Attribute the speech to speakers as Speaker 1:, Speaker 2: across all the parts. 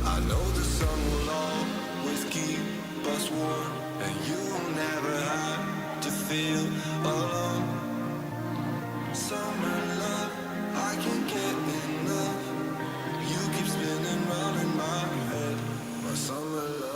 Speaker 1: I know the sun will always keep us warm, and you will never have to feel alone. Summer love, I can't get enough. You keep spinning round in my head, my summer love.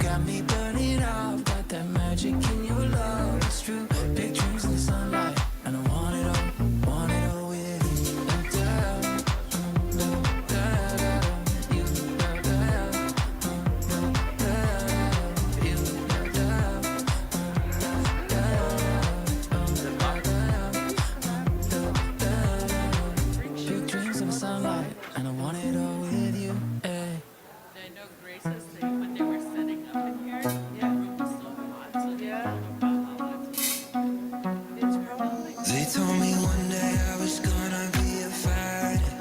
Speaker 1: got me burning out. Got that magic in your love. It's true. Big dreams in the sunlight, and I want it all with you. Big dreams in the sunlight, and I want it all with you. Eh.
Speaker 2: I know Grace's thing when they were setting up in here. Yeah, the room was so hot, so they couldn't come out all the time. It's probably like
Speaker 1: They told me one day I was gonna be a fighter.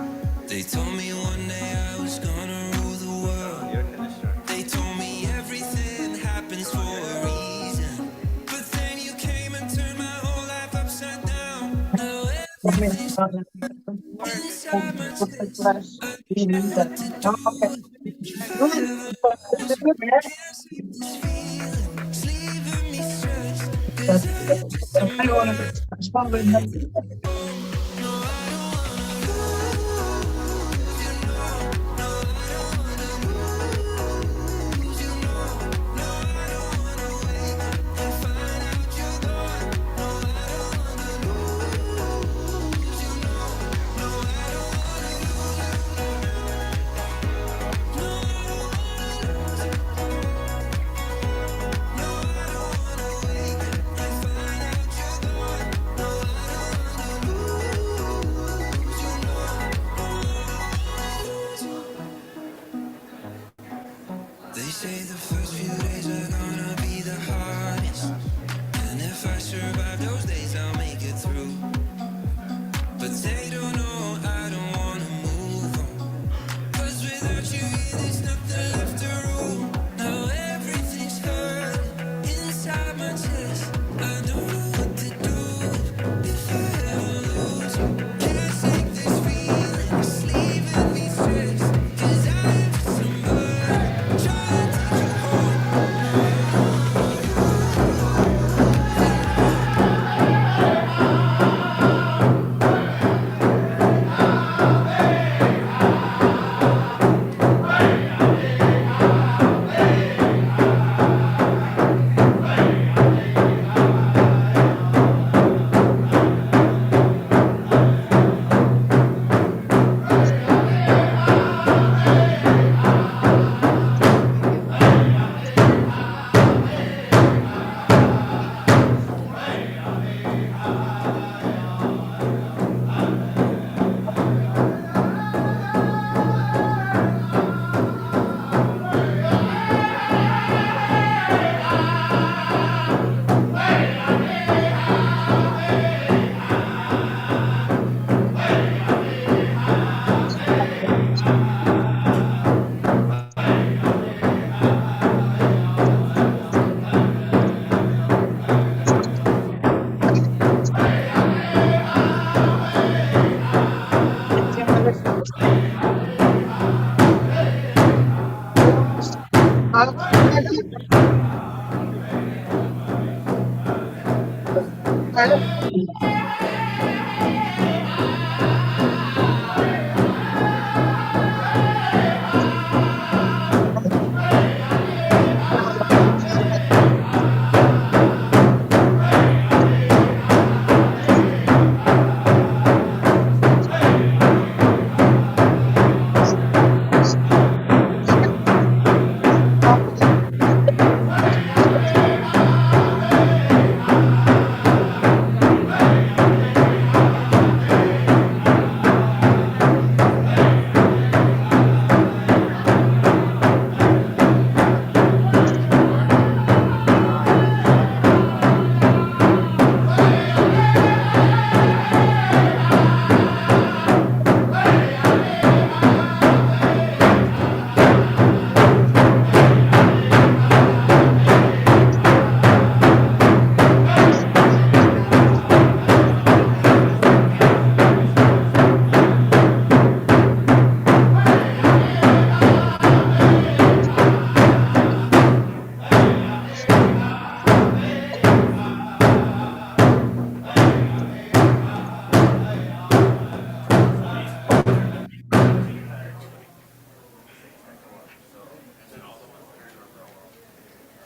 Speaker 1: They told me one day I was gonna rule the world. They told me everything happens for a reason. But then you came and turned my whole life upside down. Now everything's inside my chest. I don't know what to do. If I ever lose, can't see this feeling. It's leaving me stressed. 'Cause I have somebody. No, I don't wanna lose you, no, no, I don't wanna lose you, no, no, I don't wanna wake up and find out you're gone. No, I don't wanna lose you, no, no, I don't wanna lose you, no, I don't wanna lose you, no, I don't wanna wake up and find out you're gone. No, I don't wanna lose you, no, lose you. They say the first few days are gonna be the hardest, and if I survive those days, I'll make it through. But they don't know I don't wanna move on, 'cause without you here, there's nothing left to rule. Now everything's hurting inside my chest. I don't know what to do if I ever lose you. Can't shake this feeling, it's leaving me stressed. 'Cause I have somebody trying to take you home.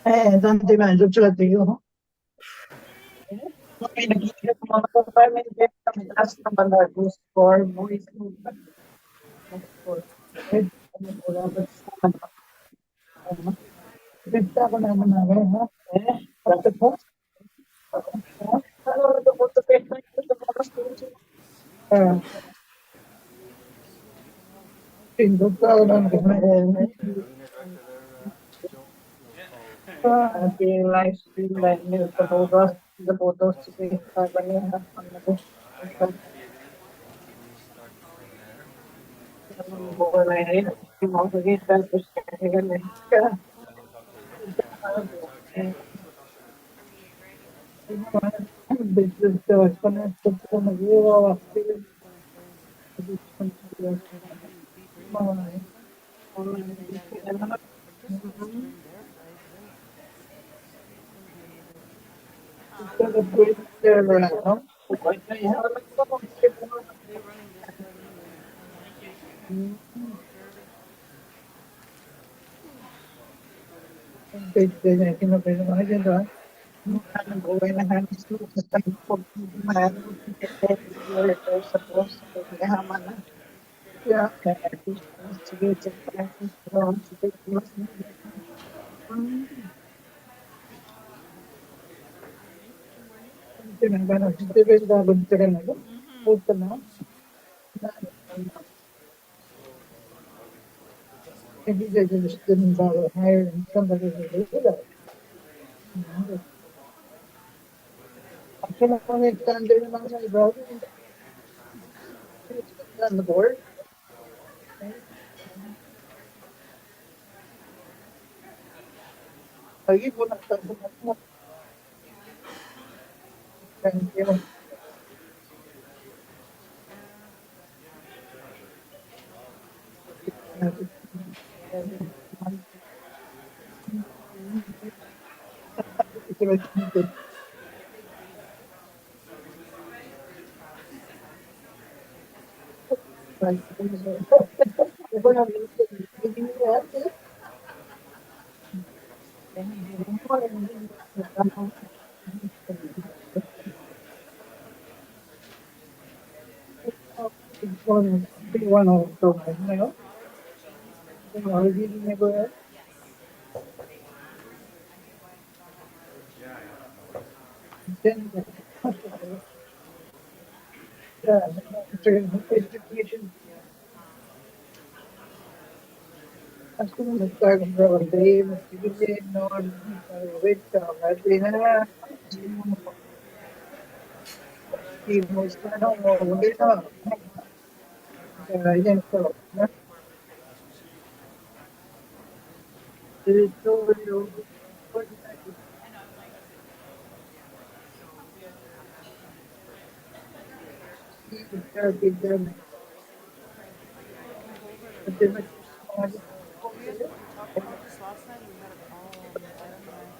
Speaker 3: Tanti medyo yo. May nag-iingat mga apartment din kami taas ng Balagos for boys movement. Wala ba sa ano? Bigta ko naman namin, ha? Bakit po? Ano ito po ito? Ito po ito. Ah, pindot ka lang. Live stream like the photos, sige, kanya, ano po. Bukan lain, mau kita terus kan business terus kan kita nagawa Buhay na halos sa pagmamahal sa post, kaya na. Yeah, sige, check tayo. Sige, mas tinanggalan. Sige, bago tika na. Puta na. Maybe they just didn't bother hiring somebody to do that. Actually, kung extender naman sa iba, it's on the board. Lagi po nagtatanong mo. Thank you. One of those, education. As kung nagtagong raw day, magbibigay no, wait ka, mati na, hindi mo sa ano, wait na. Yan so, ito yung bigyan. At yun,
Speaker 2: We had talked about this last time. We had a call on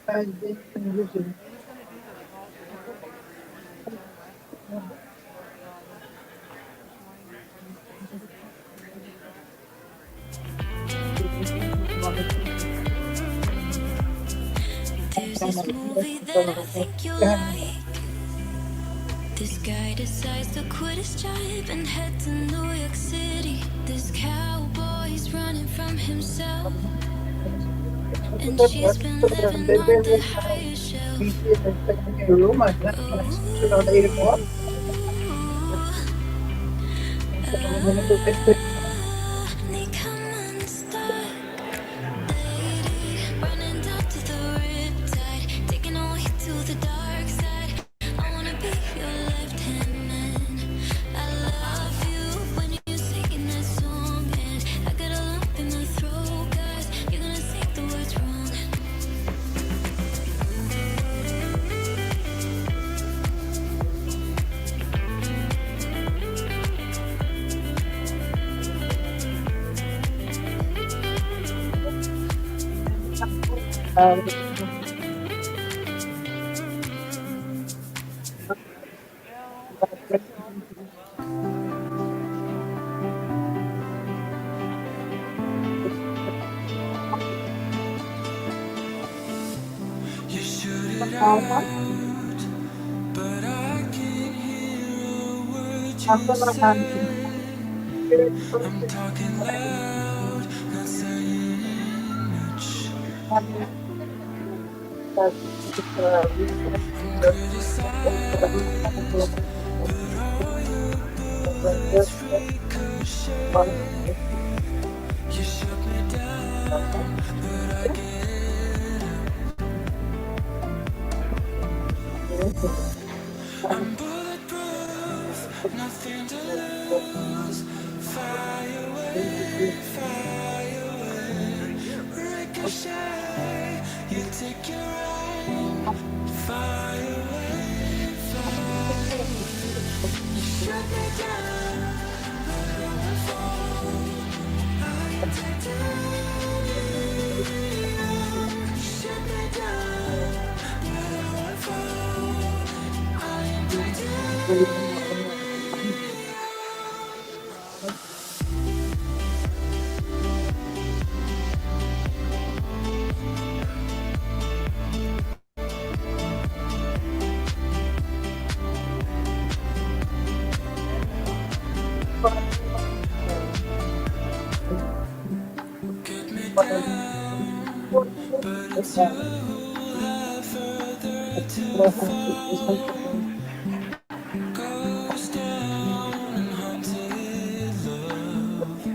Speaker 2: Saturday.
Speaker 3: condition.
Speaker 2: He was gonna do the call for work when they returned back. But this morning he told us that he's sick.
Speaker 4: There's this movie that I think you'll like. This guy decides to quit his job and head to New York City. This cowboy's running from himself, and she's been living on the higher shelf. Ooh, ni kaman start dating, running down to the riptide, taking all hit to the dark side. I wanna be your left hand man. I love you when you're singing that song, and I got a lump in my throat, 'cause you're gonna sing the words wrong.
Speaker 2: Yeah, well, I think so.
Speaker 3: Uh-huh.
Speaker 1: but I can't hear a word
Speaker 3: Ako
Speaker 1: you
Speaker 3: naman,
Speaker 1: say.
Speaker 3: spirit
Speaker 1: I'm
Speaker 3: person,
Speaker 1: talking loud, not saying much.
Speaker 3: namin that recent
Speaker 1: I'm criticized, but all your bullets ricochet. You shut me down, but I get up. I'm bulletproof, nothing to lose. Fire away, fire away. Ricochet, you take your aim. Fire away, fire away. You shut me down, but I won't fall. I am titanium. You shut me down, but I won't fall. I am titanium. Get me down, but it's you who have further to fall. Goes down in haunted love.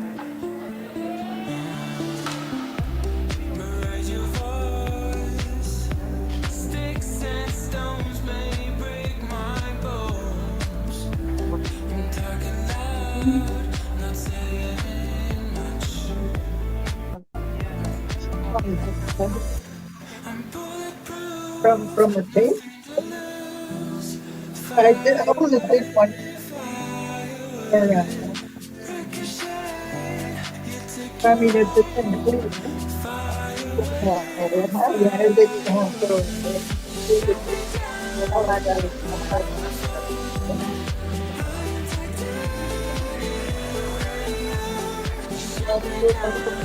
Speaker 1: Raise your voice. Sticks and stones may break my bones. I'm talking loud, not saying much. I'm bulletproof,
Speaker 3: from a tape.
Speaker 1: nothing to lose.
Speaker 3: I
Speaker 1: Fire
Speaker 3: only take one
Speaker 1: away, fire
Speaker 3: for
Speaker 1: away. Ricochet, you take
Speaker 3: I
Speaker 1: your
Speaker 3: mean, it's the same
Speaker 1: own.
Speaker 3: thing.
Speaker 1: Fire
Speaker 3: Yeah,
Speaker 1: away,
Speaker 3: yeah,
Speaker 1: fire
Speaker 3: I did
Speaker 1: away. Shut me down, shut me down.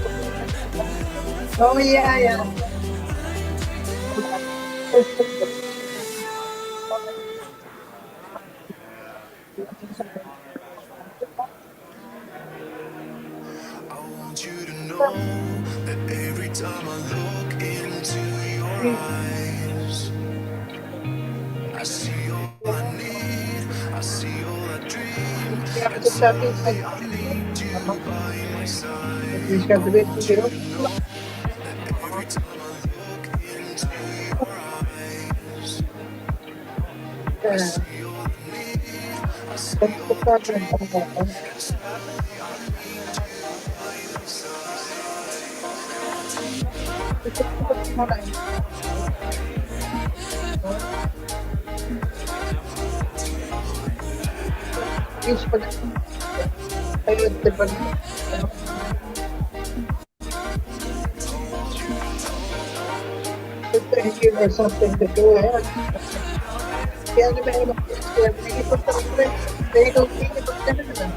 Speaker 3: Oh yeah, yeah.
Speaker 1: I want you to know that every time I look into your eyes, I see all I need, I see all I dream,
Speaker 3: Yeah,
Speaker 1: and
Speaker 3: just happy
Speaker 1: suddenly I need you by my
Speaker 3: he's
Speaker 1: side.
Speaker 3: got
Speaker 1: I
Speaker 3: the bit to
Speaker 1: want you
Speaker 3: do.
Speaker 1: to know that every time I look into your eyes, I
Speaker 3: Yeah,
Speaker 1: see all I need, I see
Speaker 3: that's the
Speaker 1: all I
Speaker 3: problem.
Speaker 1: dream, and suddenly I need you by my side.
Speaker 3: Each for the thank you for something to go ahead. Kaya naman may iba kaya nag-ipon sa ulit. Kaya ikaw nag-ipon ka na naman.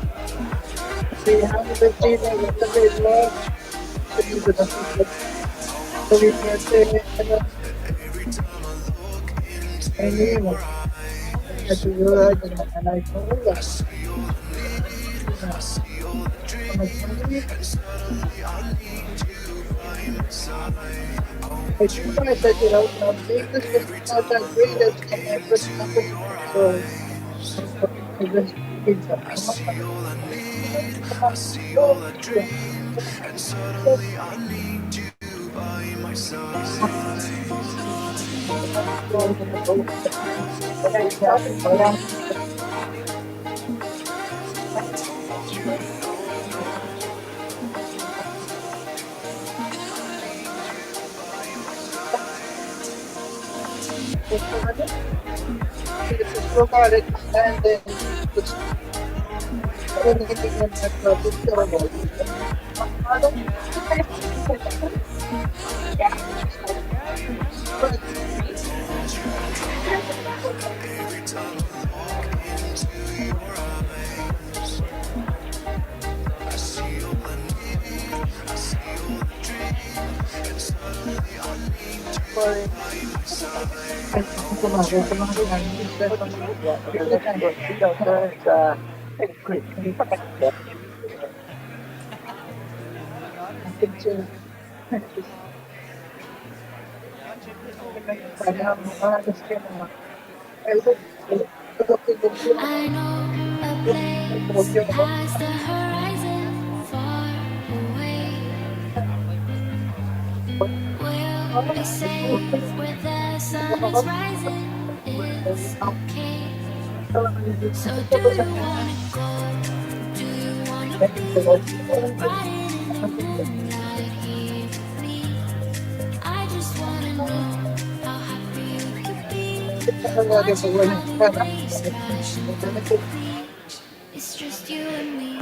Speaker 3: Kaya hanggang sa sila, sabi mo, sabi ko na sabi niya, ano, ayun mo, nagsusulat, and I told her, I told her, I said, you know, English was not that great as my first language, so I just did that.
Speaker 1: I see all I need, I see all I dream, and suddenly I need you by my side.
Speaker 3: Just look at it and then just anything in that terrible. But for tomorrow, tomorrow morning, is that take the time. I think so.
Speaker 4: I know a place past the horizon, far away. We'll be safe where the sun is rising. It's okay. So do you wanna go? Do you wanna be riding in the moonlight here with me? I just wanna know how happy you could be watching how the waves crash into the beach. It's just you and me.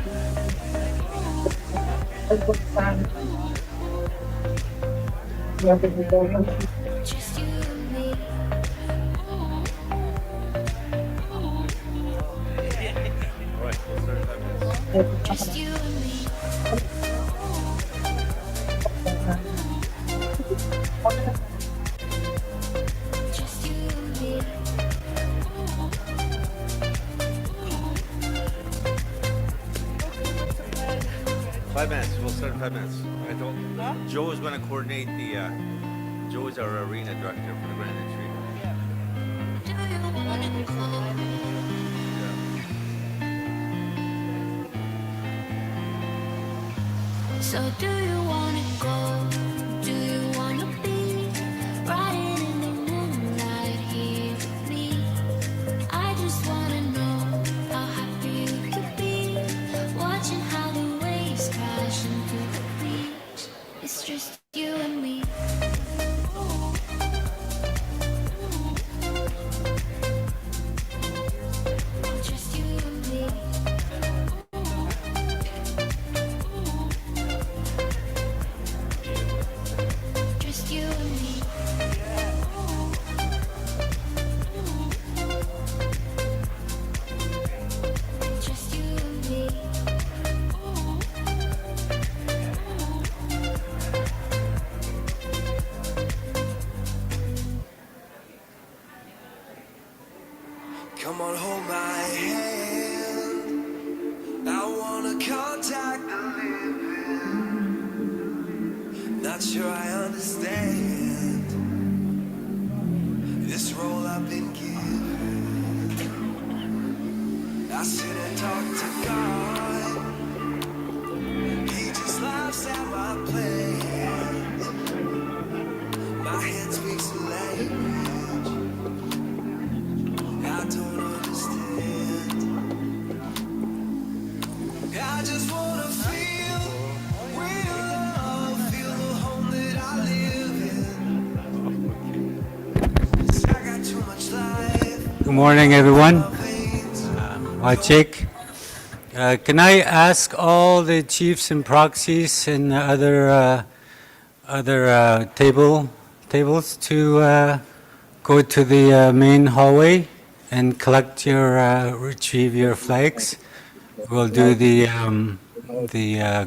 Speaker 4: Just you and me. Just you and me. Just you and me.
Speaker 5: 5 minutes. We'll start in 5 minutes. I don't. Joe is going to coordinate the. Joe is our arena director for the Grand Entry.
Speaker 4: Do you wanna go? So do you wanna go? Do you wanna be riding in the moonlight here with me? I just wanna know how happy you could be watching how the waves crash into the beach. It's just you and me. Just you and me. Just you and me. Just you and me.
Speaker 1: Come on, hold my hand. I wanna contact the living. Not sure I understand this role I've been given. I sit and talk to God. He just laughs at my plans. My head speaks a language I don't understand. I just wanna feel real love, feel the home that I live in. 'Cause I got too much life
Speaker 6: Good morning, everyone.
Speaker 1: in my veins.
Speaker 6: Wachik. Can I ask all the chiefs and proxies and other tables to go to the main hallway and retrieve your flags? We'll do the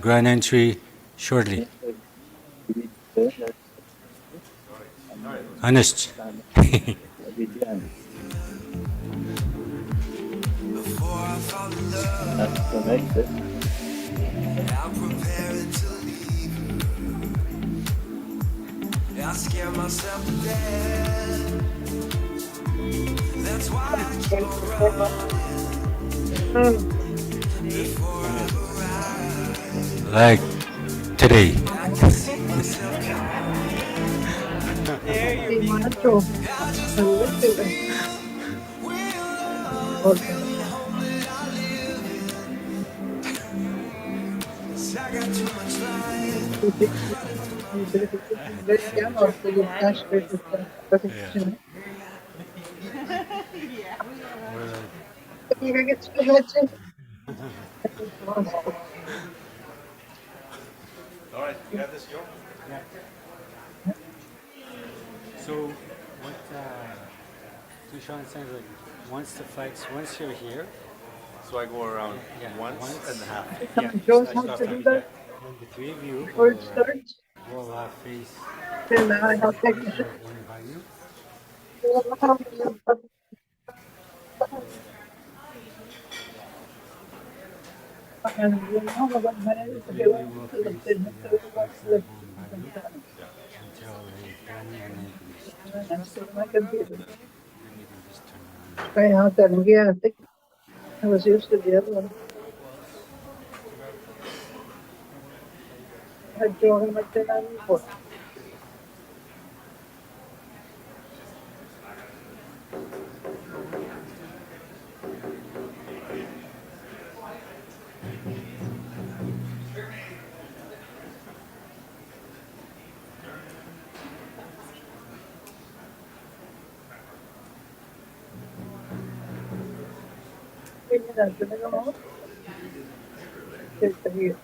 Speaker 6: grand entry shortly. Honest.
Speaker 1: Before I fall in love, I'm preparing to leave. I scare myself to death. That's why I keep on running. Before I arrive,
Speaker 6: Like today.
Speaker 1: I can see myself
Speaker 2: There, you're being
Speaker 3: I just
Speaker 1: real love, feel the home that I live in. 'Cause I got too much life.
Speaker 5: All right, you got this, Joe?
Speaker 6: So what Dushan says, like, once you're here,
Speaker 5: So I go around
Speaker 6: Yeah,
Speaker 5: once
Speaker 6: once.
Speaker 5: and a half.
Speaker 3: Joe's house to do that
Speaker 6: then the three of you
Speaker 3: before it starts.
Speaker 6: will face
Speaker 3: Then I have to
Speaker 6: one We will face the microphone button until they turn and you can just turn it. Then you can just turn on.
Speaker 3: Right out there, yeah, I think I was used to the other one. I had Joe like that on before. Maybe that's the middle one. Take the heat.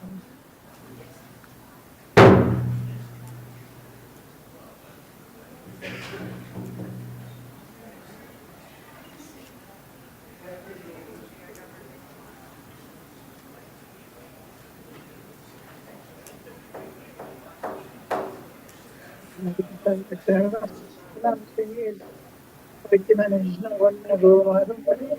Speaker 3: Maybe the camera. I'm saying, wait a minute, no one to go. I don't know.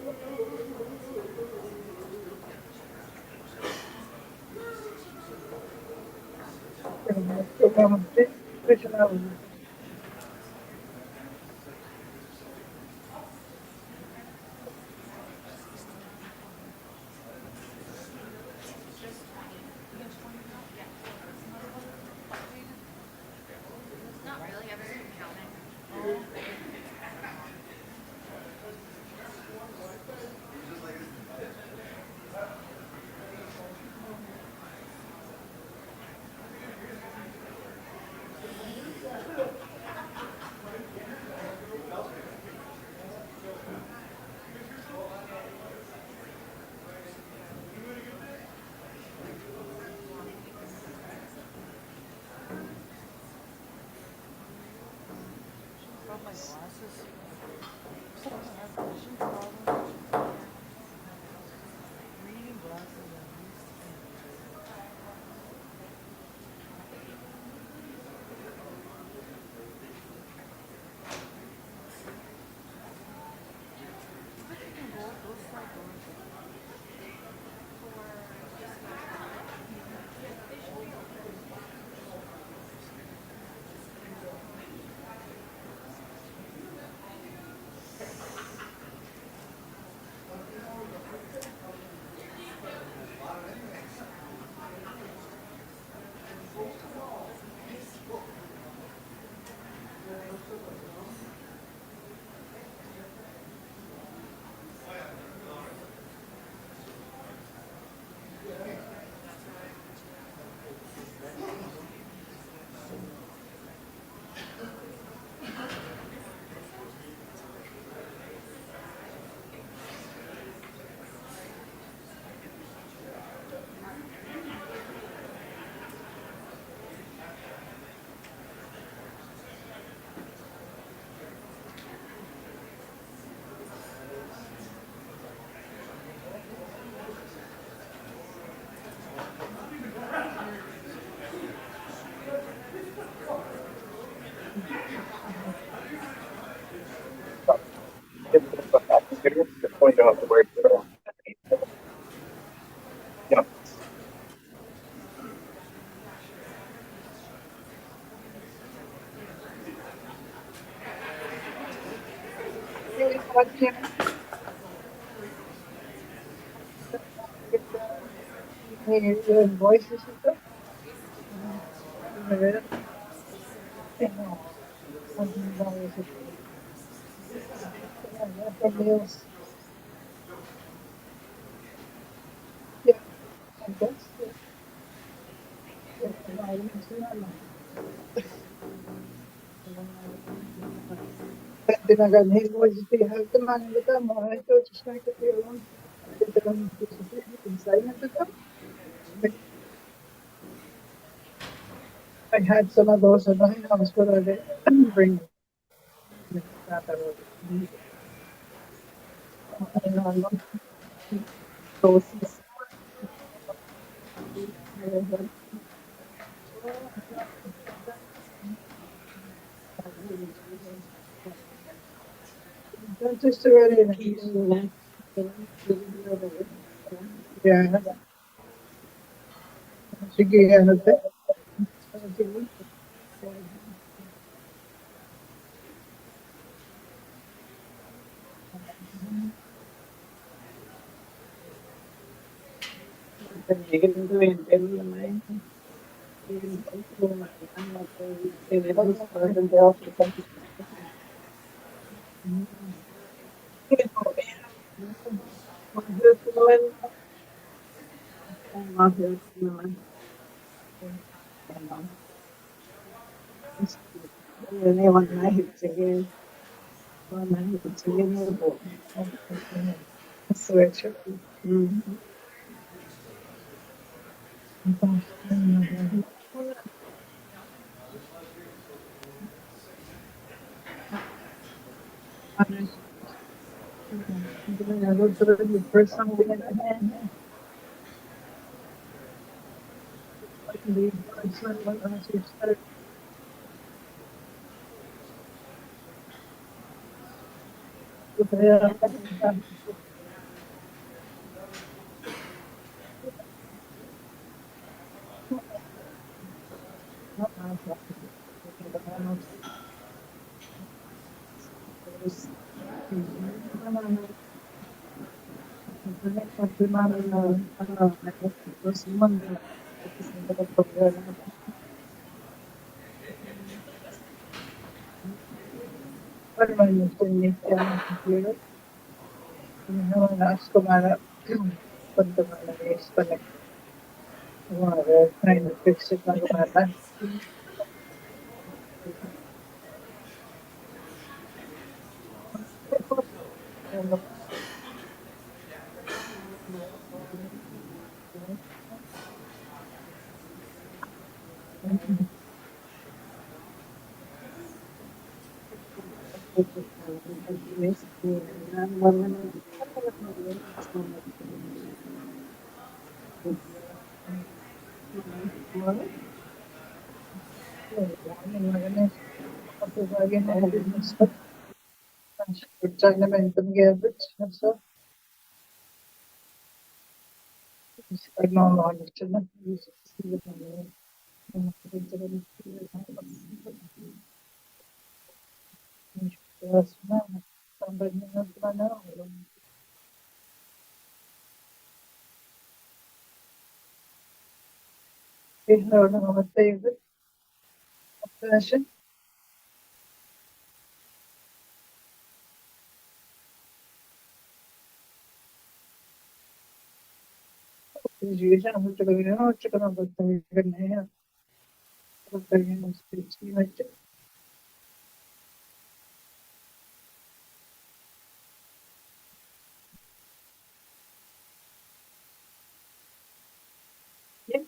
Speaker 2: From my glasses. Still have vision problems. Reading glasses at least. But you can go those side doors.
Speaker 3: Just point out the word. Yeah. Voices and stuff. Yeah, I guess. Tinagalhin mo si Halteman kita mo ito just like a film. Ito lang inside na ito. I had some of those in my house, but I didn't bring that. Those just already. Yeah, sige, ano ba? Sweatshirt. First something in the hand. I can be what else you said. Trying to fix it like that. Tournament geldi. Nasıl? Normal içinde. Orada arkadaşın yüzüyor. Mucho que viene, mucho que no puede venir. Porque viene específicamente. Bien.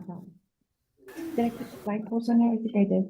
Speaker 7: Did I put the flagpoles on there? I think I did.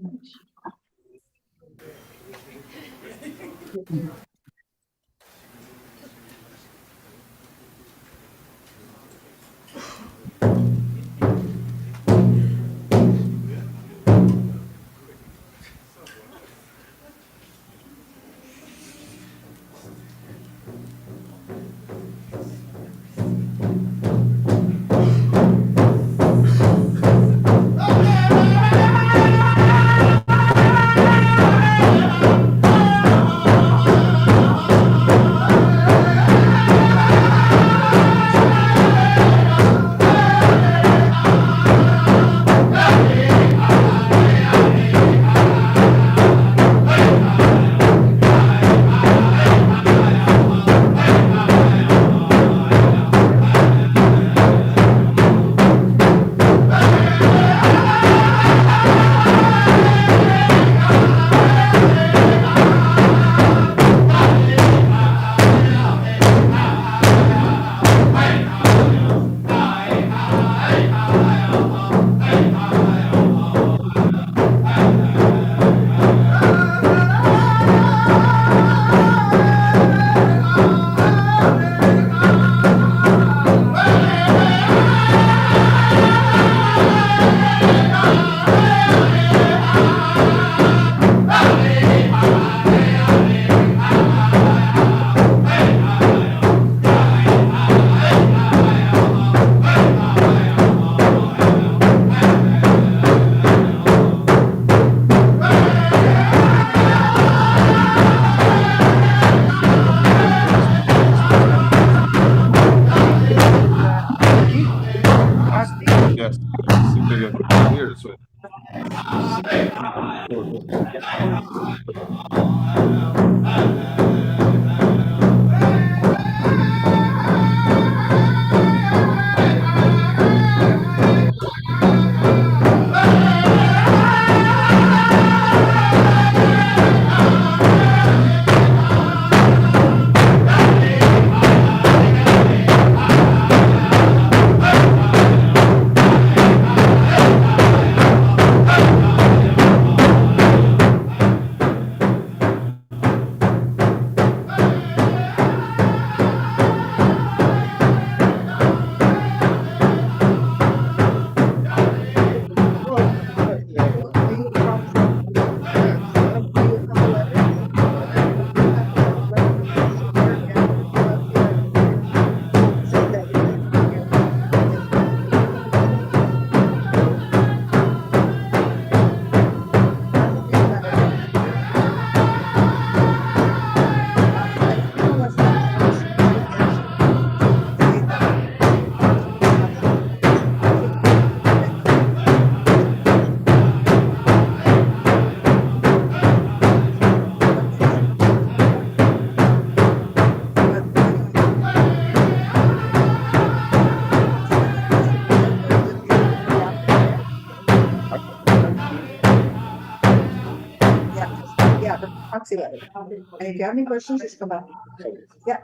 Speaker 8: Yes, see, they got here, so.
Speaker 3: Yeah, the proxy letter. And if you have any questions, just come back. Yeah.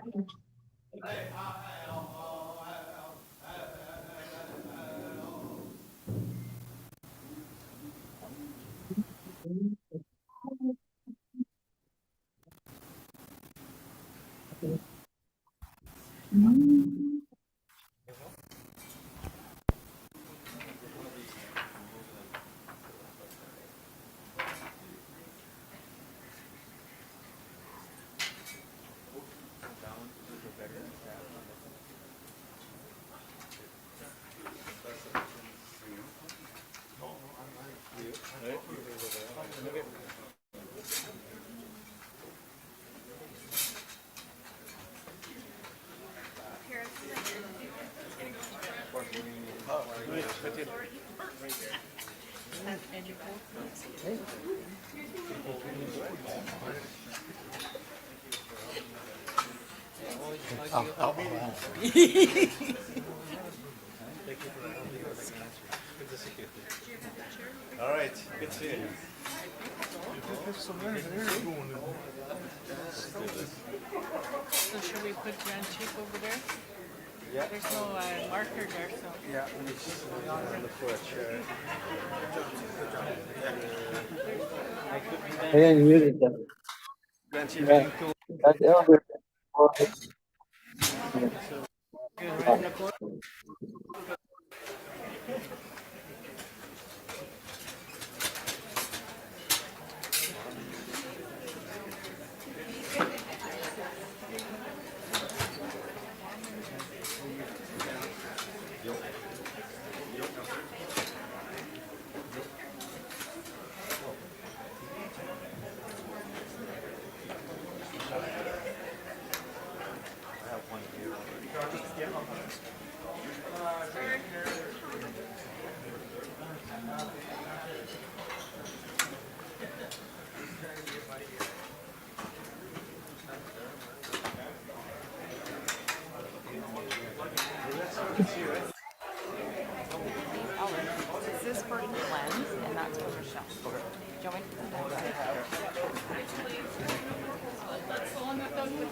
Speaker 2: And you both.
Speaker 5: All right, good seeing you.
Speaker 2: So should we put Grand Chief over there? There's no marker there, so.
Speaker 5: Yeah, let me just look for a chair.
Speaker 3: Ayan, yun ito.
Speaker 5: Grand Chief
Speaker 3: Yeah.
Speaker 5: Jinko.
Speaker 3: That elder.
Speaker 9: This is for Glenn, and that's for Michelle. Do you want me to come down?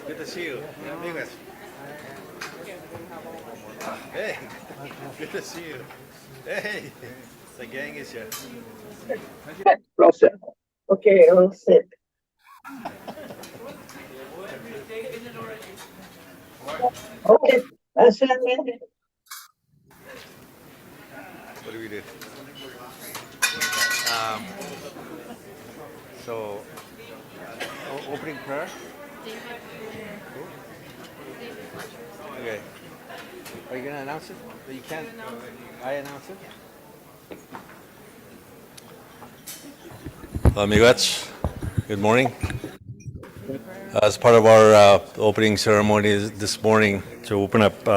Speaker 5: Good to see you. Amigos. Hey, good to see you. Hey, the gang is here.
Speaker 3: Closer. Okay, all set. Okay, that's it, man.
Speaker 5: What do we do? So, opening prayer? Okay. Are you going to announce it? You can't. I announce it? Hello, amigos. Good morning. As part of our opening ceremony this morning to open up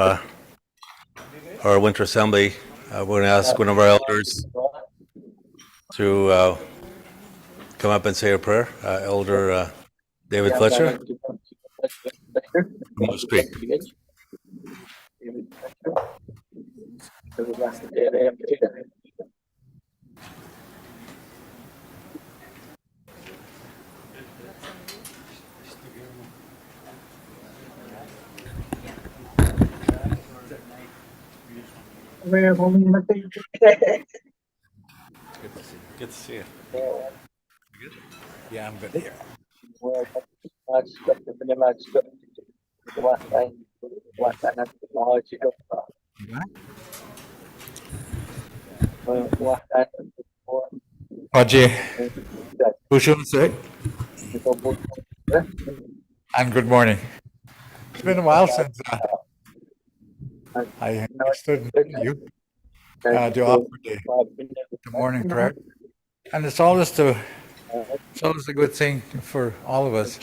Speaker 5: our winter assembly, we're going to ask one of our elders to come up and say a prayer. Elder David Fletcher from Moose Creek.
Speaker 3: We're home.
Speaker 5: Good to see you.
Speaker 10: Yeah, I'm good here. Oje, Ushun and good morning. It's been a while since I stood in you to offer the morning prayer, and it's always a good thing for all of us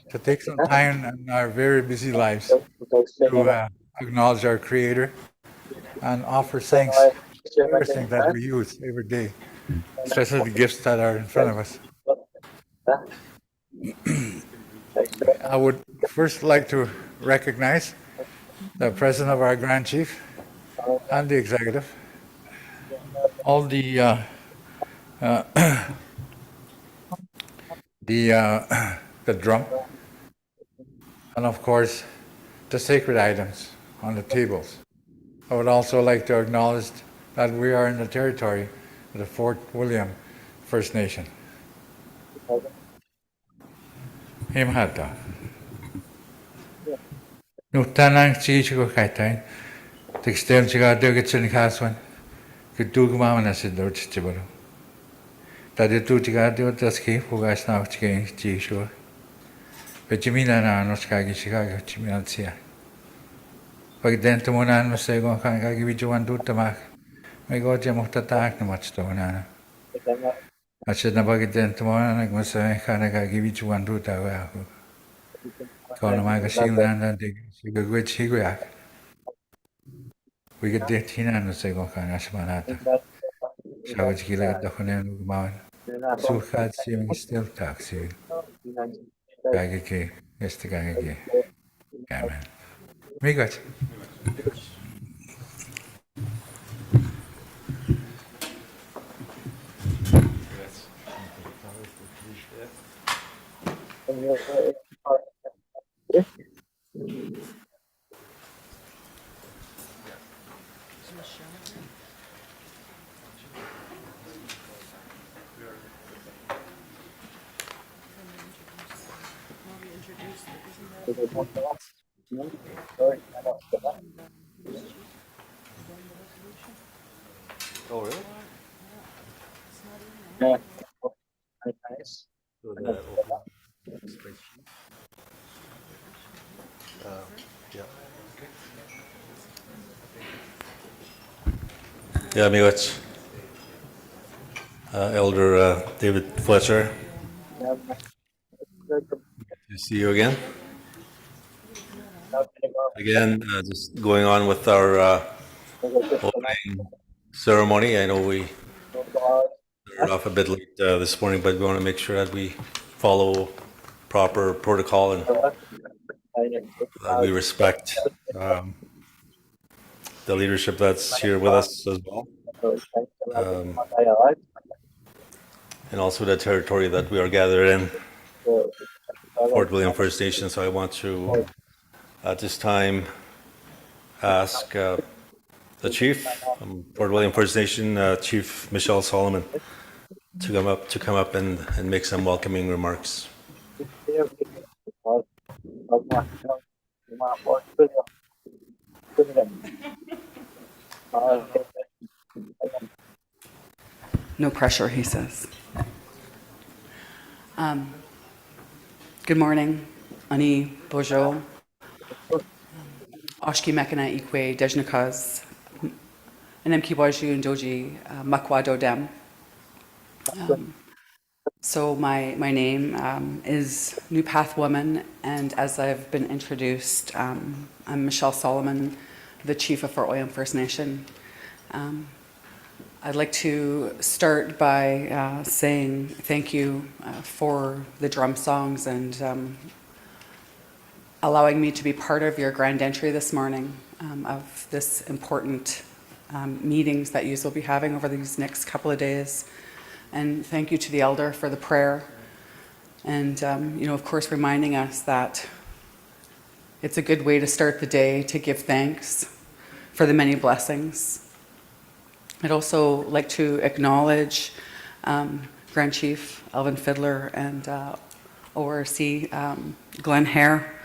Speaker 10: to take some time in our very busy lives to acknowledge our Creator and offer thanks for everything that we use every day, especially the gifts that are in front of us. I would first like to recognize the president of our Grand Chief and the executive, all the drum, and of course the sacred items on the tables. I would also like to acknowledge that we are in the territory of the Fort William First Nation. Himhata. Nutanang chichigo kaitain, textem chigato gitsin kaswan, kutugmana sidor chichibaro. Taditu chigato taski fugas now chicken chisho. Pechimina na noskagi chicago chiminatsia. Pagdento mo na masego kang kagibijuan dutamak. May godya mo tatak na matchtonana. At siya na pagdento mo na nagmasay ka nagagibijuan dutawa ako. Kau na magasilan na di sigagwit higuyak. We get dit hinan no sego kang asmanata. Sa wajkila kat ako na gumawan. Sukat siyang still taxi. Kagike, este kagike. Amen. Migat.
Speaker 5: Oh, really?
Speaker 3: Yeah. Nice.
Speaker 5: So the open spreadsheet. Yeah. Yeah, amigos. Elder David Fletcher, to see you again. Again, just going on with our opening ceremony. I know we started off a bit late this morning, but we want to make sure that we follow proper protocol and that we respect the leadership that's here with us as well, and also the territory that we are gathered in, Fort William First Nation. So I want to, at this time, ask the chief, Fort William First Nation, Chief Michelle Solomon, to come up and make some welcoming remarks.
Speaker 11: No pressure, he says. Good morning. Ani Bojo. Oshki Mekana Ikwe Dejnakaz. Anemki Waju and Doji Makwa Dodem. So my name is New Path Woman, and as I've been introduced, I'm Michelle Solomon, the Chief of Fort William First Nation. I'd like to start by saying thank you for the drum songs and allowing me to be part of your grand entry this morning of this important meetings that you will be having over these next couple of days. And thank you to the elder for the prayer. And, of course, reminding us that it's a good way to start the day to give thanks for the many blessings. I'd also like to acknowledge Grand Chief Alvin Fiddler and ORC Glenn Hare.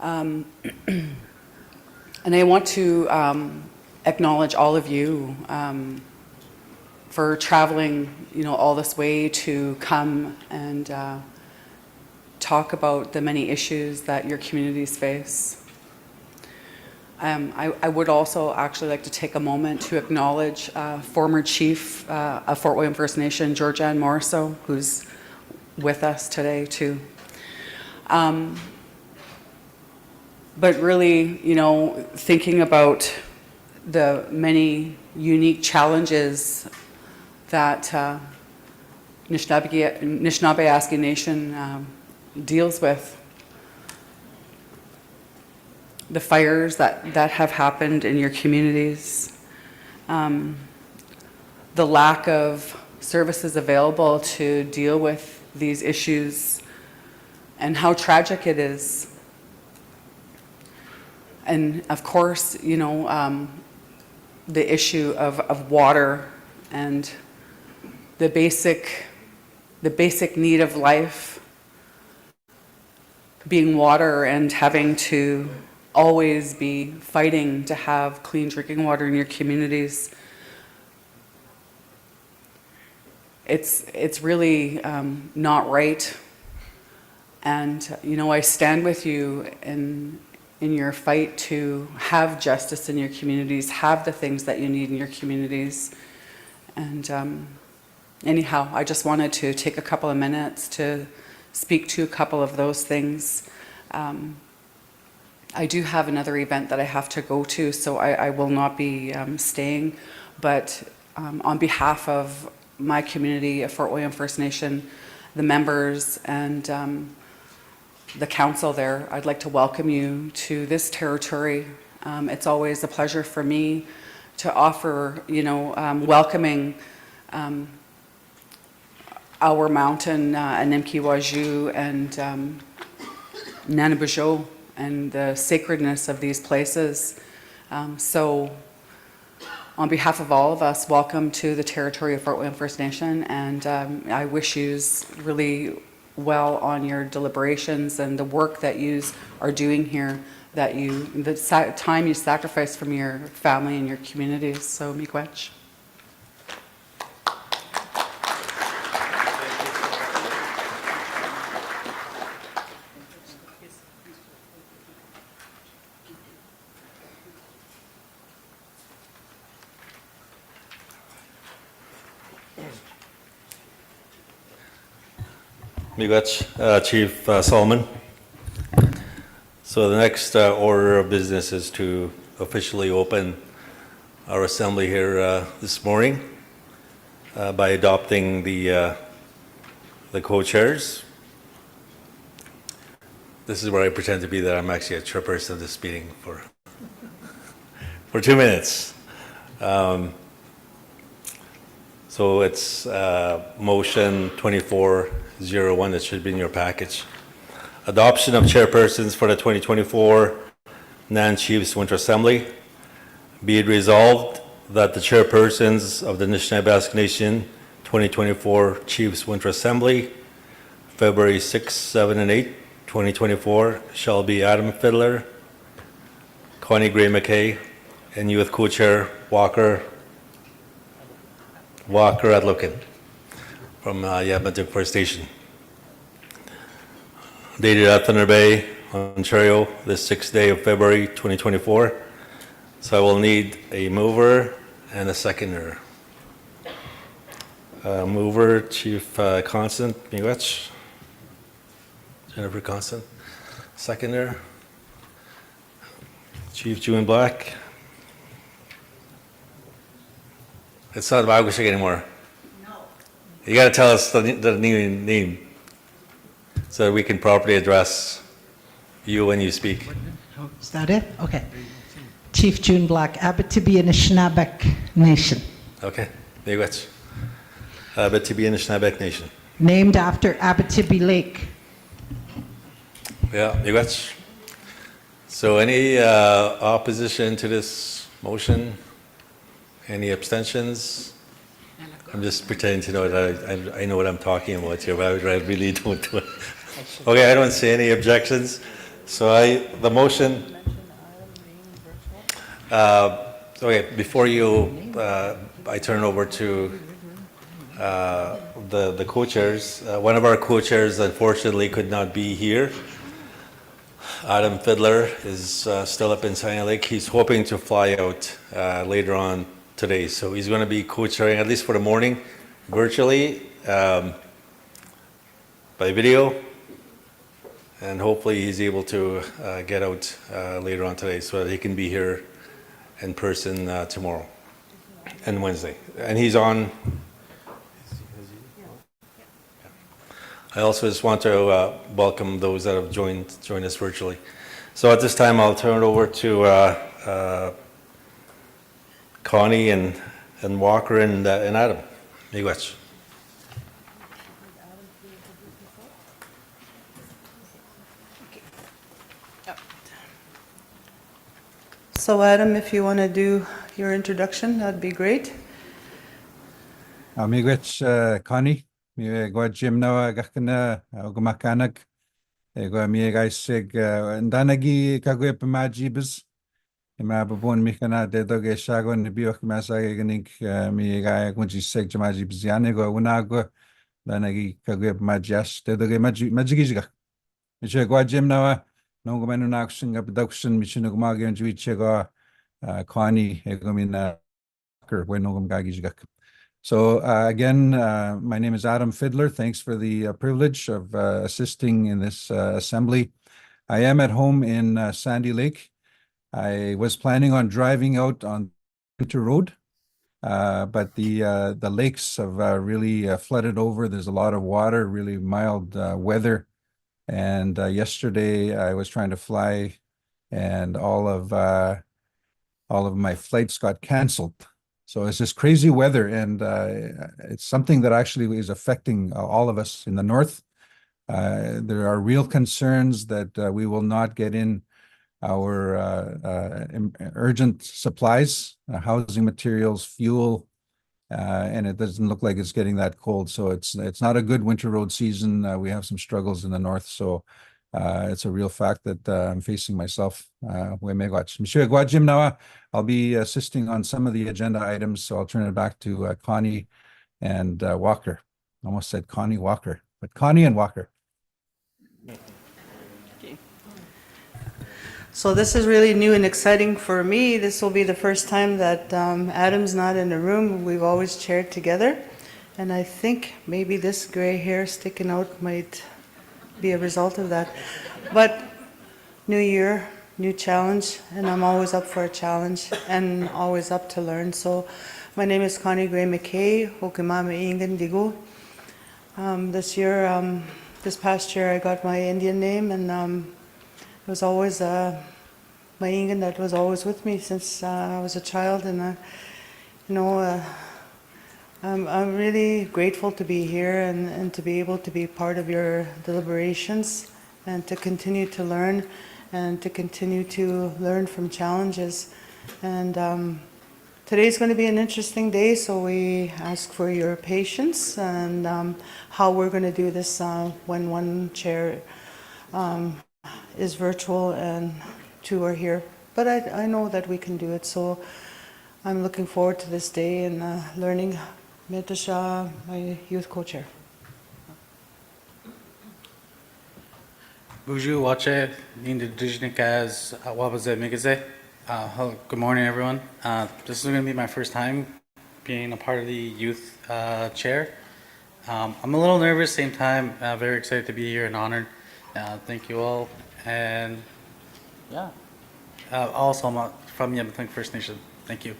Speaker 11: And I want to acknowledge all of you for traveling, all this way to come and talk about the many issues that your communities face. I would also actually like to take a moment to acknowledge former Chief of Fort William First Nation, Georgianne Morriso, who's with us today too. But really, thinking about the many unique challenges that Anishinaabe Nation deals with. The fires that have happened in your communities, the lack of services available to deal with these issues, and how tragic it is. And of course, the issue of water and the basic need of life being water, and having to always be fighting to have clean drinking water in your communities. It's really not right. And I stand with you in your fight to have justice in your communities, have the things that you need in your communities. And anyhow, I just wanted to take a couple of minutes to speak to a couple of those things. I do have another event that I have to go to, so I will not be staying. But on behalf of my community of Fort William First Nation, the members and the council there, I'd like to welcome you to this territory. It's always a pleasure for me to offer, welcoming our mountain, Anemki Waju and Nanabujo, and the sacredness of these places. So on behalf of all of us, welcome to the territory of Fort William First Nation, and I wish you really well on your deliberations and the work that you are doing here, the time you sacrifice from your family and your communities. So, miigwech.
Speaker 5: Miigwech, Chief Solomon. So the next order of business is to officially open our assembly here this morning by adopting the co-chairs. This is where I pretend to be that I'm actually a chairperson of this meeting for 2 minutes. So it's motion 2401 that should be in your package. Adoption of chairpersons for the 2024 NAN Chiefs Winter Assembly. Be it resolved that the chairpersons of the Anishinaabe Nation 2024 Chiefs Winter Assembly, February 6, 7, and 8, 2024, shall be Adam Fiddler, Connie Gray McKay, and Youth Co-Chair Walker Adlokin from Yabmatuk First Station. Dated at Thunder Bay, Ontario, the 6th day of February 2024. So I will need a mover and a seconder. Mover, Chief Constant, miigwech. Jennifer Constant. Seconder, Chief June Black. It's not Wagushik anymore. No. You got to tell us the new name so that we can properly address you when you speak.
Speaker 12: Oh, is that it? Okay. Chief June Black, Abitibi Anishinaabe Nation.
Speaker 5: Okay, miigwech. Abitibi Anishinaabe Nation.
Speaker 12: Named after Abitibi Lake.
Speaker 5: Yeah, miigwech. So any opposition to this motion? Any abstentions? I'm just pretending to know that I know what I'm talking about here, but I really don't do it. Okay, I don't see any objections. So the motion. Okay, before I turn over to the co-chairs. One of our co-chairs unfortunately could not be here. Adam Fiddler is still up in Sinai Lake. He's hoping to fly out later on today. So he's going to be co-chairing, at least for the morning, virtually, by video. And hopefully he's able to get out later on today so that he can be here in person tomorrow and Wednesday. And he's on. I also just want to welcome those that have joined us virtually. So at this time, I'll turn it over to Connie and Walker and Adam. Miigwech.
Speaker 13: So Adam, if you want to do your introduction, that'd be great.
Speaker 10: Miigwech, Connie. Go Jim Noah Gakana Ogamakanag. Go me guys sig Danagi Kagwe Pamajibus. Imababon Mikana de Doge Shago and Biok Masaganik me guy Gunji Seg Jamaji Bizianigo Unago Danagi Kagwe Majas de Doge Majigiga. Michel Go Jim Noah. No go menu action abduction Michinogmagi and Juichego Connie Egomina when no gagijak. So again, my name is Adam Fiddler. Thanks for the privilege of assisting in this assembly. I am at home in Sandy Lake. I was planning on driving out on Winter Road, but the lakes have really flooded over. There's a lot of water, really mild weather. And yesterday I was trying to fly, and all of my flights got canceled. So it's just crazy weather, and it's something that actually is affecting all of us in the north. There are real concerns that we will not get in our urgent supplies, housing materials, fuel,
Speaker 6: and it doesn't look like it's getting that cold. So it's not a good winter road season. We have some struggles in the north, so it's a real fact that I'm facing myself. Monsieur Guajim Nawa, I'll be assisting on some of the agenda items, so I'll turn it back to Connie and Walker. Almost said Connie Walker, but Connie and Walker.
Speaker 13: So this is really new and exciting for me. This will be the first time that Adam's not in the room. We've always chaired together. And I think maybe this gray hair sticking out might be a result of that. But new year, new challenge, and I'm always up for a challenge and always up to learn. So my name is Connie Gray McKay, Hokimama Ingan Digo. This past year I got my Indian name, and it was always my Ingan that was always with me since I was a child, and I'm really grateful to be here and to be able to be part of your deliberations and to continue to learn and to continue to learn from challenges. And today's going to be an interesting day, so we ask for your patience and how we're going to do this when one chair is virtual and two are here. But I know that we can do it, so I'm looking forward to this day and learning. Metasha, my youth co-chair.
Speaker 14: Buju Wache, Nindijnikaz Wabaze Migaze. Good morning, everyone. This is going to be my first time being a part of the youth chair. I'm a little nervous, same time, very excited to be here and honored. Thank you all. And yeah, also I'm from Yamatang First Nation. Thank you.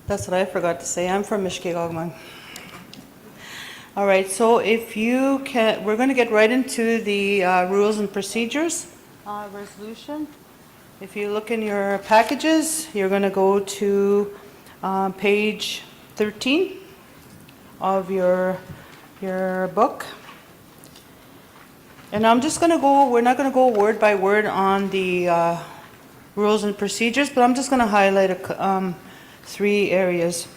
Speaker 13: That's what I forgot to say. I'm from Mishkegogman. All right, so if you can, we're going to get right into the rules and procedures resolution. If you look in your packages, you're going to go to page 13 of your book. And I'm just going to go, we're not going to go word by word on the rules and procedures, but I'm just going to highlight three areas.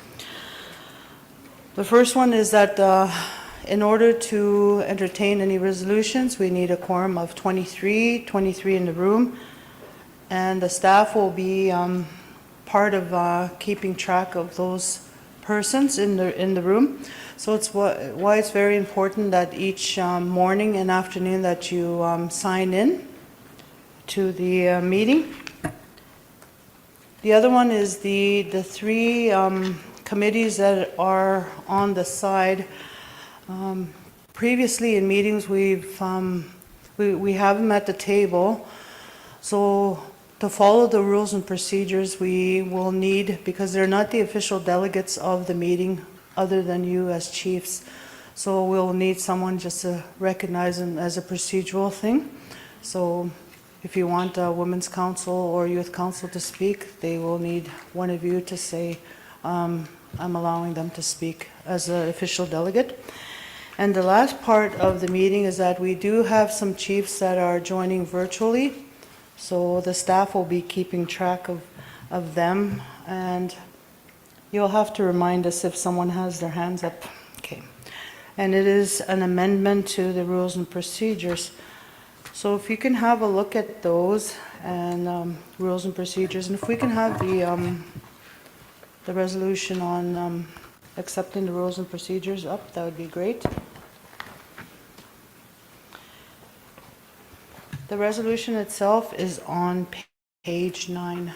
Speaker 13: The first one is that in order to entertain any resolutions, we need a quorum of 23 in the room, and the staff will be part of keeping track of those persons in the room. So it's why it's very important that each morning and afternoon that you sign in to the meeting. The other one is the three committees that are on the side. Previously in meetings, we have them at the table. So to follow the rules and procedures, we will need, because they're not the official delegates of the meeting other than you as chiefs, so we'll need someone just to recognize them as a procedural thing. So if you want a women's council or youth council to speak, they will need one of you to say, I'm allowing them to speak as an official delegate. And the last part of the meeting is that we do have some chiefs that are joining virtually, so the staff will be keeping track of them, and you'll have to remind us if someone has their hands up. Okay. And it is an amendment to the rules and procedures. So if you can have a look at those and rules and procedures, and if we can have the resolution on accepting the rules and procedures up, that would be great. The resolution itself is on page 9.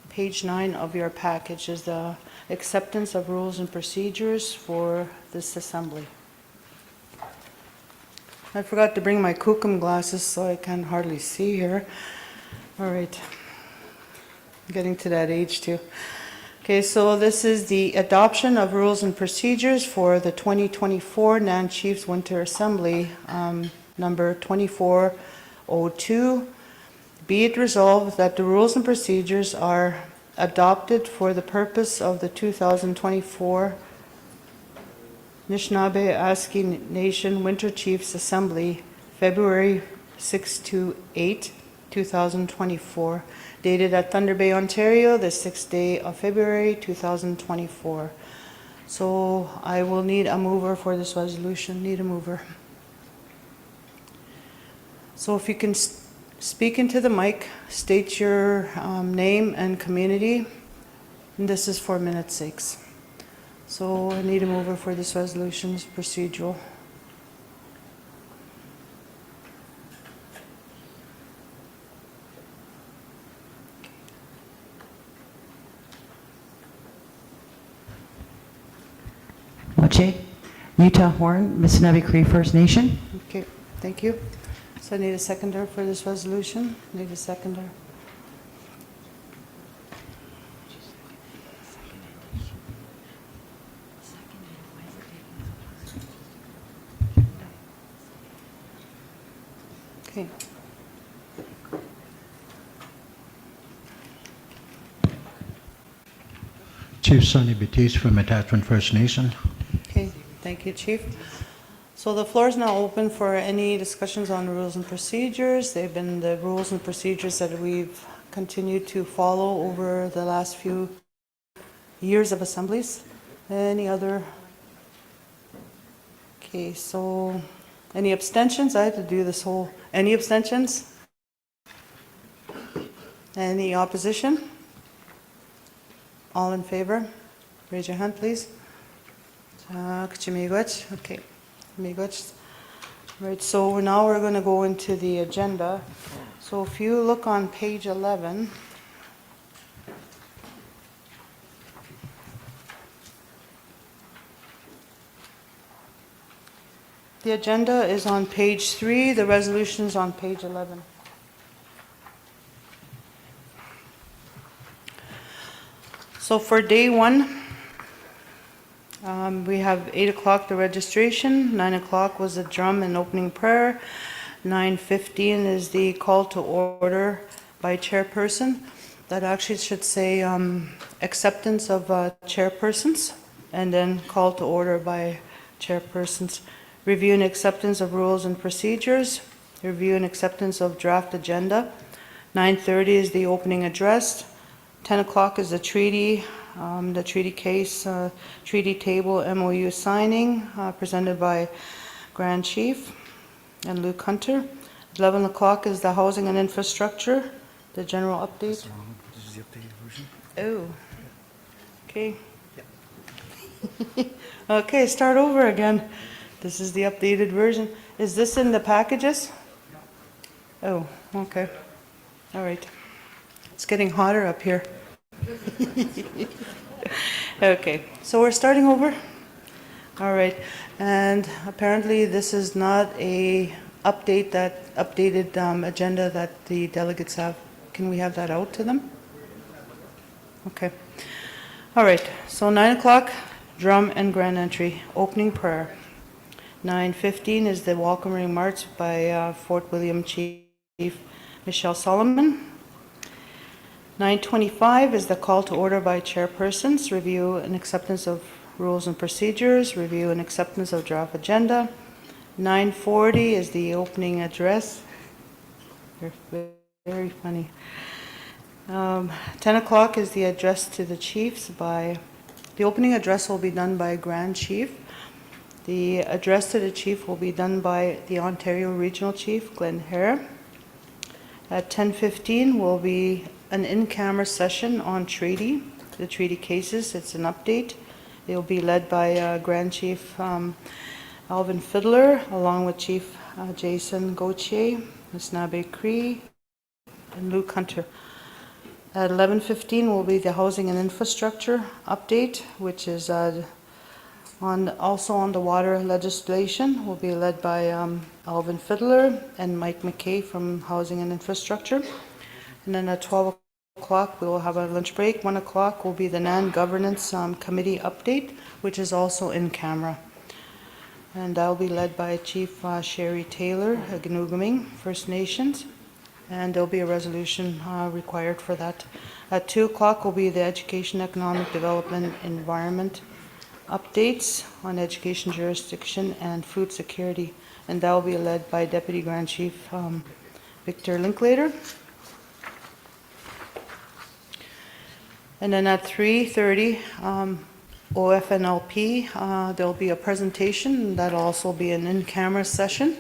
Speaker 13: Page 9 of your package is the acceptance of rules and procedures for this assembly. I forgot to bring my Kukum glasses, so I can hardly see here. All right. I'm getting to that age too. Okay, so this is the adoption of rules and procedures for the 2024 NAN Chiefs Winter Assembly, number 2402. Be it resolved that the rules and procedures are adopted for the purpose of the 2024 Anishinaabe Aski Nation Winter Chiefs Assembly, February 628-2024, dated at Thunder Bay, Ontario, the 6th day of February 2024. So I will need a mover for this resolution. Need a mover. So if you can speak into the mic, state your name and community, and this is for minutes' sakes. So I need a mover for this resolution. It's procedural.
Speaker 7: Moche, Utah Horn, Missinaibi Cree First Nation.
Speaker 13: Okay, thank you. So I need a seconder for this resolution. Need a seconder. Okay.
Speaker 15: Chief Sonny Batiste from Attachment First Nation.
Speaker 13: Okay, thank you, Chief. So the floor is now open for any discussions on rules and procedures. They've been the rules and procedures that we've continued to follow over the last few years of assemblies. Any other? Okay, so any abstentions? I had to do this whole, any abstentions? Any opposition? All in favor? Raise your hand, please. Okay. Right, so now we're going to go into the agenda. So if you look on page 11, the agenda is on page 3, the resolution is on page 11. So for day 1, we have 8 o'clock the registration, 9 o'clock was the drum and opening prayer, 9:15 is the call to order by chairperson. That actually should say acceptance of chairpersons, and then call to order by chairpersons. Review and acceptance of rules and procedures, review and acceptance of draft agenda. 9:30 is the opening address. 10 o'clock is the treaty case, treaty table MOU signing, presented by Grand Chief and Luke Hunter. 11 o'clock is the housing and infrastructure, the general update.
Speaker 16: This is the updated version.
Speaker 13: Oh, okay. Okay, start over again. This is the updated version. Is this in the packages? Oh, okay. All right. It's getting hotter up here. Okay, so we're starting over. All right, and apparently this is not a updated agenda that the delegates have. Can we have that out to them? Okay. All right, so 9 o'clock, drum and grand entry, opening prayer. 9:15 is the welcoming march by Fort William Chief Michelle Solomon. 9:25 is the call to order by chairpersons, review and acceptance of rules and procedures, review and acceptance of draft agenda. 9:40 is the opening address. You're very funny. 10 o'clock is the address to the chiefs by, the opening address will be done by Grand Chief. The address to the chief will be done by the Ontario Regional Chief, Glenn Hare. At 10:15 will be an in-camera session on treaty, the treaty cases. It's an update. It will be led by Grand Chief Alvin Fiddler, along with Chief Jason Gauthier, Missinaibi Cree, and Luke Hunter. At 11:15 will be the housing and infrastructure update, which is also on the water legislation, will be led by Alvin Fiddler and Mike McKay from Housing and Infrastructure. And then at 12 o'clock, we will have a lunch break. 1 o'clock will be the NAN Governance Committee update, which is also in camera. And that will be led by Chief Sherry Taylor, Ganugaming First Nations. And there'll be a resolution required for that. At 2 o'clock will be the Education, Economic Development, Environment updates on education jurisdiction and food security, and that will be led by Deputy Grand Chief Victor Linklater. And then at 3:30, OFNLP, there'll be a presentation. That'll also be an in-camera session.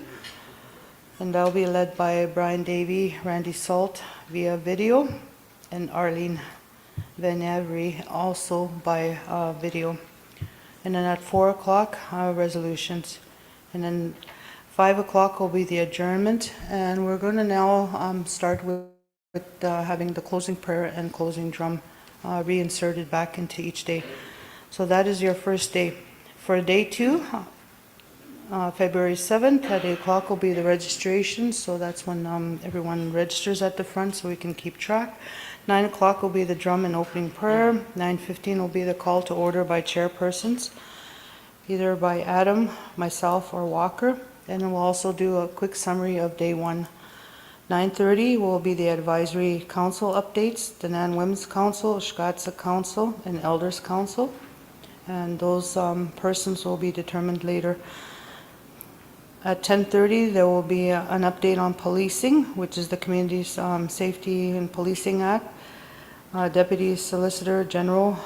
Speaker 13: And that'll be led by Brian Davey, Randy Salt via video, and Arlene Van Avery also by video. And then at 4 o'clock, resolutions. And then 5 o'clock will be the adjournment. And we're going to now start with having the closing prayer and closing drum reinserted back into each day. So that is your first day. For day 2, February 7th at 8 o'clock will be the registration. So that's when everyone registers at the front so we can keep track. 9 o'clock will be the drum and opening prayer. 9:15 will be the call to order by chairpersons, either by Adam, myself, or Walker. And we'll also do a quick summary of day 1. 9:30 will be the advisory council updates, the NAN Women's Council, Shkatsa Council, and Elders Council. And those persons will be determined later. At 10:30, there will be an update on policing, which is the Community's Safety and Policing Act. Deputy Solicitor General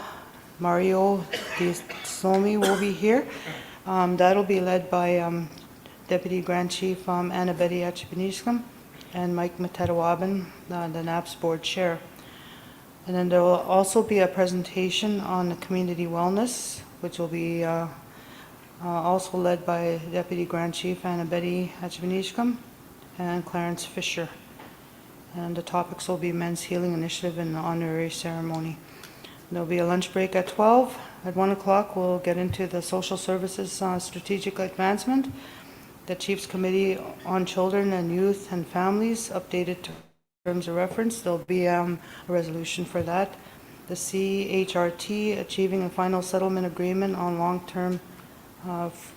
Speaker 13: Mario Somi will be here. That'll be led by Deputy Grand Chief Annabeti Achibinishkam and Mike Matetawaban, the NAPS Board Chair. And then there will also be a presentation on the community wellness, which will be also led by Deputy Grand Chief Annabeti Achibinishkam and Clarence Fisher. And the topics will be Men's Healing Initiative and the honorary ceremony. There'll be a lunch break at 12. At 1 o'clock, we'll get into the social services strategic advancement, the Chiefs Committee on Children and Youth and Families, updated terms of reference. There'll be a resolution for that. The CHRT, achieving a final settlement agreement on long-term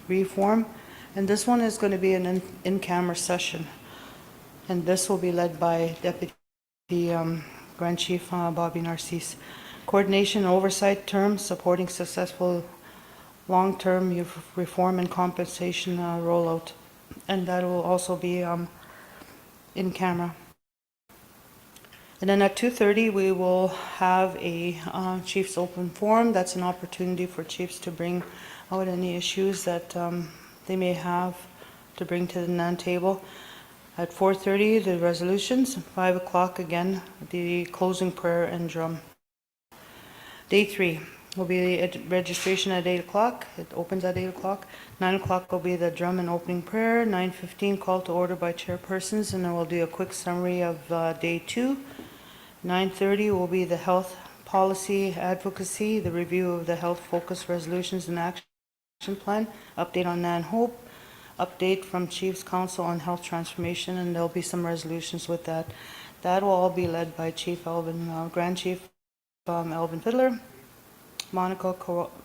Speaker 13: reform. And this one is going to be an in-camera session. And this will be led by Deputy Grand Chief Bobby Narcisse. Coordination and oversight terms, supporting successful long-term reform and compensation rollout. And that will also be in camera. And then at 2:30, we will have a Chiefs Open Forum. That's an opportunity for Chiefs to bring out any issues that they may have to bring to the NAN table. At 4:30, the resolutions. 5 o'clock again, the closing prayer and drum. Day 3 will be registration at 8 o'clock. It opens at 8 o'clock. 9 o'clock will be the drum and opening prayer. 9:15, call to order by chairpersons, and then we'll do a quick summary of day 2. 9:30 will be the health policy advocacy, the review of the health focus resolutions and action plan, update on NAN Hope, update from Chiefs Council on health transformation, and there'll be some resolutions with that. That will all be led by Chief Elvin, Grand Chief Elvin Fiddler, Monica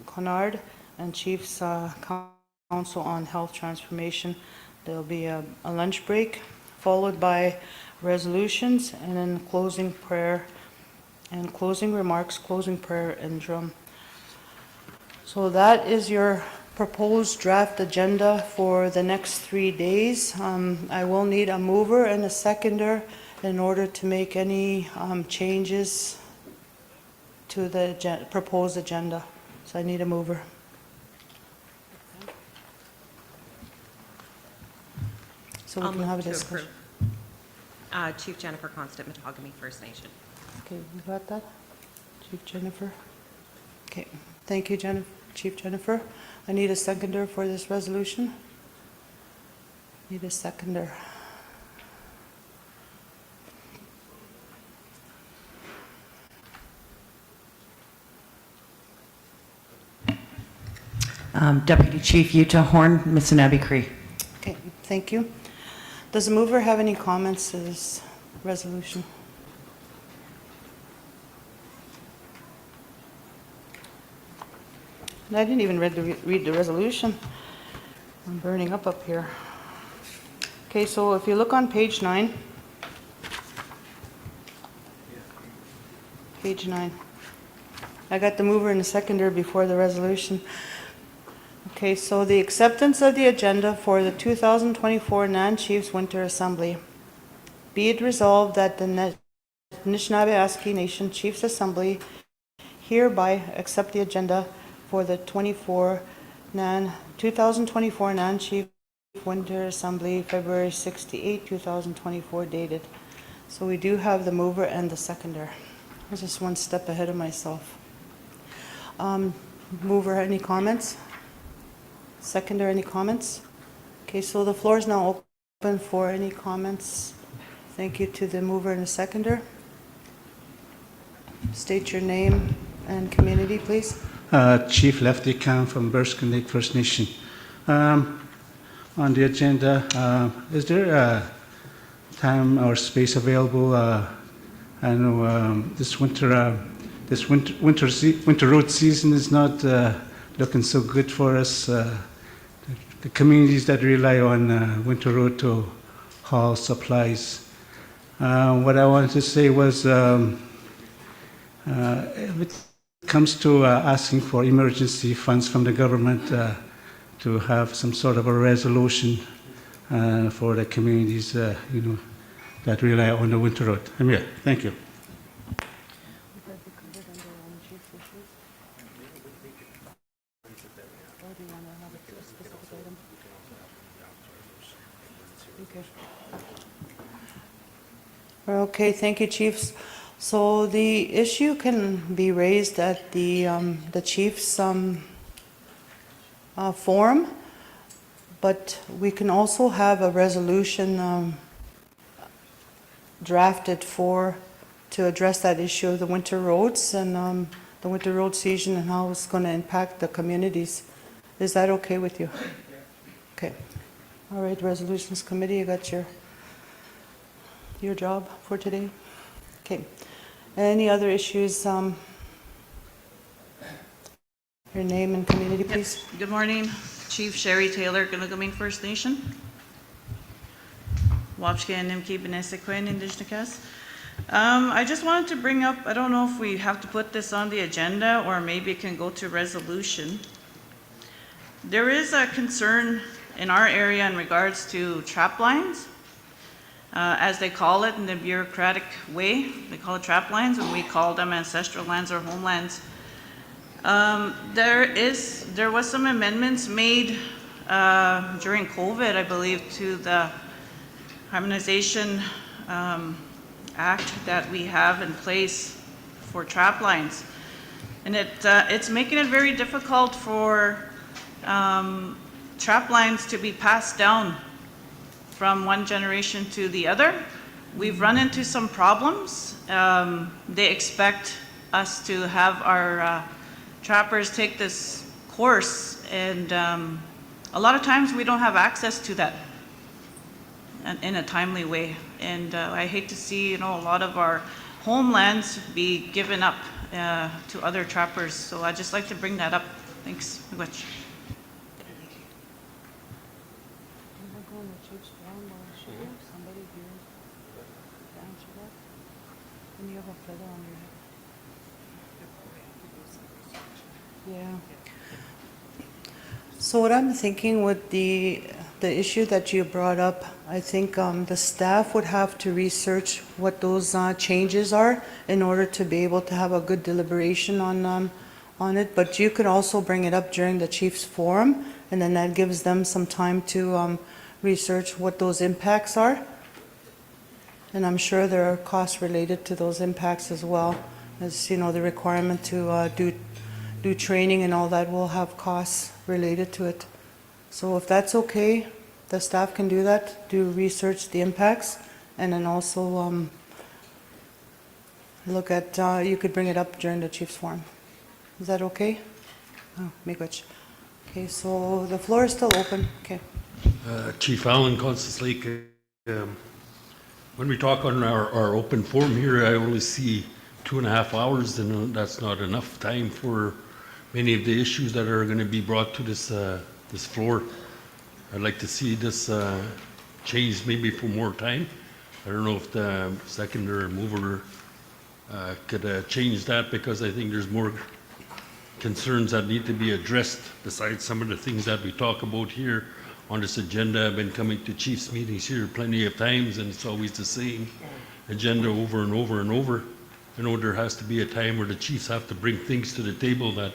Speaker 13: Conard, and Chiefs Council on Health Transformation. There'll be a lunch break, followed by resolutions, and then closing prayer and closing remarks, closing prayer and drum. So that is your proposed draft agenda for the next 3 days. I will need a mover and a seconder in order to make any changes to the proposed agenda. So I need a mover. So we can have a discussion.
Speaker 9: Chief Jennifer Constant, Matagami First Nation.
Speaker 13: Okay, you got that? Chief Jennifer? Okay, thank you, Chief Jennifer. I need a seconder for this resolution. Need a seconder.
Speaker 7: Deputy Chief Utah Horn, Missinaba Cree.
Speaker 13: Okay, thank you. Does the mover have any comments to this resolution? I didn't even read the resolution. I'm burning up here. Okay, so if you look on page 9. Page 9. I got the mover and the seconder before the resolution. Okay, so the acceptance of the agenda for the 2024 NAN Chiefs Winter Assembly. Be it resolved that the Anishinaabe Nation Chiefs Assembly hereby accept the agenda for the 2024 NAN Chief Winter Assembly, February 68, 2024 dated. So we do have the mover and the seconder. I was just one step ahead of myself. Mover, any comments? Seconder, any comments? Okay, so the floor is now open for any comments. Thank you to the mover and the seconder. State your name and community, please.
Speaker 17: Chief Lefty Khan from Berskin Lake First Nation. On the agenda, is there a time or space available? I know this winter road season is not looking so good for us. The communities that rely on winter road to haul supplies. What I wanted to say was, if it comes to asking for emergency funds from the government to have some sort of a resolution for the communities, that rely on the winter road. I'm here. Thank you.
Speaker 13: Okay, thank you, chiefs. So the issue can be raised at the chiefs forum, but we can also have a resolution drafted to address that issue of the winter roads and the winter road season and how it's going to impact the communities. Is that okay with you? Okay. All right, Resolutions Committee, you got your job for today? Okay. Any other issues? Your name and community, please.
Speaker 18: Yes. Good morning, Chief Sherry Taylor, Gunagamin First Nation. Wapshka and Nimki Benesequin, Indigenous. I just wanted to bring up, I don't know if we have to put this on the agenda or maybe it can go to resolution. There is a concern in our area in regards to trap lines. As they call it in the bureaucratic way, they call it trap lines, and we call them ancestral lands or homelands. There was some amendments made during COVID, I believe, to the Harmonization Act that we have in place for trap lines. And it's making it very difficult for trap lines to be passed down from one generation to the other. We've run into some problems. They expect us to have our trappers take this course, and a lot of times we don't have access to that in a timely way. And I hate to see, a lot of our homelands be given up to other trappers. So I'd just like to bring that up. Thanks very much.
Speaker 13: Yeah. So what I'm thinking with the issue that you brought up, I think the staff would have to research what those changes are in order to be able to have a good deliberation on it. But you could also bring it up during the chiefs forum, and then that gives them some time to research what those impacts are. And I'm sure there are costs related to those impacts as well, as the requirement to do training and all that will have costs related to it. So if that's okay, the staff can do that, do research the impacts, and then also look at, you could bring it up during the chief's forum. Is that okay? Oh, miigwech. Okay, so the floor is still open. Okay.
Speaker 19: Chief Allen, Constance Lake. When we talk on our open forum here, I only see 2.5 hours, and that's not enough time for many of the issues that are going to be brought to this floor. I'd like to see this changed maybe for more time. I don't know if the second or mover could change that, because I think there's more concerns that need to be addressed besides some of the things that we talk about here on this agenda. I've been coming to chiefs meetings here plenty of times, and it's always the same agenda over and over and over. There has to be a time where the chiefs have to bring things to the table that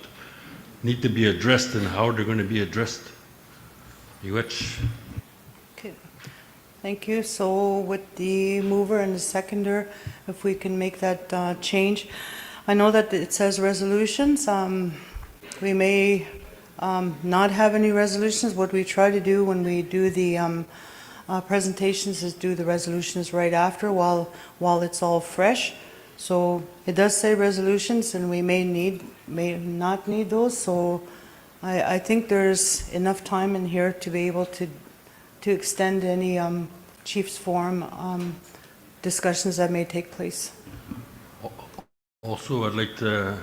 Speaker 19: need to be addressed and how they're going to be addressed.
Speaker 13: Okay, thank you. So with the mover and the seconder, if we can make that change. I know that it says resolutions. We may not have any resolutions. What we try to do when we do the presentations is do the resolutions right after while it's all fresh. So it does say resolutions, and we may not need those. So I think there's enough time in here to be able to extend any Chiefs Forum discussions that may take place.
Speaker 19: Also, I'd like to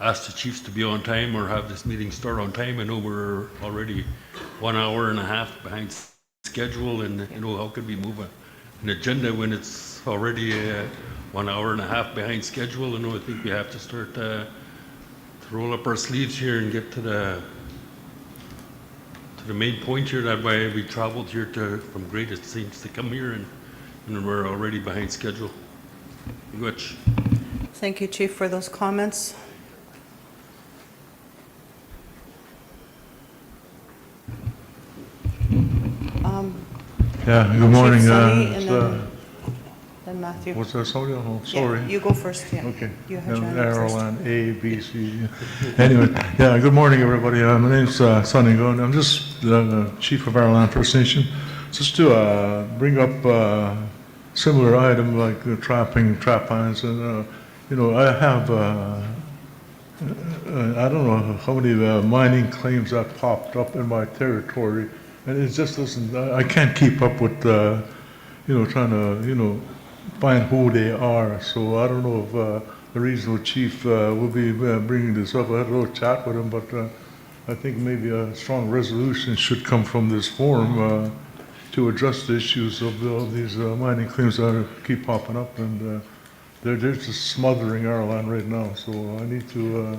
Speaker 19: ask the chiefs to be on time or have this meeting start on time. I know we're already 1 hour and a half behind schedule, and how could we move an agenda when it's already 1 hour and a half behind schedule? I think we have to start to roll up our sleeves here and get to the main point here. That's why we traveled here from Great, it seems, to come here, and we're already behind schedule. Which.
Speaker 13: Thank you, Chief, for those comments.
Speaker 20: Yeah, good morning.
Speaker 13: Chief Sonny, and then Matthew.
Speaker 20: What's that, sorry? Oh, sorry.
Speaker 13: Yeah, you go first, yeah.
Speaker 20: Okay.
Speaker 13: You have your hand up first.
Speaker 20: Ireland, A, B, C. Anyway, yeah, good morning, everybody. My name's Sonny Gunn. I'm just the Chief of Ireland First Nation. Just to bring up a similar item like trapping, trap hands, and I have, I don't know how many mining claims that popped up in my territory, and it just doesn't, I can't keep up with, trying to, find who they are. So I don't know if the regional chief will be bringing this up. I had a little chat with him, but I think maybe a strong resolution should come from this forum to address the issues of these mining claims that keep popping up, and they're just smothering our land right now. So I need to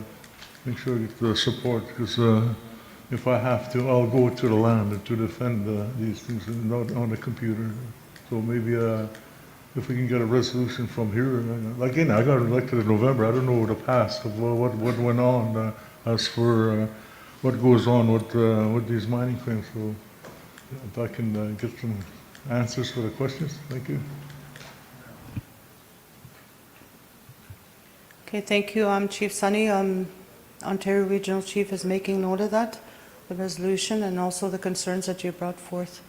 Speaker 20: make sure I get the support, because if I have to, I'll go to the land to defend these things, not on the computer. So maybe if we can get a resolution from here. Again, I got elected in November. I don't know the past of what went on as for what goes on with these mining claims. So if I can get some answers for the questions. Thank you.
Speaker 13: Okay, thank you, Chief Sonny. Ontario Regional Chief is making note of that, the resolution, and also the concerns that you brought forth.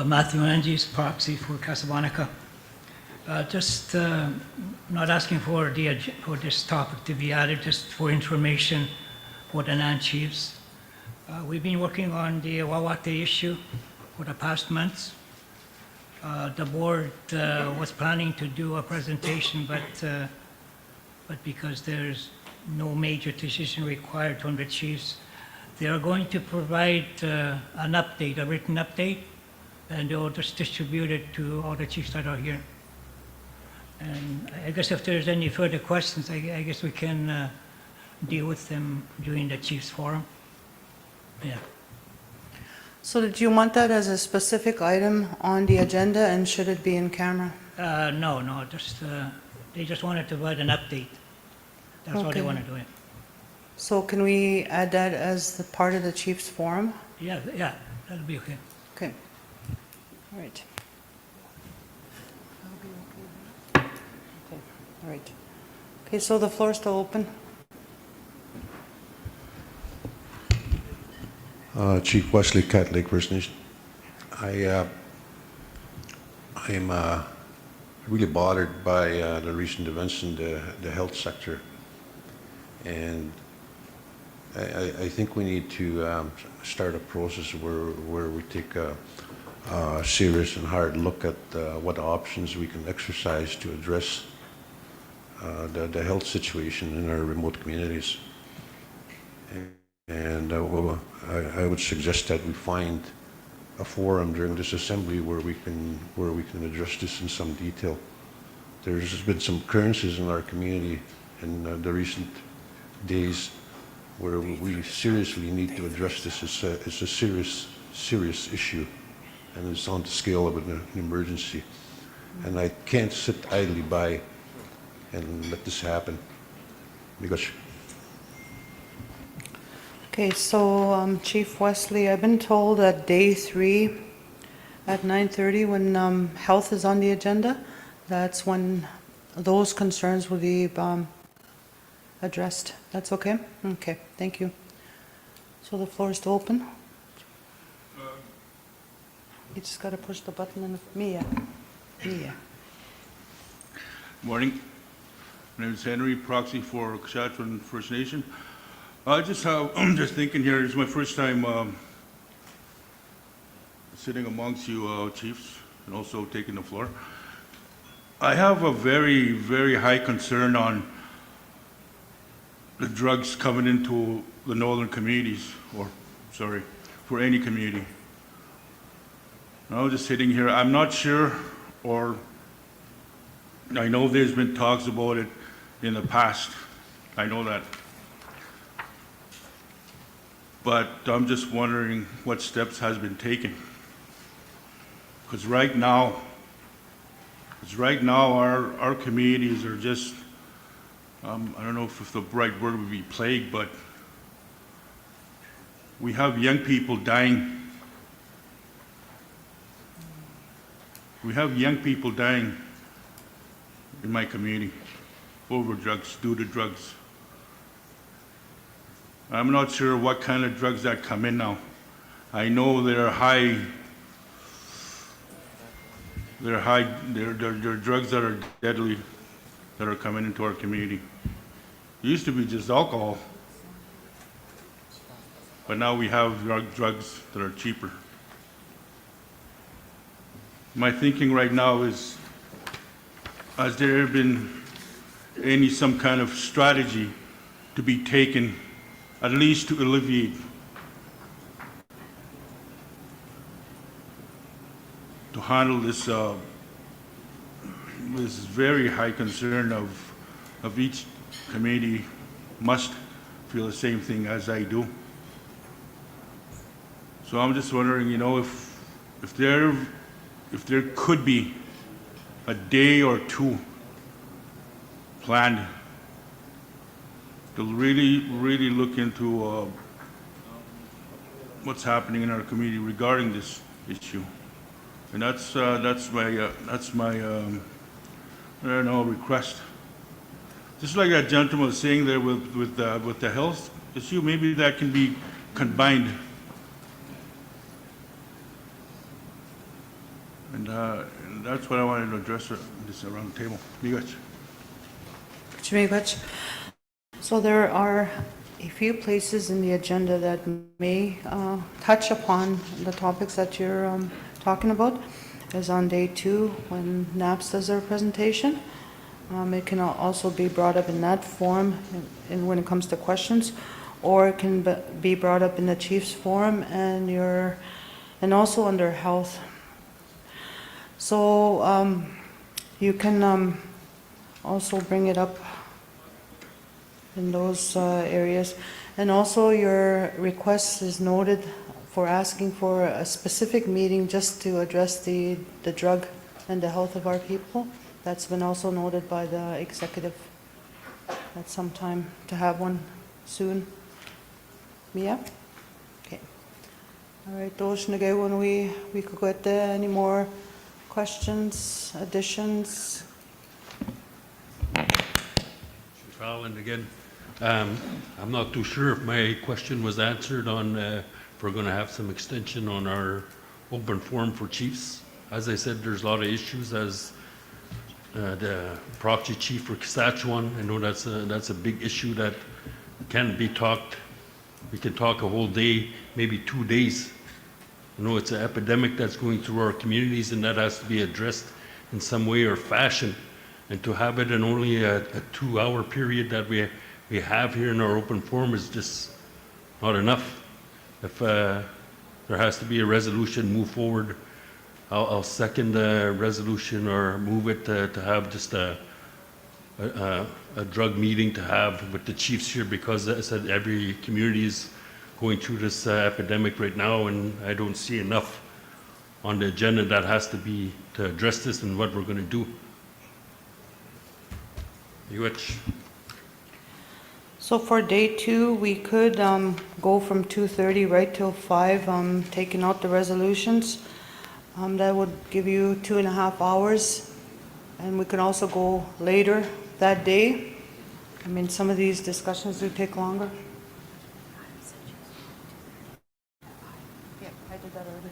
Speaker 21: Matthew Anges, proxy for Casablanca. Just not asking for this topic to be added, just for information for the NAN chiefs. We've been working on the Wawate issue for the past months. The board was planning to do a presentation, but because there's no major decision required from the chiefs, they are going to provide an update, a written update, and they'll just distribute it to all the chiefs that are here. And I guess if there's any further questions, I guess we can deal with them during the chiefs forum. Yeah.
Speaker 13: So did you want that as a specific item on the agenda, and should it be in camera?
Speaker 21: No, just they just wanted to provide an update. That's all they want to do it.
Speaker 13: So can we add that as the part of the chiefs forum?
Speaker 21: Yeah, that'll be okay.
Speaker 13: Okay. All right. Okay, all right. Okay, so the floor is still open.
Speaker 22: Chief Wesley Cat Lake First Nation. I am really bothered by the recent events in the health sector, and I think we need to start a process where we take a serious and hard look at what options we can exercise to address the health situation in our remote communities. And I would suggest that we find a forum during this assembly where we can address this in some detail. There's been some occurrences in our community in the recent days where we seriously need to address this. It's a serious issue, and it's on the scale of an emergency. And I can't sit idly by and let this happen. Because
Speaker 13: Okay, so Chief Wesley, I've been told that day 3 at 9:30, when health is on the agenda, that's when those concerns will be addressed. That's okay? Okay, thank you. So the floor is still open. You just got to push the button in Mia.
Speaker 1: Morning. My name is Henry, proxy for Saskatchewan First Nation. I'm just thinking here, it's my first time sitting amongst you chiefs and also taking the floor. I have a very, very high concern on the drugs coming into the northern communities, for any community. I was just sitting here, I'm not sure, or I know there's been talks about it in the past. I know that. But I'm just wondering what steps has been taken. Because right now our communities are just, I don't know if the right word would be plagued, but we have young people dying. We have young people dying in my community over drugs, due to drugs. I'm not sure what kind of drugs that come in now. I know they're drugs that are deadly that are coming into our community. It used to be just alcohol, but now we have drugs that are cheaper. My thinking right now is, has there been some kind of strategy to be taken, at least to alleviate to handle this this very high concern of each community must feel the same thing as I do. So I'm just wondering, if there could be a day or two planned to really look into what's happening in our community regarding this issue, and that's my I don't know, request. Just like that gentleman was saying there with the health issue, maybe that can be combined. And that's what I wanted to address this around the table.
Speaker 13: Miigwech. So there are a few places in the agenda that may touch upon the topics that you're talking about. Is on day 2 when NAPS does their presentation. It can also be brought up in that form and when it comes to questions, or it can be brought up in the Chiefs Forum and also under health. So you can also bring it up in those areas. And also your request is noted for asking for a specific meeting just to address the drug and the health of our people. That's been also noted by the executive at some time to have one soon. Mia? Okay. All right, those when we could get there. Any more questions, additions?
Speaker 19: Chief Allen again. I'm not too sure if my question was answered on if we're going to have some extension on our open forum for chiefs. As I said, there's a lot of issues as the proxy chief for Saskatchewan. I know that's a big issue that can be talked. We can talk a whole day, maybe 2 days. You know, it's an epidemic that's going through our communities, and that has to be addressed in some way or fashion. And to have it in only a 2-hour period that we have here in our open forum is just not enough. If there has to be a resolution, move forward. I'll second the resolution or move it to have just a drug meeting to have with the chiefs here, because as I said, every community is going through this epidemic right now, and I don't see enough on the agenda that has to be to address this and what we're going to do.
Speaker 13: So for day 2, we could go from 2:30 right till 5, taking out the resolutions. That would give you 2.5 hours. And we can also go later that day. I mean, some of these discussions do take longer. Yeah, I did that already.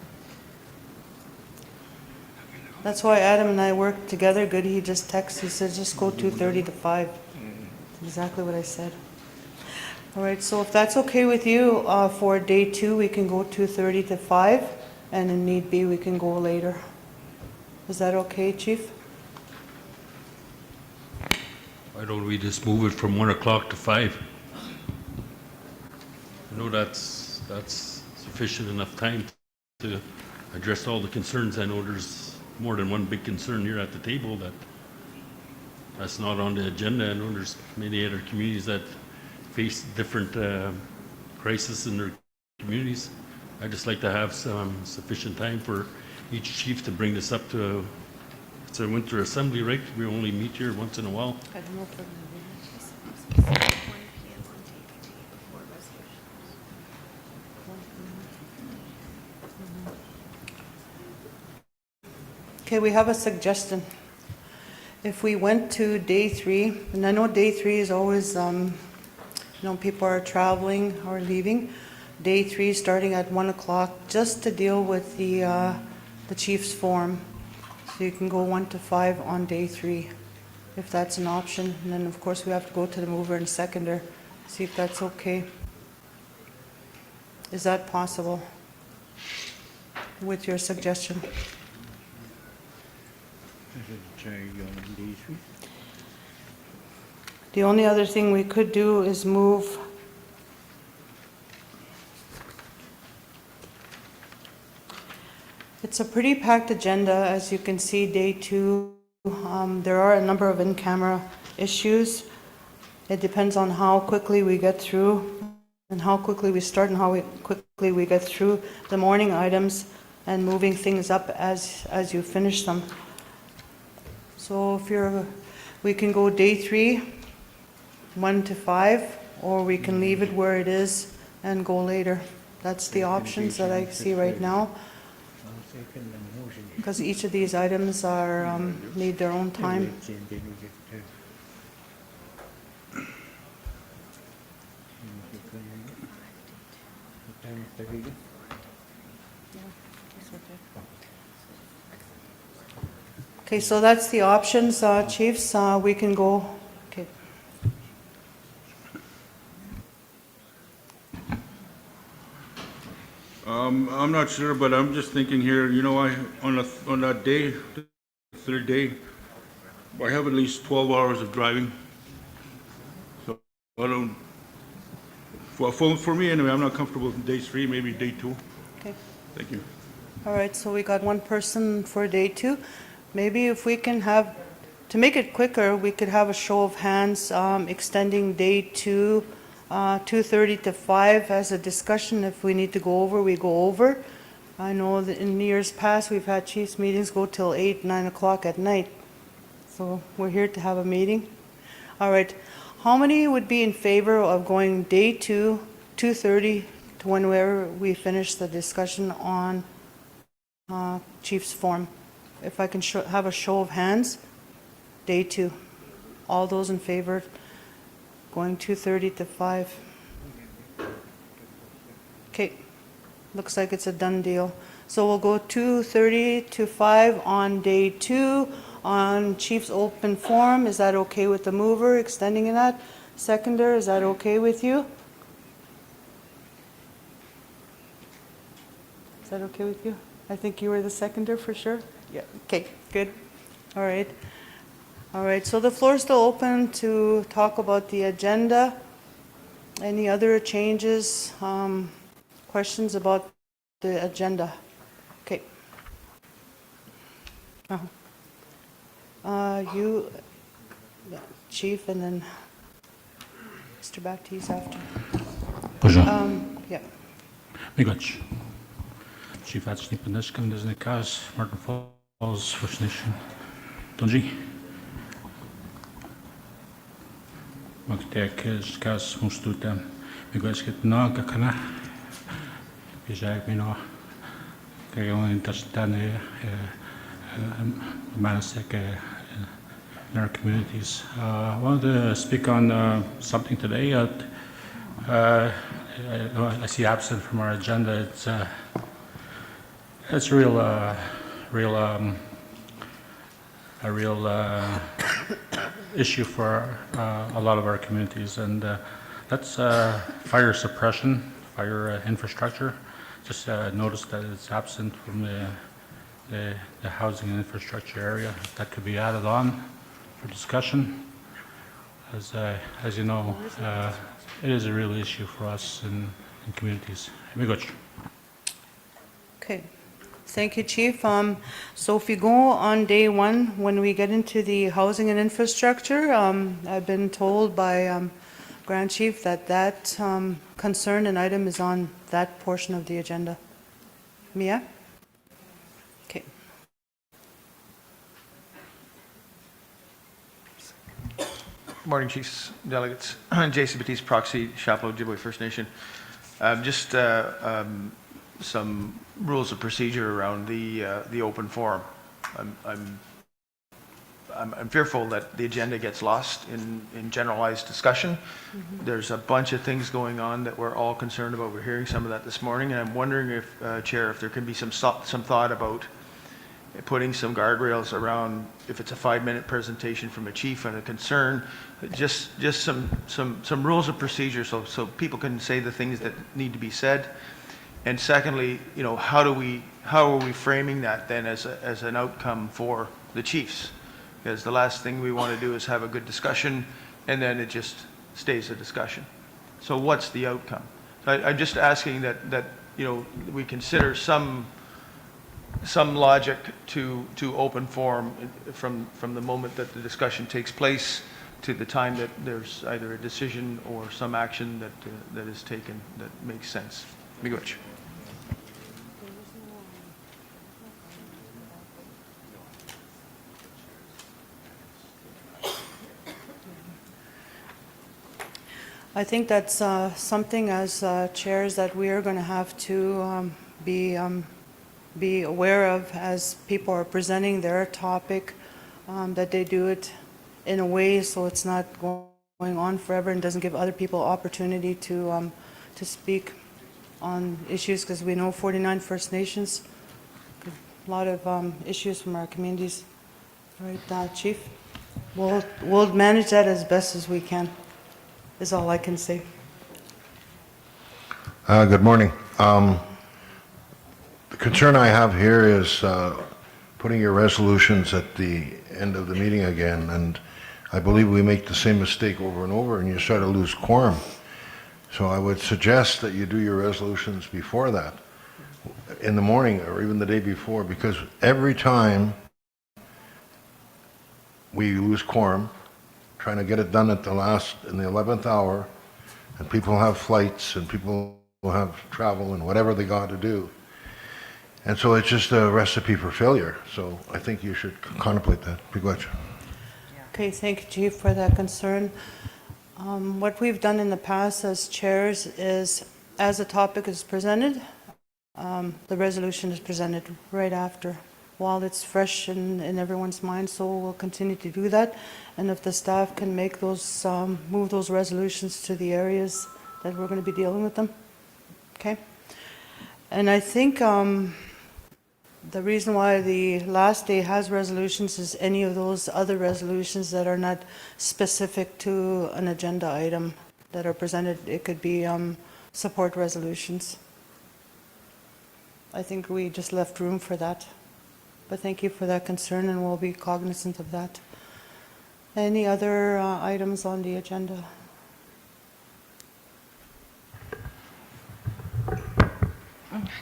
Speaker 13: That's why Adam and I worked together good. He just texted, he said, just go 2:30 to 5. That's exactly what I said. All right, so if that's okay with you, for day 2, we can go 2:30 to 5, and if need be, we can go later. Is that okay, Chief?
Speaker 19: Why don't we just move it from 1 o'clock to 5? I know that's sufficient enough time to address all the concerns. I know there's more than one big concern here at the table that's not on the agenda. I know there's many other communities that face different crises in their communities. I'd just like to have some sufficient time for each chief to bring this up to, it's a winter assembly, right? We only meet here once in a while.
Speaker 13: I don't know if we're Okay, we have a suggestion. If we went to day 3, and I know day 3 is always, people are traveling or leaving. Day 3 starting at 1 o'clock, just to deal with the chief's forum. So you can go 1 to 5 on day 3, if that's an option. And then, of course, we have to go to the mover and seconder, see if that's okay. Is that possible with your suggestion? The only other thing we could do is move It's a pretty packed agenda, as you can see, day 2. There are a number of in-camera issues. It depends on how quickly we get through and how quickly we start and how quickly we get through the morning items and moving things up as you finish them. So we can go day 3, 1 to 5, or we can leave it where it is and go later. That's the options that I see right now, because each of these items are need their own time. Okay, so that's the options, chiefs. We can go. Okay.
Speaker 1: I'm not sure, but I'm just thinking here, on that day, the third day, I have at least 12 hours of driving. So I don't, for me anyway, I'm not comfortable with day 3, maybe day 2.
Speaker 13: Okay.
Speaker 1: Thank you.
Speaker 13: All right, so we got one person for day 2. Maybe if we can have, to make it quicker, we could have a show of hands extending day 2, 2:30 to 5 as a discussion. If we need to go over, we go over. I know that in years past, we've had chiefs meetings go till 8, 9 o'clock at night. So we're here to have a meeting. All right, how many would be in favor of going day 2, 2:30 to whenever we finish the discussion on chief's form? If I can have a show of hands, day 2. All those in favor going 2:30 to 5. Okay, looks like it's a done deal. So we'll go 2:30 to 5 on day 2 on chief's open forum. Is that okay with the mover extending that? Seconder, is that okay with you? Is that okay with you? I think you were the seconder for sure. Yeah, okay, good. All right. All right, so the floor is still open to talk about the agenda. Any other changes, questions about the agenda. Okay. You, Chief, and then Mr. Baptiste after.
Speaker 4: Bonjour.
Speaker 13: Yeah.
Speaker 4: Miigwech. Chief Atchni Panishkam, Disney Cas, Martin Falls, First Nation. Donji. Magtek is Cas Mustuta. Miigwech get na kakana. Bijak Mino. Kagawan Tashtane. Manasek in our communities. I wanted to speak on something today. I see absent from our agenda. It's a real issue for a lot of our communities, and that's fire suppression, fire infrastructure. Just noticed that it's absent from the housing and infrastructure area. That could be added on for discussion. As you know, it is a real issue for us in communities.
Speaker 13: Okay. Thank you, Chief. So if we go on day one, when we get into the housing and infrastructure, I've been told by Grand Chief that concern and item is on that portion of the agenda. Mia? Okay.
Speaker 8: Good morning, Chiefs, Delegates. Jason Batiste, Proxy, Chapleau, Ojibwe First Nation. Just some rules of procedure around the open forum. I'm fearful that the agenda gets lost in generalized discussion. There's a bunch of things going on that we're all concerned about. We're hearing some of that this morning, and I'm wondering if, Chair, if there can be some thought about putting some guardrails around, if it's a 5-minute presentation from a chief and a concern, just some rules of procedure so people can say the things that need to be said. And secondly, you know, how are we framing that then as an outcome for the chiefs? Because the last thing we want to do is have a good discussion and then it just stays a discussion. So what's the outcome? So I'm just asking that you know, we consider some logic to open forum from the moment that the discussion takes place to the time that there's either a decision or some action that is taken that makes sense. Miigwech.
Speaker 13: I think that's something as chairs that we are going to have to be aware of as people are presenting their topic, that they do it in a way so it's not going on forever and doesn't give other people opportunity to speak on issues, because we know 49 First Nations, a lot of issues from our communities. Right, Chief? We'll manage that as best as we can, is all I can say.
Speaker 22: Good morning. The concern I have here is putting your resolutions at the end of the meeting again, and I believe we make the same mistake over and over and you start to lose quorum. So I would suggest that you do your resolutions before that, in the morning or even the day before, because every time we lose quorum, trying to get it done at in the 11th hour, and people have flights and people have travel and whatever they got to do. And so it's just a recipe for failure. So I think you should contemplate that. Miigwech.
Speaker 13: Okay, thank you, Chief, for that concern. What we've done in the past as chairs is, as a topic is presented, the resolution is presented right after, while it's fresh in everyone's mind, so we'll continue to do that. And if the staff can make those, move those resolutions to the areas that we're going to be dealing with them, okay? And I think the reason why the last day has resolutions is any of those other resolutions that are not specific to an agenda item that are presented. It could be support resolutions. I think we just left room for that. But thank you for that concern, and we'll be cognizant of that. Any other items on the agenda?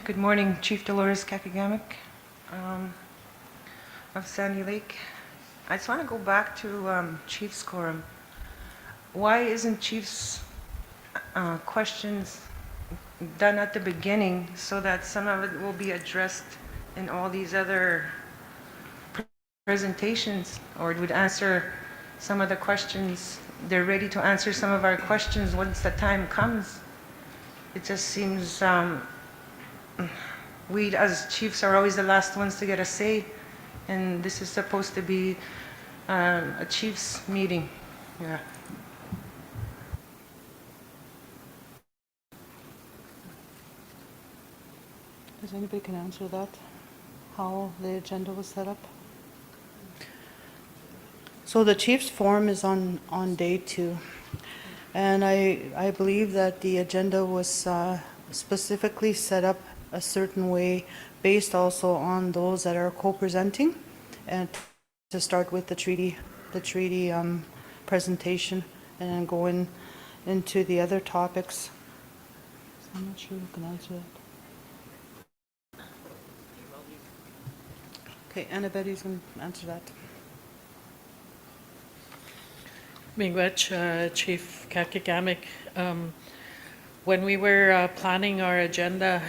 Speaker 2: Good morning, Chief Dolores Kakagamic of Sandy Lake. I just want to go back to Chief's quorum. Why isn't Chief's questions done at the beginning so that some of it will be addressed in all these other presentations, or would answer some of the questions? They're ready to answer some of our questions once the time comes. It just seems we as chiefs are always the last ones to get a say, and this is supposed to be a chiefs meeting. Yeah.
Speaker 13: Does anybody can answer that? How the agenda was set up? So the Chiefs Forum is on day 2. And I believe that the agenda was specifically set up a certain way based also on those that are co-presenting, and to start with the treaty presentation and then go into the other topics. I'm not sure who can answer that. Okay, Annabette's going to answer that.
Speaker 3: Miigwech, Chief Kakagamic. When we were planning our agenda,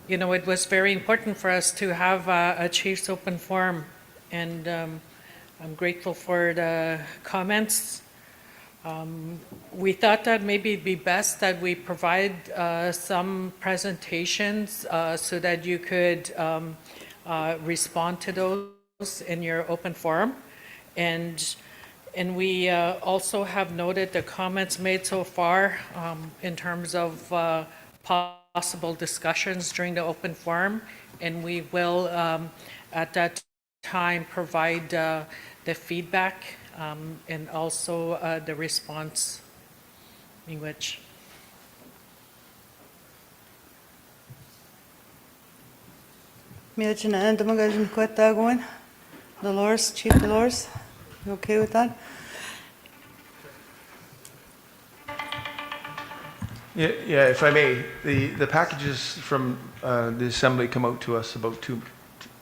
Speaker 3: it was very important for us to have a Chiefs Open Forum, and I'm grateful for the comments. We thought that maybe it'd be best that we provide some presentations so that you could respond to those in your open forum. And we also have noted the comments made so far in terms of possible discussions during the open forum, and we will at that time provide the feedback and also the response. Miigwech.
Speaker 13: Dolores, Chief Dolores, you okay with that?
Speaker 8: Yeah, if I may, the packages from the Assembly come out to us about 2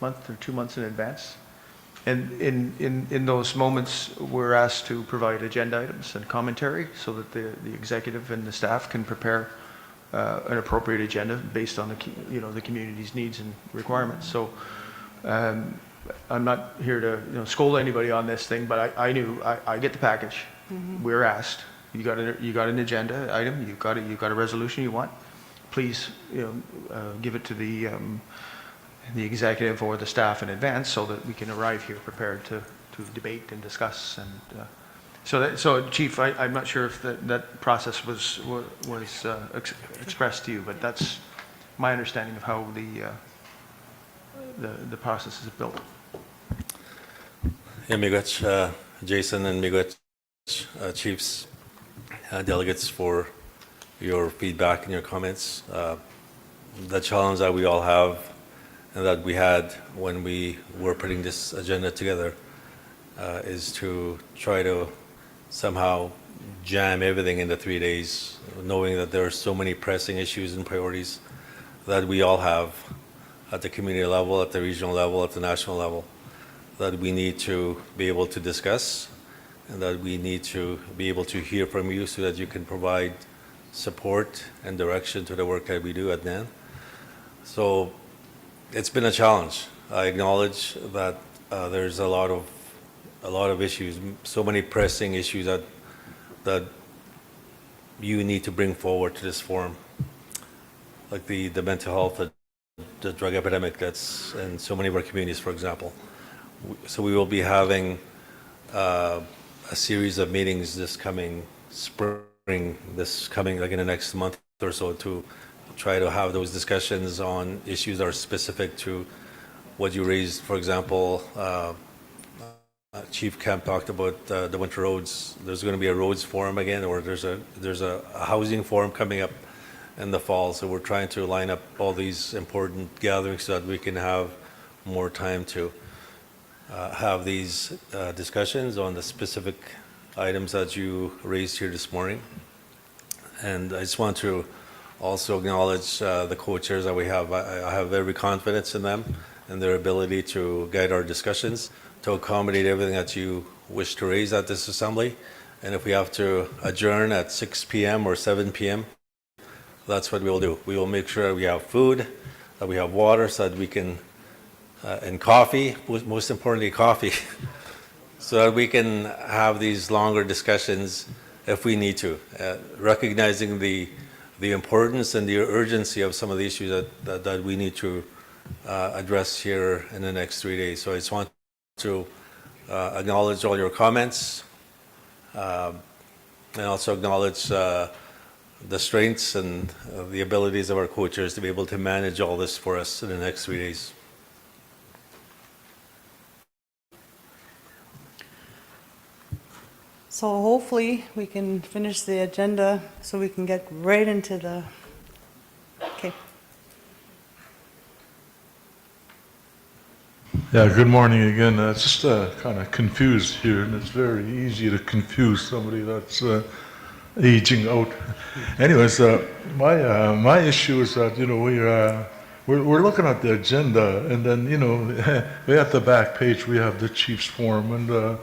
Speaker 8: months in advance. And in those moments, we're asked to provide agenda items and commentary so that the executive and the staff can prepare an appropriate agenda based on the community's needs and requirements. So I'm not here to scold anybody on this thing, but I knew I get the package.
Speaker 13: Mm-hmm.
Speaker 8: We're asked. You got an agenda item. You got a resolution you want. Please give it to the executive or the staff in advance so that we can arrive here prepared to debate and discuss. And so Chief, I'm not sure if that process was expressed to you, but that's my understanding of how the process is built.
Speaker 5: Yeah, miigwech, Jason, and miigwech, chiefs, delegates, for your feedback and your comments. The challenge that we all have and that we had when we were putting this agenda together is to try to somehow jam everything into 3 days, knowing that there are so many pressing issues and priorities that we all have at the community level, at the regional level, at the national level, that we need to be able to discuss, and that we need to be able to hear from you so that you can provide support and direction to the work that we do at NAN. So it's been a challenge. I acknowledge that there's a lot of issues, so many pressing issues that you need to bring forward to this forum, like the mental health, the drug epidemic that's in so many of our communities, for example. So we will be having a series of meetings this coming spring, like in the next month or so, to try to have those discussions on issues that are specific to what you raised. For example, Chief Kemp talked about the winter roads. There's going to be a roads forum again, or there's a housing forum coming up in the fall. So we're trying to line up all these important gatherings so that we can have more time to have these discussions on the specific items that you raised here this morning. And I just want to Also acknowledge the co-chairs that we have. I have every confidence in them and their ability to guide our discussions, to accommodate everything that you wish to raise at this assembly. And if we have to adjourn at 6 p.m. or 7 p.m., that's what we will do. We will make sure we have food, that we have water, so that we can, and coffee, most importantly, coffee, so that we can have these longer discussions if we need to, recognizing the importance and the urgency of some of the issues that we need to address here in the next 3 days. So I just want to acknowledge all your comments, and also acknowledge the strengths and the abilities of our co-chairs to be able to manage all this for us in the next 3 days.
Speaker 13: So hopefully we can finish the agenda so we can get right into the, okay.
Speaker 20: Yeah, good morning again. Just kind of confused here, and it's very easy to confuse somebody that's aging out. Anyways, my issue is that, you know, we're looking at the agenda, and then, you know, we at the back page we have the Chiefs Forum, and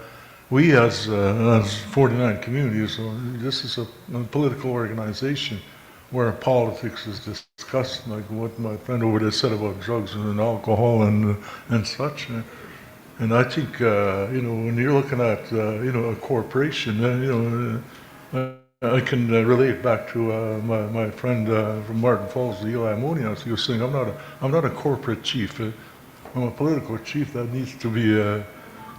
Speaker 20: we as 49 communities, so this is a political organization where politics is discussed, like what my friend over there said about drugs and alcohol and such. And I think, you know, when you're looking at, you know, a corporation, you know, I can relate back to my friend from Martin Falls, the Eli Monias. He was saying, I'm not a corporate chief. I'm a political chief that needs to be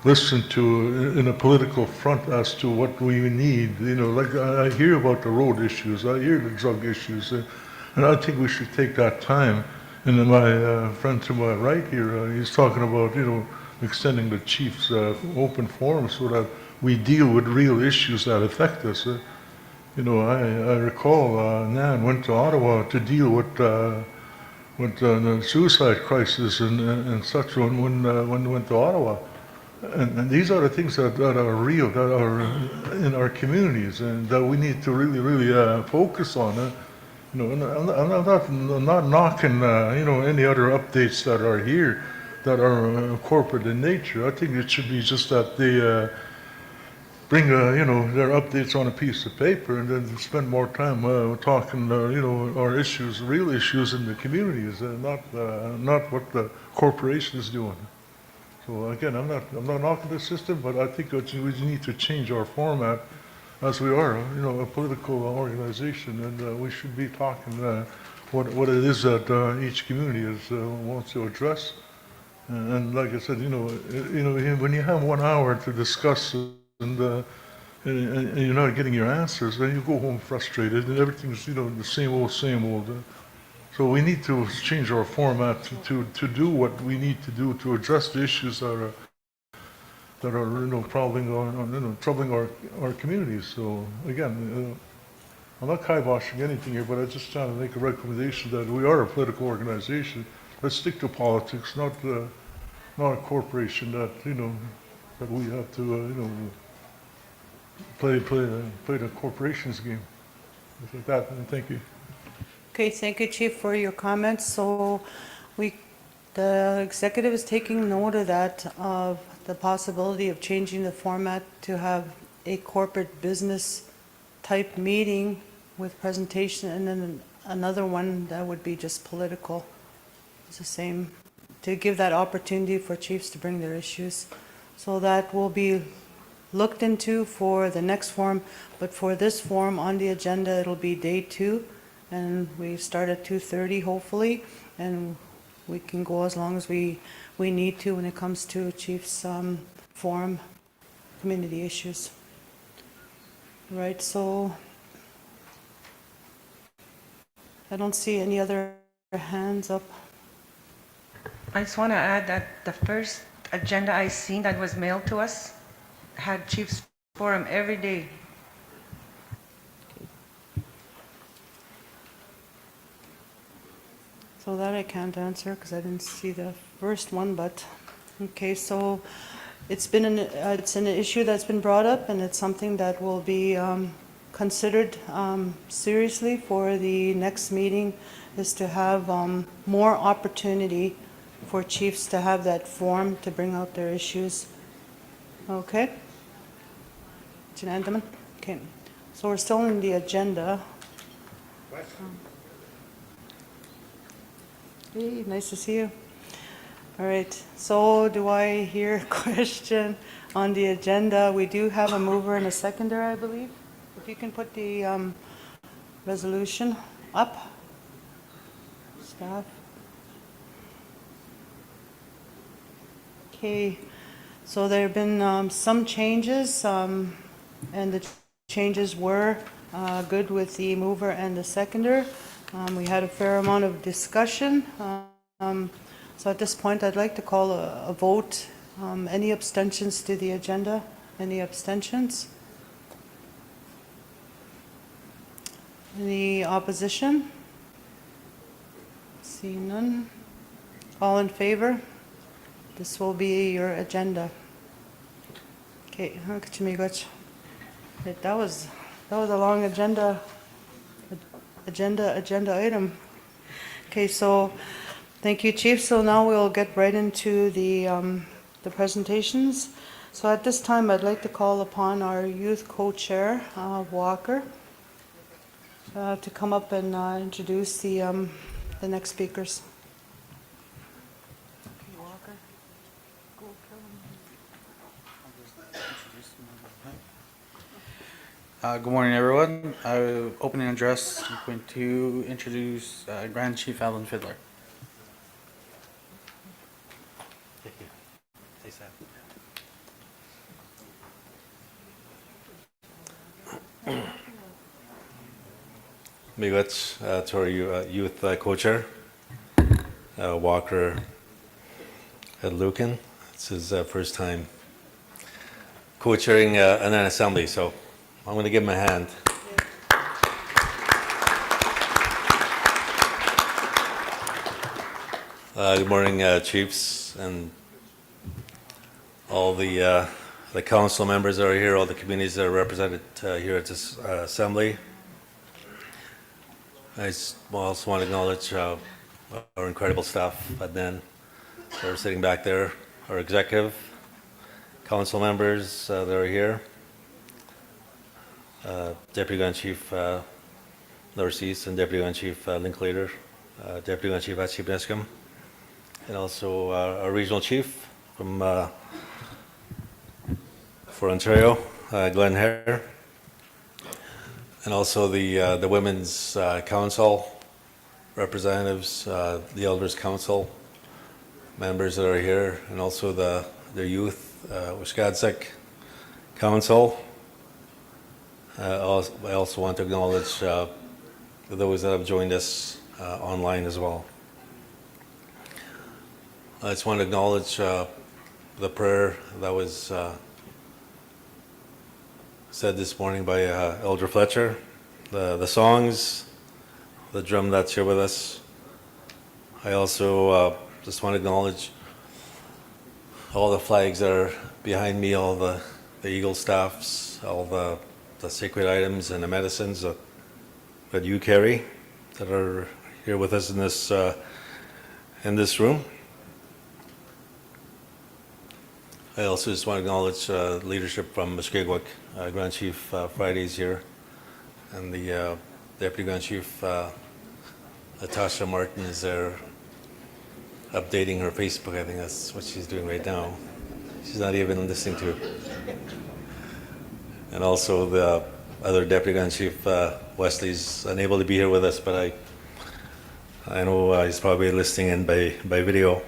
Speaker 20: listened to in a political front as to what we need. You know, like I hear about the road issues, I hear the drug issues, and I think we should take that time. And then my friend to my right here, he's talking about, you know, extending the chief's open forum so that we deal with real issues that affect us. You know, I recall NAN went to Ottawa to deal with the suicide crisis and such when they went to Ottawa. And these are the things that are real, that are in our communities, and that we need to really focus on. You know, and I'm not knocking, you know, any other updates that are here that are corporate in nature. I think it should be just that they bring, you know, their updates on a piece of paper, and then spend more time talking, you know, our issues, real issues in the communities, and not what the corporation is doing. So again, I'm not knocking the system, but I think we need to change our format, as we are, you know, a political organization, and we should be talking what it is that each community wants to address. And like I said, you know, when you have 1 hour to discuss and you're not getting your answers, then you go home frustrated, and everything's, you know, the same old. So we need to change our format to do what we need to do to address the issues that are you know, troubling our communities. So again, I'm not kiboshing anything here, but I'm just trying to make a recommendation that we are a political organization. Let's stick to politics, not a corporation that, you know, that we have to you know, play the corporation's game. With that, and thank you.
Speaker 13: Okay, thank you, Chief, for your comments. So the executive is taking note of that, of the possibility of changing the format to have a corporate business type meeting with presentation, and then another one that would be just political. It's the same, to give that opportunity for chiefs to bring their issues. So that will be looked into for the next forum, but for this forum on the agenda, it'll be day 2. And we start at 2:30 hopefully, and we can go as long as we need to when it comes to Chiefs Forum community issues. Right, so I don't see any other hands up.
Speaker 2: I just want to add that the first agenda I seen that was mailed to us had Chiefs Forum every day.
Speaker 13: So that I can't answer because I didn't see the first one, but okay, so it's an issue that's been brought up, and it's something that will be considered seriously for the next meeting is to have more opportunity for chiefs to have that forum to bring out their issues. Okay? Janandaman? Okay. So we're still in the agenda. Hey, nice to see you. All right, so do I hear a question on the agenda? We do have a mover and a seconder, I believe. If you can put the resolution up, staff. Okay, so there have been some changes, and the changes were good with the mover and the seconder. We had a fair amount of discussion. So at this point, I'd like to call a vote. Any abstentions to the agenda? Any abstentions? Any opposition? See none. All in favor? This will be your agenda. Okay, that was a long agenda item. Okay, so thank you, Chief. So now we'll get right into the presentations. So at this time, I'd like to call upon our youth co-chair, Walker, to come up and introduce the next speakers.
Speaker 14: Good morning, everyone. Opening address, I'm going to introduce Grand Chief Alan Fiddler.
Speaker 5: Thank you. Thanks, Sam. Miigwech to our youth co-chair, Walker Lucan. It's his first time co-chairing a NAN assembly, so I'm going to give him a hand. Good morning, chiefs, and all the council members that are here, all the communities that are represented here at this assembly. I also want to acknowledge our incredible staff at NAN that are sitting back there, our executive, council members that are here, Deputy Grand Chief Northeast and Deputy Grand Chief Linklater, Deputy Grand Chief Hatshepsut, and also our regional chief from for Ontario, Glenn Hare, and also the Women's Council representatives, the Elders Council members that are here, and also the Youth Wisconsin Council. I also want to acknowledge those that have joined us online as well. I just want to acknowledge the prayer that was said this morning by Elder Fletcher, the songs, the drum that's here with us. I also just want to acknowledge all the flags that are behind me, all the Eagle staffs, all the sacred items and the medicines that you carry that are here with us in this room. I also just want to acknowledge leadership from Muskegowuk. Grand Chief Friday's here, and the Deputy Grand Chief Natasha Martin is there updating her Facebook. I think that's what she's doing right now. She's not even listening to it. And also the other Deputy Grand Chief Wesley's unable to be here with us, but I know he's probably listening in by video.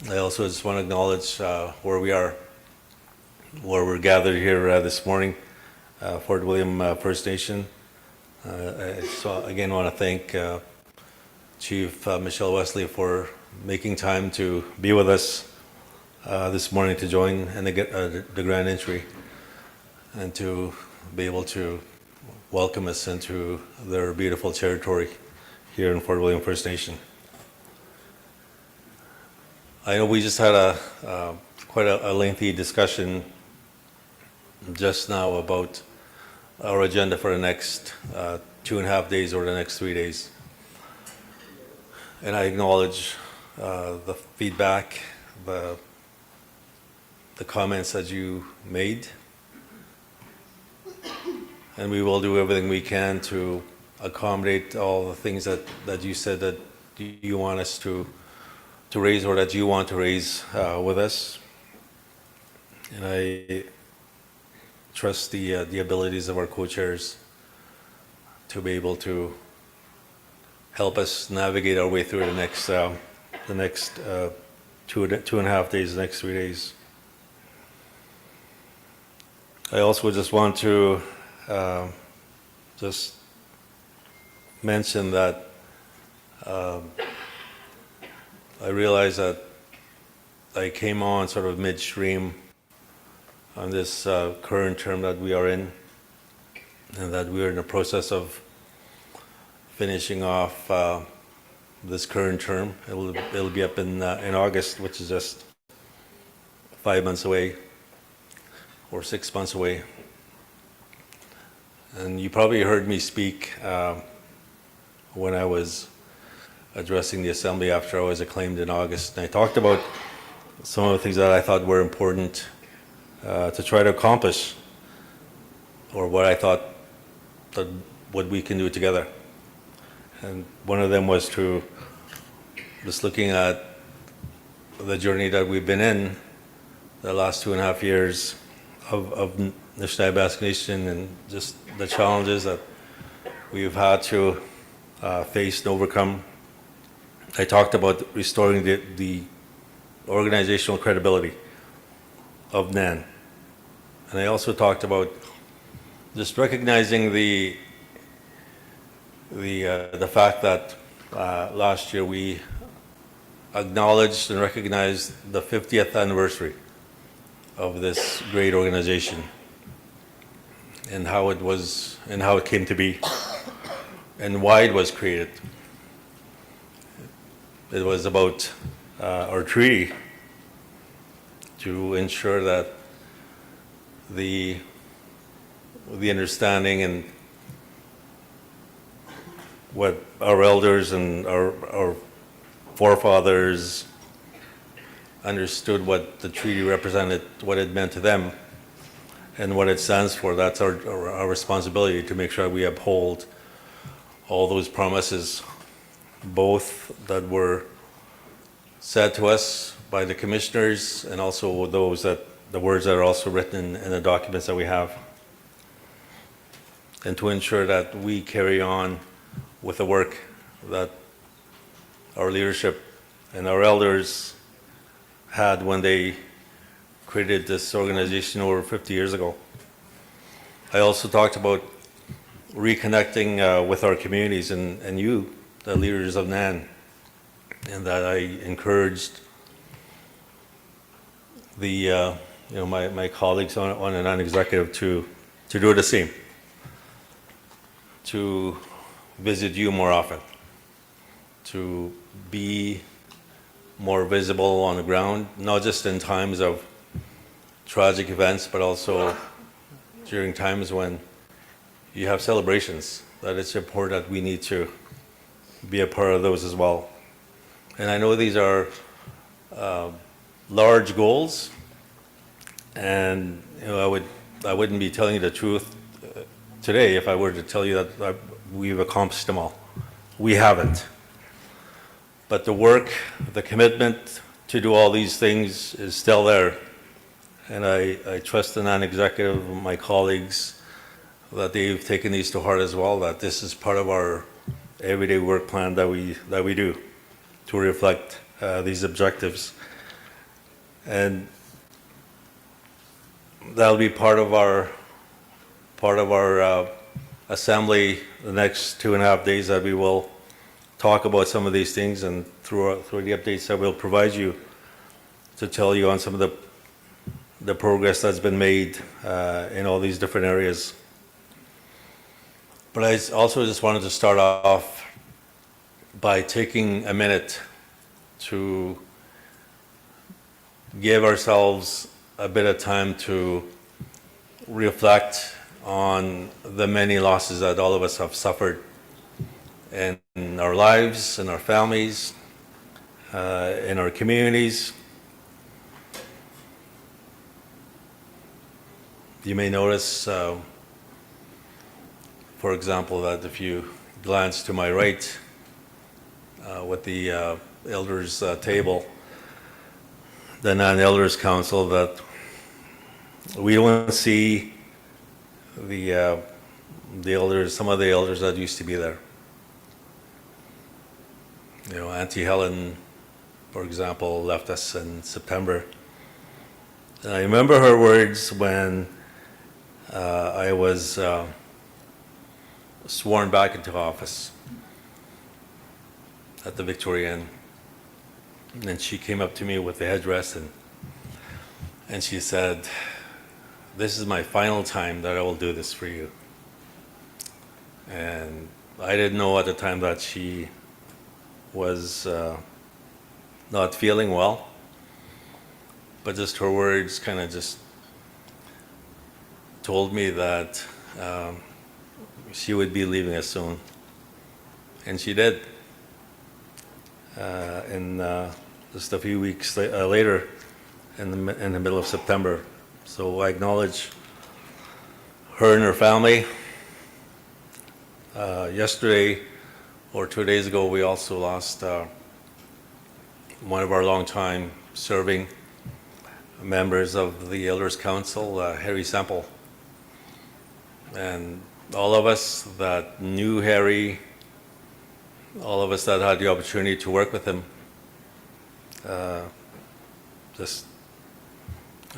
Speaker 5: I also just want to acknowledge where we are, where we're gathered here this morning, Fort William First Nation. So again, want to thank Chief Michelle Wesley for making time to be with us this morning to join in the grand entry and to be able to welcome us into their beautiful territory here in Fort William First Nation. I know we just had quite a lengthy discussion just now about our agenda for the next 2.5 days or the next 3 days. And I acknowledge the feedback, the comments that you made. And we will do everything we can to accommodate all the things that you said that you want us to raise or that you want to raise with us. And I trust the abilities of our co-chairs to be able to help us navigate our way through the next 2.5 days, the next 3 days. I also just want to just mention that I realize that I came on sort of midstream on this current term that we are in, and that we are in the process of finishing off this current term. It'll be up in August, which is just 5 months away or 6 months away. And you probably heard me speak when I was addressing the Assembly after I was acclaimed in August. And I talked about some of the things that I thought were important to try to accomplish, or what I thought that what we can do together. And one of them was to just looking at the journey that we've been in the last 2.5 years of the Anishinaabe Nation, and just the challenges that we've had to face and overcome. I talked about restoring the organizational credibility of NAN. And I also talked about just recognizing the fact that last year we acknowledged and recognized the 50th anniversary of this great organization, and how it was, and how it came to be, and why it was created. It was about our treaty to ensure that the understanding and what our elders and our forefathers understood, what the treaty represented, what it meant to them, and what it stands for. That's our responsibility, to make sure we uphold all those promises, both that were said to us by the commissioners, and also the words that are also written in the documents that we have, and to ensure that we carry on with the work that our leadership and our elders had when they created this organization over 50 years ago. I also talked about reconnecting with our communities and you, the leaders of NAN, and that I encouraged my colleagues on a non-executive to do the same, to visit you more often, to be more visible on the ground, not just in times of tragic events, but also during times when you have celebrations, that it's important that we need to be a part of those as well. And I know these are large goals, and I wouldn't be telling you the truth today if I were to tell you that we've accomplished them all. We haven't. But the work, the commitment to do all these things is still there. And I trust the non-executive, my colleagues, that they've taken these to heart as well, that this is part of our everyday work plan that we do to reflect these objectives. And that'll be part of our assembly the next 2.5 days, that we will talk about some of these things, and through the updates that we'll provide you, to tell you on some of the progress that's been made in all these different areas. But I also just wanted to start off by taking a minute to give ourselves a bit of time to reflect on the many losses that all of us have suffered in our lives, in our families, in our communities. You may notice, for example, that if you glance to my right with the elders table, the NAN Elders Council, that we don't see the elders, some of the elders that used to be there. You know, Auntie Helen, for example, left us in September. And I remember her words when I was sworn back into office at the Victorian. And she came up to me with the headdress and she said, "This is my final time that I will do this for you." And I didn't know at the time that she was not feeling well, but just her words kind of just told me that she would be leaving us soon. And she did. Just a few weeks later, in the middle of September. So I acknowledge her and her family. Yesterday, or 2 days ago, we also lost one of our longtime serving members of the Elders Council, Harry Semple. And all of us that knew Harry, all of us that had the opportunity to work with him,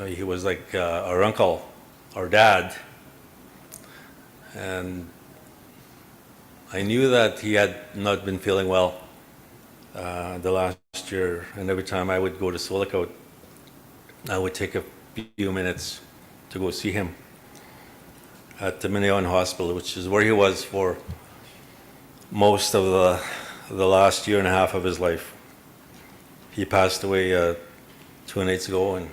Speaker 5: he was like our uncle, our dad. And I knew that he had not been feeling well the last year, and every time I would go to Swillicoat, I would take a few minutes to go see him at the Minion Hospital, which is where he was for most of the last year and a half of his life. He passed away 2 nights ago, and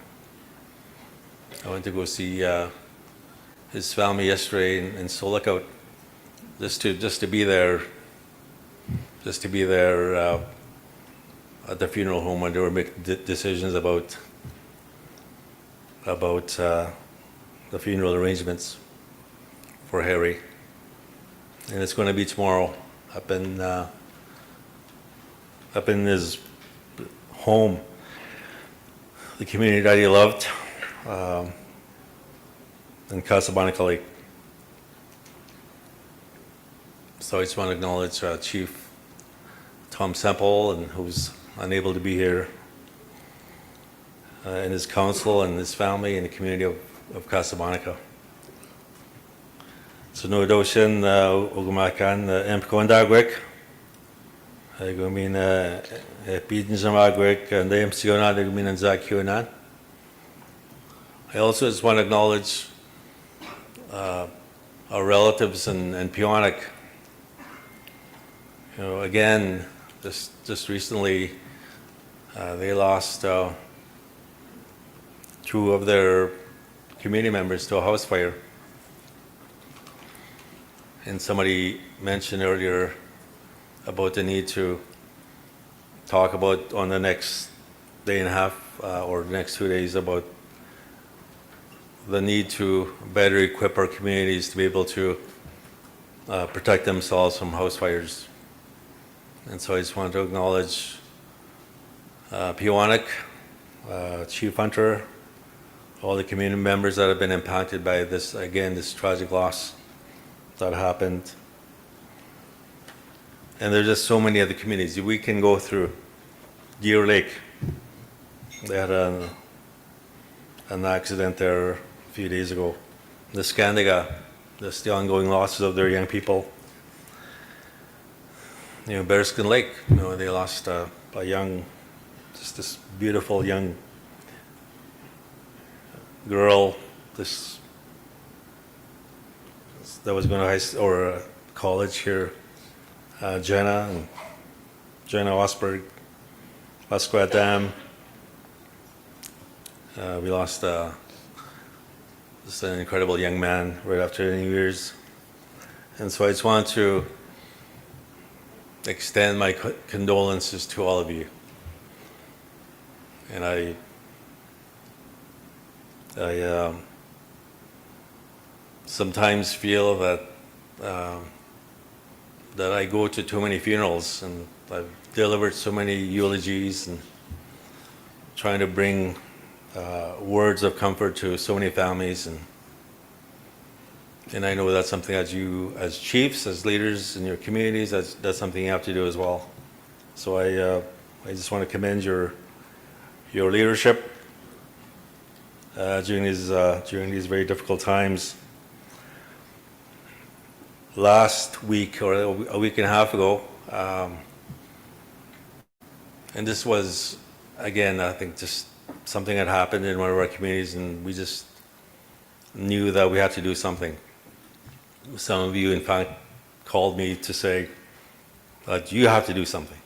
Speaker 5: I went to go see his family yesterday in Swillicoat, just to be there, at the funeral home when they were making decisions about the funeral arrangements for Harry. And it's going to be tomorrow up in his home, the community that he loved, in Casablanca Lake. So I just want to acknowledge Chief Tom Semple, and who's unable to be here, and his council and his family and the community of Casablanca. So no doshin ugumakan empkondagwek. I go mean pidin zamagwek and the MCONA I mean Zakionan. I also just want to acknowledge our relatives in Peonic. You know, again, just recently, they lost 2 of their community members to a house fire. And somebody mentioned earlier about the need to talk about on the next day and a half or the next 2 days about the need to better equip our communities to be able to protect themselves from house fires. And so I just want to acknowledge Peonic, Chief Hunter, all the community members that have been impacted by this, again, this tragic loss that happened. And there's just so many other communities we can go through. Deer Lake, they had an accident there a few days ago. The Scandiga, just the ongoing losses of their young people. You know, Bearskin Lake, you know, they lost a young, just this beautiful young girl, that was going to high school or college here, Jenna Osberg, Musquat Dam. We lost just an incredible young man right after the New Year's. And so I just want to extend my condolences to all of you. And I sometimes feel that that I go to too many funerals, and I've delivered so many eulogies and trying to bring words of comfort to so many families, and I know that's something that you, as chiefs, as leaders in your communities, that's something you have to do as well. So I just want to commend your leadership during these very difficult times. Last week, or a week and a half ago, and this was, again, I think just something that happened in one of our communities, and we just knew that we had to do something. Some of you, in fact, called me to say that you have to do something.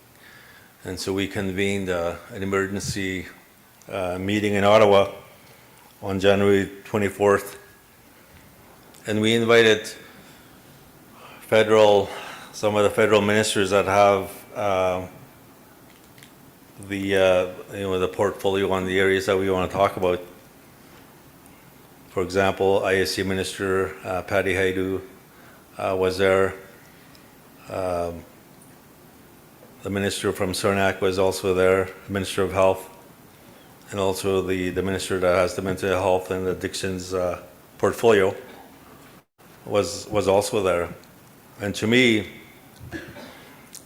Speaker 5: And so we convened an emergency meeting in Ottawa on January 24th, and we invited some of the federal ministers that have the portfolio on the areas that we want to talk about. For example, ISC Minister Patty Haidu was there. The minister from Saranac was also there, Minister of Health, and also the minister that has the mental health and addictions portfolio was also there. And to me,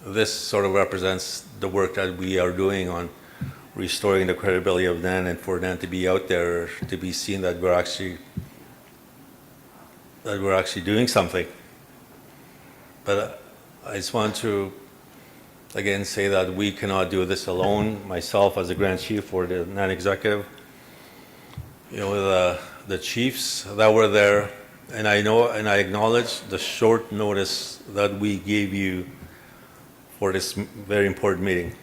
Speaker 5: this sort of represents the work that we are doing on restoring the credibility of NAN, and for NAN to be out there, to be seen that we're actually doing something. But I just want to again say that we cannot do this alone. Myself as a Grand Chief or the NAN executive, the chiefs that were there, and I know and I acknowledge the short notice that we gave you for this very important meeting.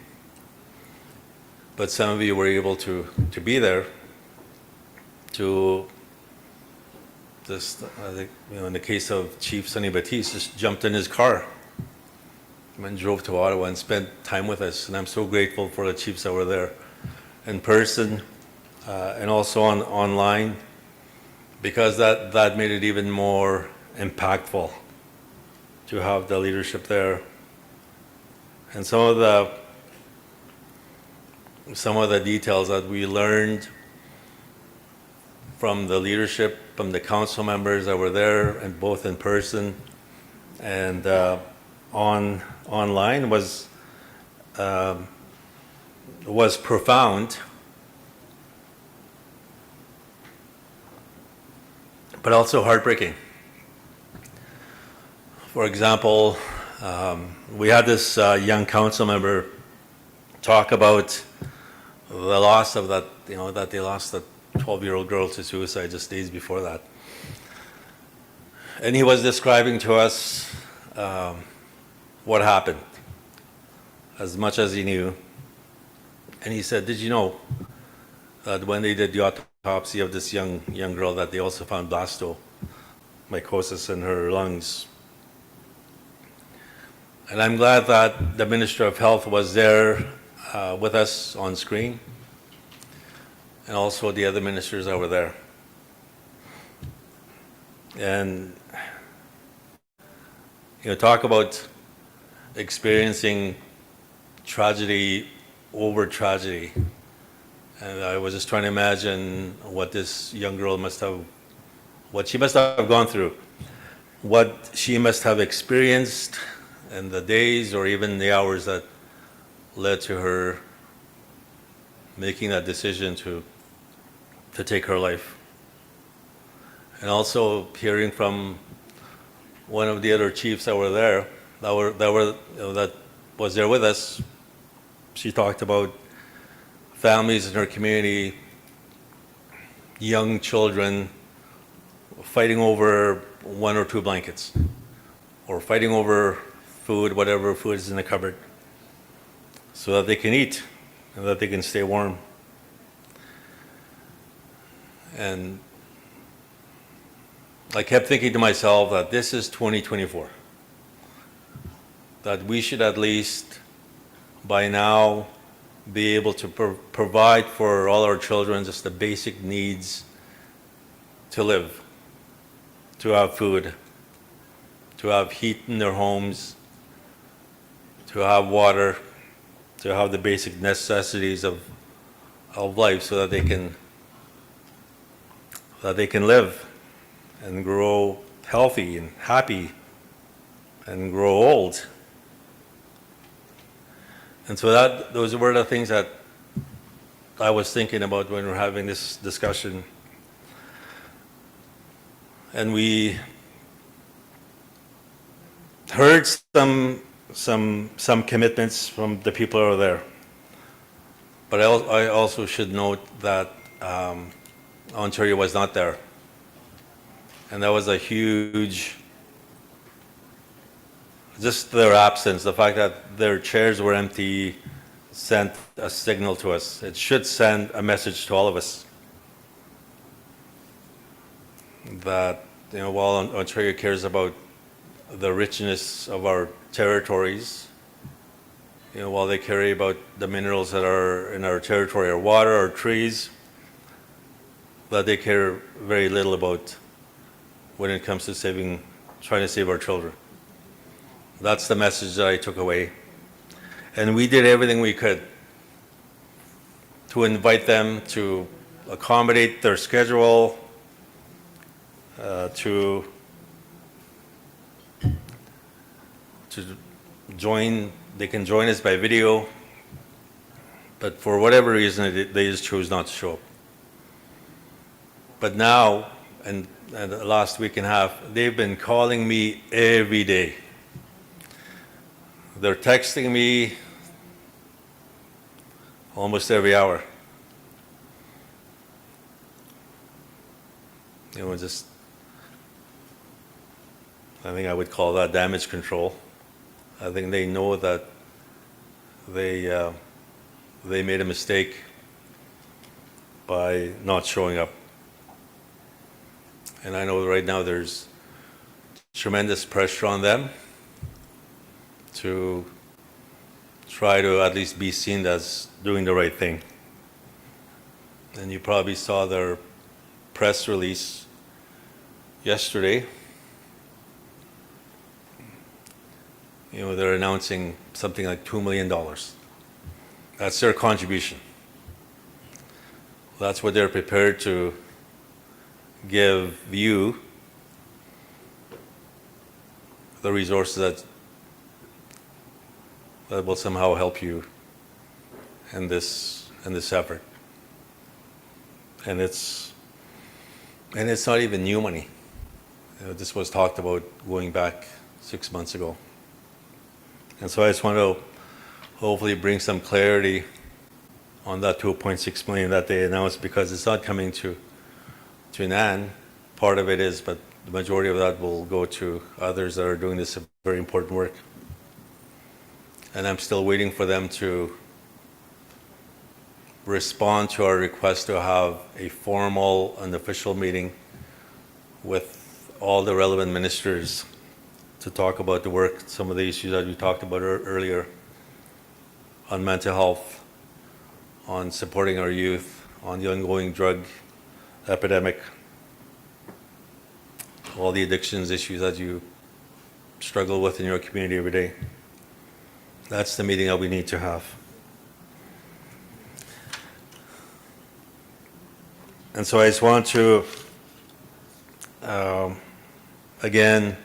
Speaker 5: But some of you were able to be there to just, I think, in the case of Chief Sonny Batiste, just jumped in his car and drove to Ottawa and spent time with us. And I'm so grateful for the chiefs that were there in person and also online, because that made it even more impactful to have the leadership there. And some of the details that we learned from the leadership, from the council members that were there, and both in person and online, was profound, but also heartbreaking. For example, we had this young council member talk about the loss of that, that they lost that 12-year-old girl to suicide just days before that. And he was describing to us what happened, as much as he knew. And he said, did you know that when they did the autopsy of this young girl, that they also found blastomycosis in her lungs? And I'm glad that the Minister of Health was there with us on screen, and also the other ministers that were there. And talk about experiencing tragedy over tragedy. And I was just trying to imagine what this young girl what she must have gone through, what she must have experienced in the days or even the hours that led to her making that decision to take her life. And also hearing from one of the other chiefs that were there, that was there with us. She talked about families in her community, young children fighting over 1 or 2 blankets, or fighting over food, whatever food is in the cupboard, so that they can eat and that they can stay warm. And I kept thinking to myself that this is 2024, that we should at least by now be able to provide for all our children just the basic needs to live, to have food, to have heat in their homes, to have water, to have the basic necessities of life so that they can live and grow healthy and happy and grow old. And so those were the things that I was thinking about when we were having this discussion. And we heard some commitments from the people over there. But I also should note that Ontario was not there. And that was a huge, just their absence, the fact that their chairs were empty sent a signal to us. It should send a message to all of us that, while Ontario cares about the richness of our territories, while they care about the minerals that are in our territory, our water, our trees, that they care very little about when it comes to trying to save our children. That's the message that I took away. And we did everything we could to invite them, to accommodate their schedule, to join. They can join us by video, but for whatever reason, they just chose not to show up. But now, and the last week and a half, they've been calling me every day. They're texting me almost every hour. I think I would call that damage control. I think they know that they made a mistake by not showing up. And I know right now there's tremendous pressure on them to try to at least be seen as doing the right thing. And you probably saw their press release yesterday. They're announcing something like $2 million. That's their contribution. That's what they're prepared to give you, the resources that will somehow help you in this effort. And it's not even new money. This was talked about going back 6 months ago. And so I just want to hopefully bring some clarity on that 2.6 million that they announced, because it's not coming to NAN. Part of it is, but the majority of that will go to others that are doing this very important work. And I'm still waiting for them to respond to our request to have a formal and official meeting with all the relevant ministers to talk about the work, some of the issues that we talked about earlier on mental health, on supporting our youth, on the ongoing drug epidemic, all the addictions issues that you struggle with in your community every day. That's the meeting that we need to have. And so I just want to, again,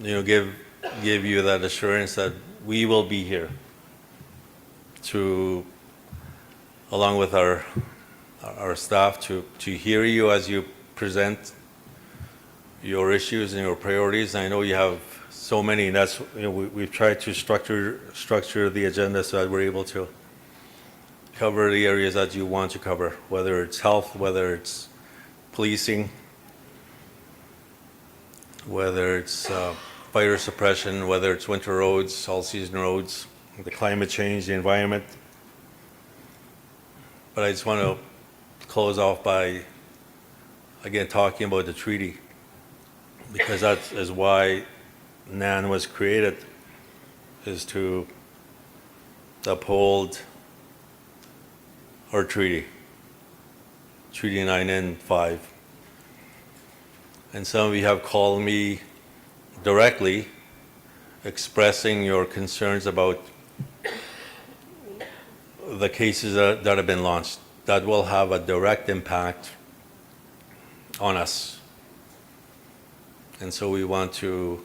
Speaker 5: give you that assurance that we will be here to, along with our staff, to hear you as you present your issues and your priorities. And I know you have so many, and that's, we've tried to structure the agenda so that we're able to cover the areas that you want to cover, whether it's health, whether it's policing, whether it's fire suppression, whether it's winter roads, all-season roads, the climate change, the environment. But I just want to close off by, again, talking about the treaty, because that is why NAN was created, is to uphold our treaty, Treaty 9 and 5. And some of you have called me directly expressing your concerns about the cases that have been launched. That will have a direct impact on us. And so we want to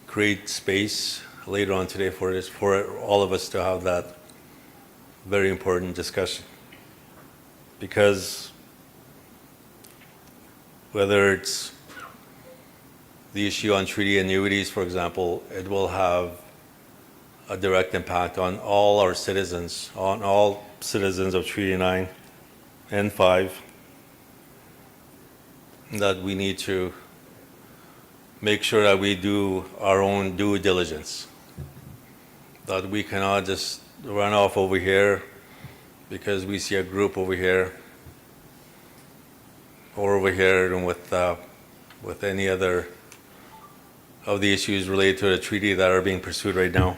Speaker 5: create space later on today for all of us to have that very important discussion. Because whether it's the issue on treaty annuities, for example, it will have a direct impact on all our citizens, on all citizens of Treaty 9 and 5, that we need to make sure that we do our own due diligence, that we cannot just run off over here because we see a group over here or over here and with any other of the issues related to the treaty that are being pursued right now.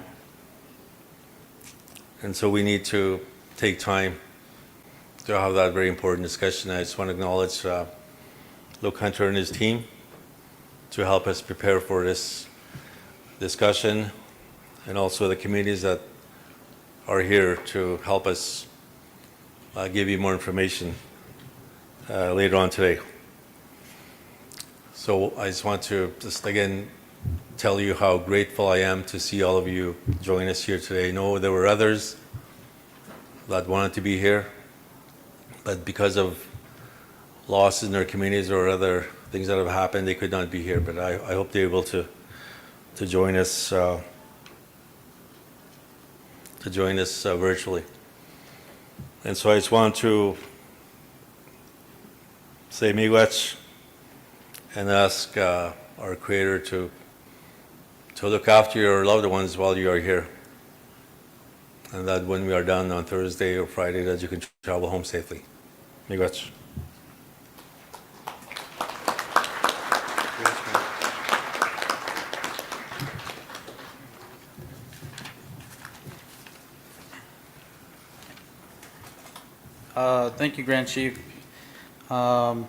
Speaker 5: And so we need to take time to have that very important discussion. I just want to acknowledge Luke Hunter and his team to help us prepare for this discussion, and also the communities that are here to help us give you more information later on today. So I just want to again tell you how grateful I am to see all of you join us here today. I know there were others that wanted to be here, but because of losses in their communities or other things that have happened, they could not be here. But I hope they're able to join us virtually. And so I just want to say miigwech and ask our Creator to look after your loved ones while you are here, and that when we are done on Thursday or Friday, that you can travel home safely. Miigwech.
Speaker 14: Thank you, Grand Chief, for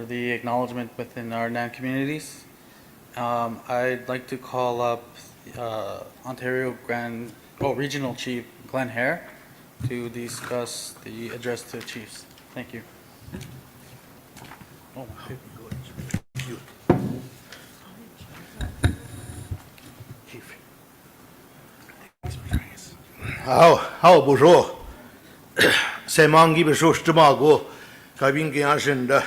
Speaker 14: the acknowledgement within our NAN communities. I'd like to call up Ontario Regional Chief Glenn Hare to discuss the address to chiefs. Thank you. Oh,
Speaker 11: How bonjour. C'est mangi besho stmago. Kabin gyashinda.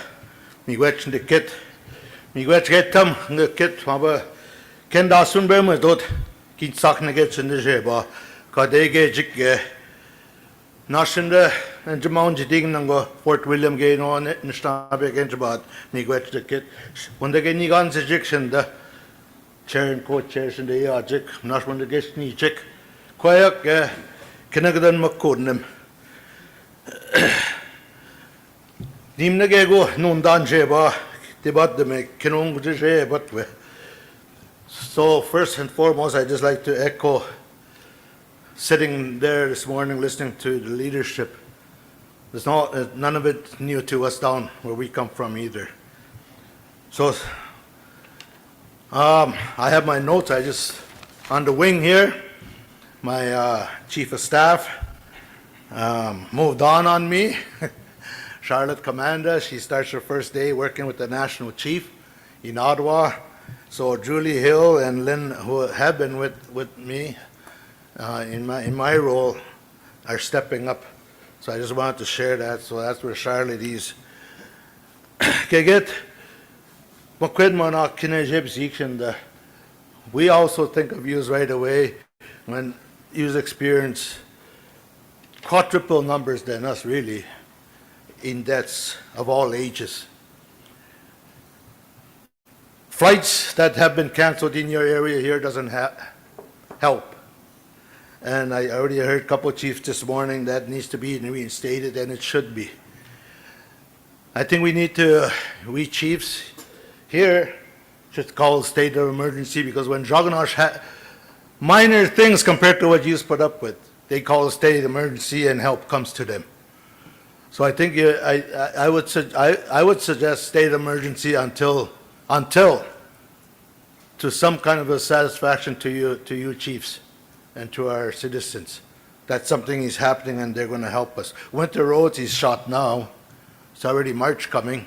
Speaker 11: Miigwech de kit. Miigwech getam ngekit aber kenda sun bemes dot. Kin sakne gets in the jeba. Kadege jik Nashinda and Jamon Jidingo, Fort William Gain on it, and Stabek against about Miigwech de kit. When they get Nigan's ejection, the chair and co-chairs in the Yajik, not when the guest knee chick. Quayak, Kenagadan Makoodnum. Nimnagego, non dan jeba, debat the make, Kenong de but we. So, first and foremost, I'd just like to echo sitting there this morning listening to the leadership. There's none of it new to us down where we come from either. So, I have my notes. I just, on the wing here, my chief of staff moved on me. Charlotte Commander, she starts her first day working with the national chief in Ottawa. So Julie Hill and Lynn, who have been with me in my role, are stepping up. So I just wanted to share that. So that's where Charlotte is. We also think of you right away when you experience quadruple numbers than us, really, in deaths of all ages. Flights that have been canceled in your area here doesn't help. And I already heard a couple of chiefs this morning that needs to be reinstated, and it should be. I think we chiefs here should call state of emergency, because when Jaganash had minor things compared to what you put up with, they call a state of emergency and help comes to them. So I think I would suggest state of emergency until to some kind of a satisfaction to you chiefs and to our citizens that something is happening and they're going to help us. Winter roads is shot now. It's already March coming.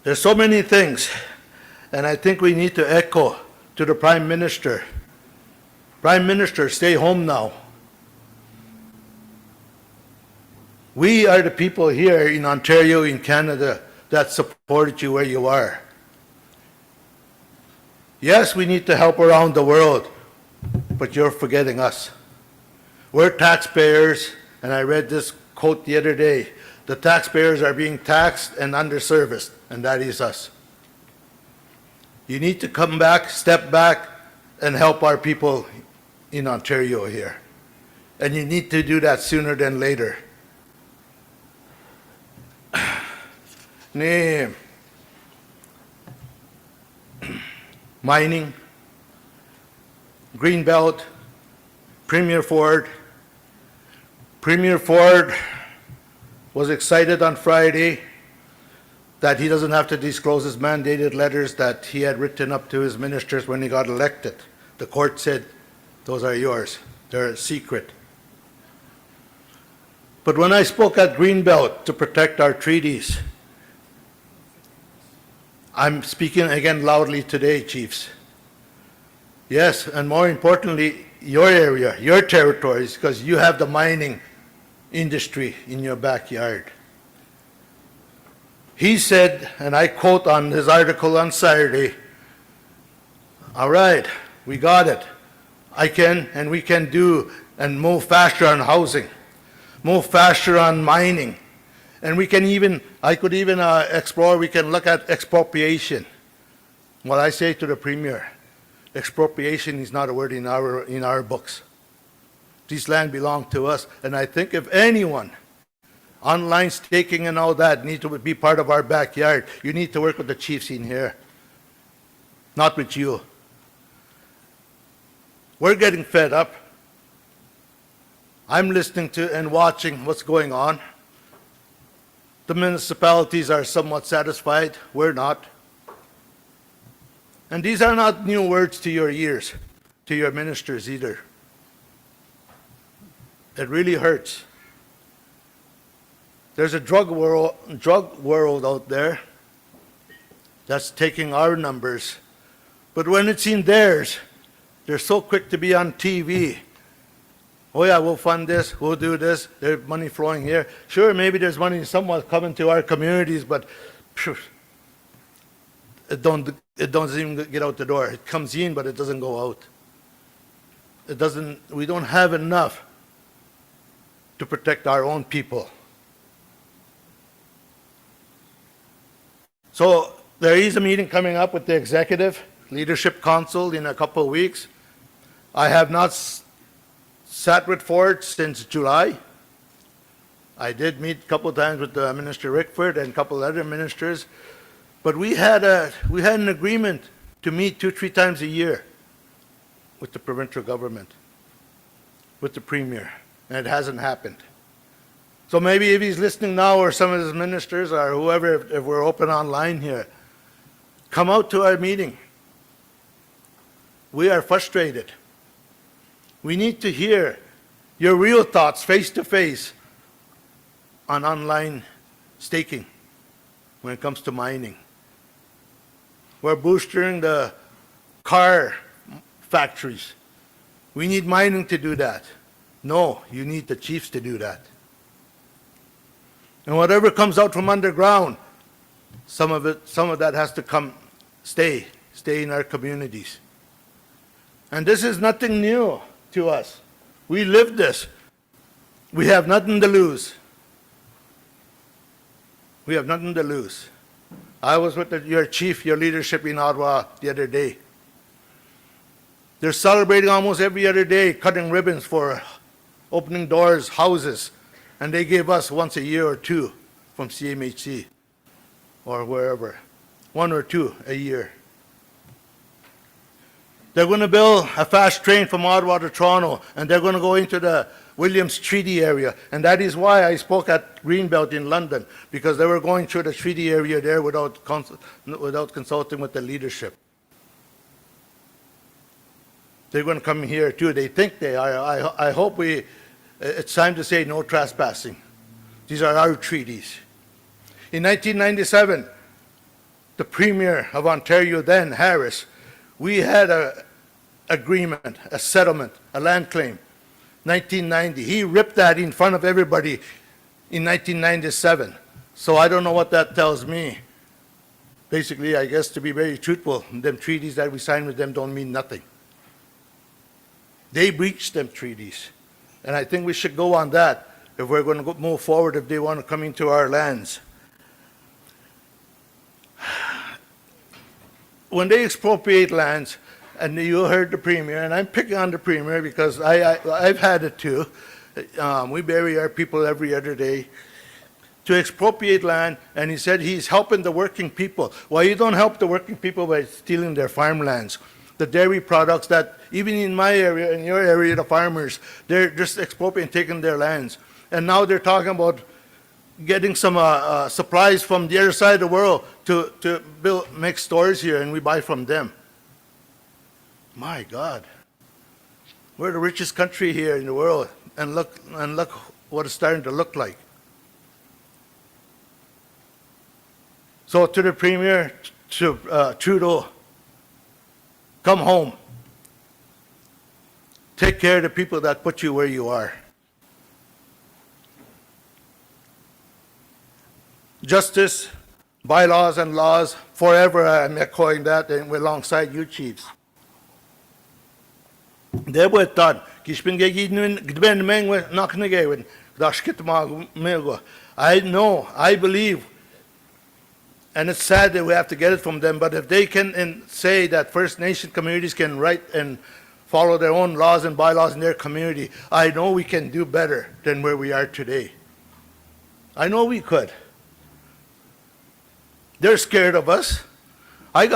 Speaker 11: There's so many things, and I think we need to echo to the Prime Minister. Prime Minister, stay home now. We are the people here in Ontario, in Canada, that supported you where you are. Yes, we need to help around the world, but you're forgetting us. We're taxpayers, and I read this quote the other day. The taxpayers are being taxed and underserviced, and that is us. You need to come back, step back, and help our people in Ontario here. And you need to do that sooner than later. Mining, Greenbelt, Premier Ford. Premier Ford was excited on Friday that he doesn't have to disclose his mandated letters that he had written up to his ministers when he got elected. The court said, those are yours. They're a secret. But when I spoke at Greenbelt to protect our treaties, I'm speaking again loudly today, chiefs. Yes, and more importantly, your area, your territories, because you have the mining industry in your backyard. He said, and I quote on his article on Saturday, all right, we got it. I can and we can do and move faster on housing, move faster on mining, and we can even, I could even explore, we can look at expropriation. What I say to the Premier, expropriation is not a word in our books. This land belongs to us, and I think if anyone, online staking and all that, need to be part of our backyard, you need to work with the chiefs in here, not with you. We're getting fed up. I'm listening to and watching what's going on. The municipalities are somewhat satisfied. We're not. And these are not new words to your ears, to your ministers either. It really hurts. There's a drug world out there that's taking our numbers. But when it's in theirs, they're so quick to be on TV. Oh yeah, we'll fund this, we'll do this, there's money flowing here. Sure, maybe there's money somewhat coming to our communities, but phew, it doesn't even get out the door. It comes in, but it doesn't go out. We don't have enough to protect our own people. So there is a meeting coming up with the Executive Leadership Council in a couple of weeks. I have not sat with Ford since July. I did meet a couple of times with Minister Rickford and a couple of other ministers, but we had an agreement to meet 2-3 times a year with the provincial government, with the Premier, and it hasn't happened. So maybe if he's listening now, or some of his ministers, or whoever, if we're open online here, come out to our meeting. We are frustrated. We need to hear your real thoughts face to face on online staking when it comes to mining. We're boosting the car factories. We need mining to do that. No, you need the chiefs to do that. And whatever comes out from underground, some of that has to stay in our communities. And this is nothing new to us. We live this. We have nothing to lose. We have nothing to lose. I was with your chief, your leadership in Ottawa the other day. They're celebrating almost every other day, cutting ribbons for opening doors, houses and they give us once a year or two from CMHC or wherever, 1 or 2 a year. They're going to build a fast train from Ottawa to Toronto, and they're going to go into the Williams Treaty area. And that is why I spoke at Greenbelt in London, because they were going through the treaty area there without consulting with the leadership. They're going to come here too. They think they are. I hope it's time to say no trespassing. These are our treaties. In 1997, the Premier of Ontario then, Harris, we had an agreement, a settlement, a land claim, 1990. He ripped that in front of everybody in 1997. So I don't know what that tells me. Basically, I guess to be very truthful, them treaties that we signed with them don't mean nothing. They breached them treaties. And I think we should go on that if we're going to move forward, if they want to come into our lands. When they expropriate lands, and you heard the Premier, and I'm picking on the Premier because I've had it too. We bury our people every other day. To expropriate land, and he said he's helping the working people. Well, you don't help the working people by stealing their farmlands. The dairy products that, even in my area, in your area, the farmers, they're just expropriating, taking their lands. And now they're talking about getting some supplies from the other side of the world to make stores here, and we buy from them. My God. We're the richest country here in the world, and look what it's starting to look like. So to the Premier, to Trudeau, come home. Take care of the people that put you where you are. Justice, bylaws and laws, forever I'm echoing that, and alongside you chiefs. I know, I believe, and it's sad that we have to get it from them, but if they can say that First Nation communities can write and follow their own laws and bylaws in their community, I know we can do better than where we are today. I know we could. They're scared of us. We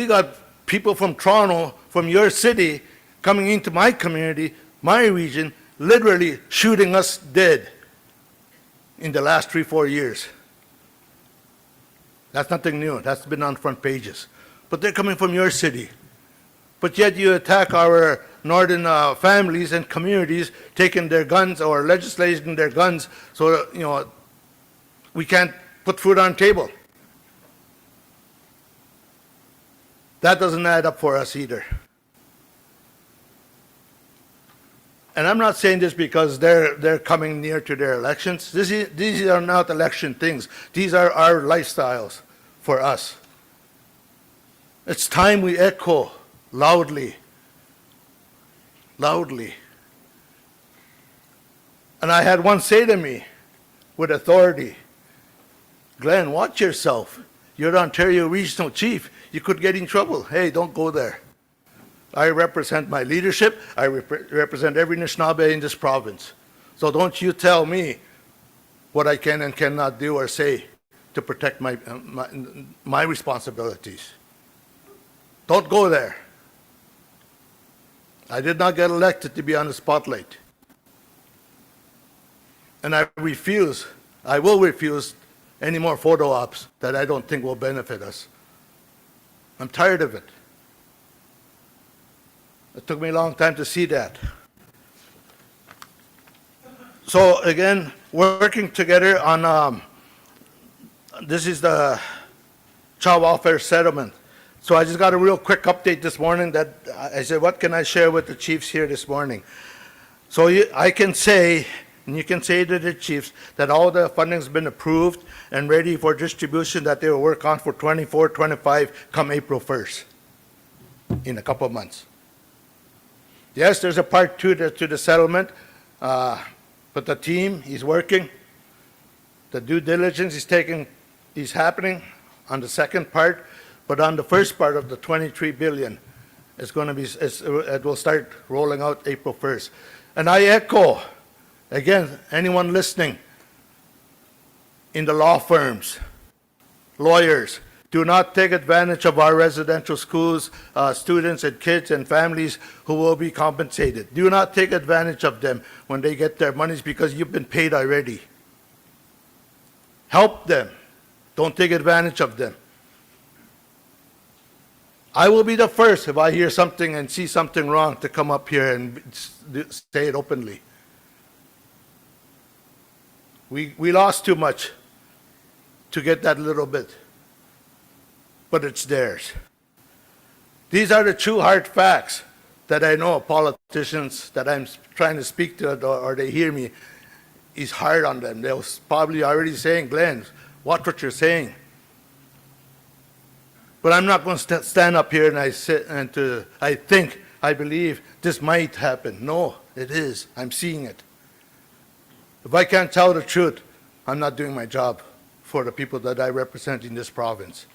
Speaker 11: got people from Toronto, from your city, coming into my community, my region, literally shooting us dead in the last 3-4 years. That's nothing new. That's been on front pages. But they're coming from your city. But yet you attack our northern families and communities, taking their guns or legislating their guns so that, we can't put food on the table. That doesn't add up for us either. And I'm not saying this because they're coming near to their elections. These are not election things. These are our lifestyles for us. It's time we echo loudly. Loudly. And I had one say to me with authority, Glenn, watch yourself. You're the Ontario Regional Chief. You could get in trouble. Hey, don't go there. I represent my leadership. I represent every Anishinaabe in this province. So don't you tell me what I can and cannot do or say to protect my responsibilities. Don't go there. I did not get elected to be on the spotlight. And I will refuse any more photo ops that I don't think will benefit us. I'm tired of it. It took me a long time to see that. So again, working together on, this is the child welfare settlement. So I just got a real quick update this morning that I said, what can I share with the chiefs here this morning? So I can say, and you can say to the chiefs, that all the funding's been approved and ready for distribution that they will work on for 24, 25 come April 1st, in a couple of months. Yes, there's a part 2 to the settlement, but the team is working. The due diligence is happening on the second part, but on the first part of the 23 billion, it will start rolling out April 1st. And I echo, again, anyone listening, in the law firms, lawyers, do not take advantage of our residential schools, students and kids and families who will be compensated. Do not take advantage of them when they get their monies because you've been paid already. Help them. Don't take advantage of them. I will be the first if I hear something and see something wrong to come up here and say it openly. We lost too much to get that little bit, but it's theirs. These are the true hard facts that I know politicians that I'm trying to speak to or they hear me is hard on them. They'll probably already saying, Glenn, watch what you're saying. But I'm not going to stand up here and I believe this might happen. No, it is. I'm seeing it. If I can't tell the truth, I'm not doing my job for the people that I represent in this province.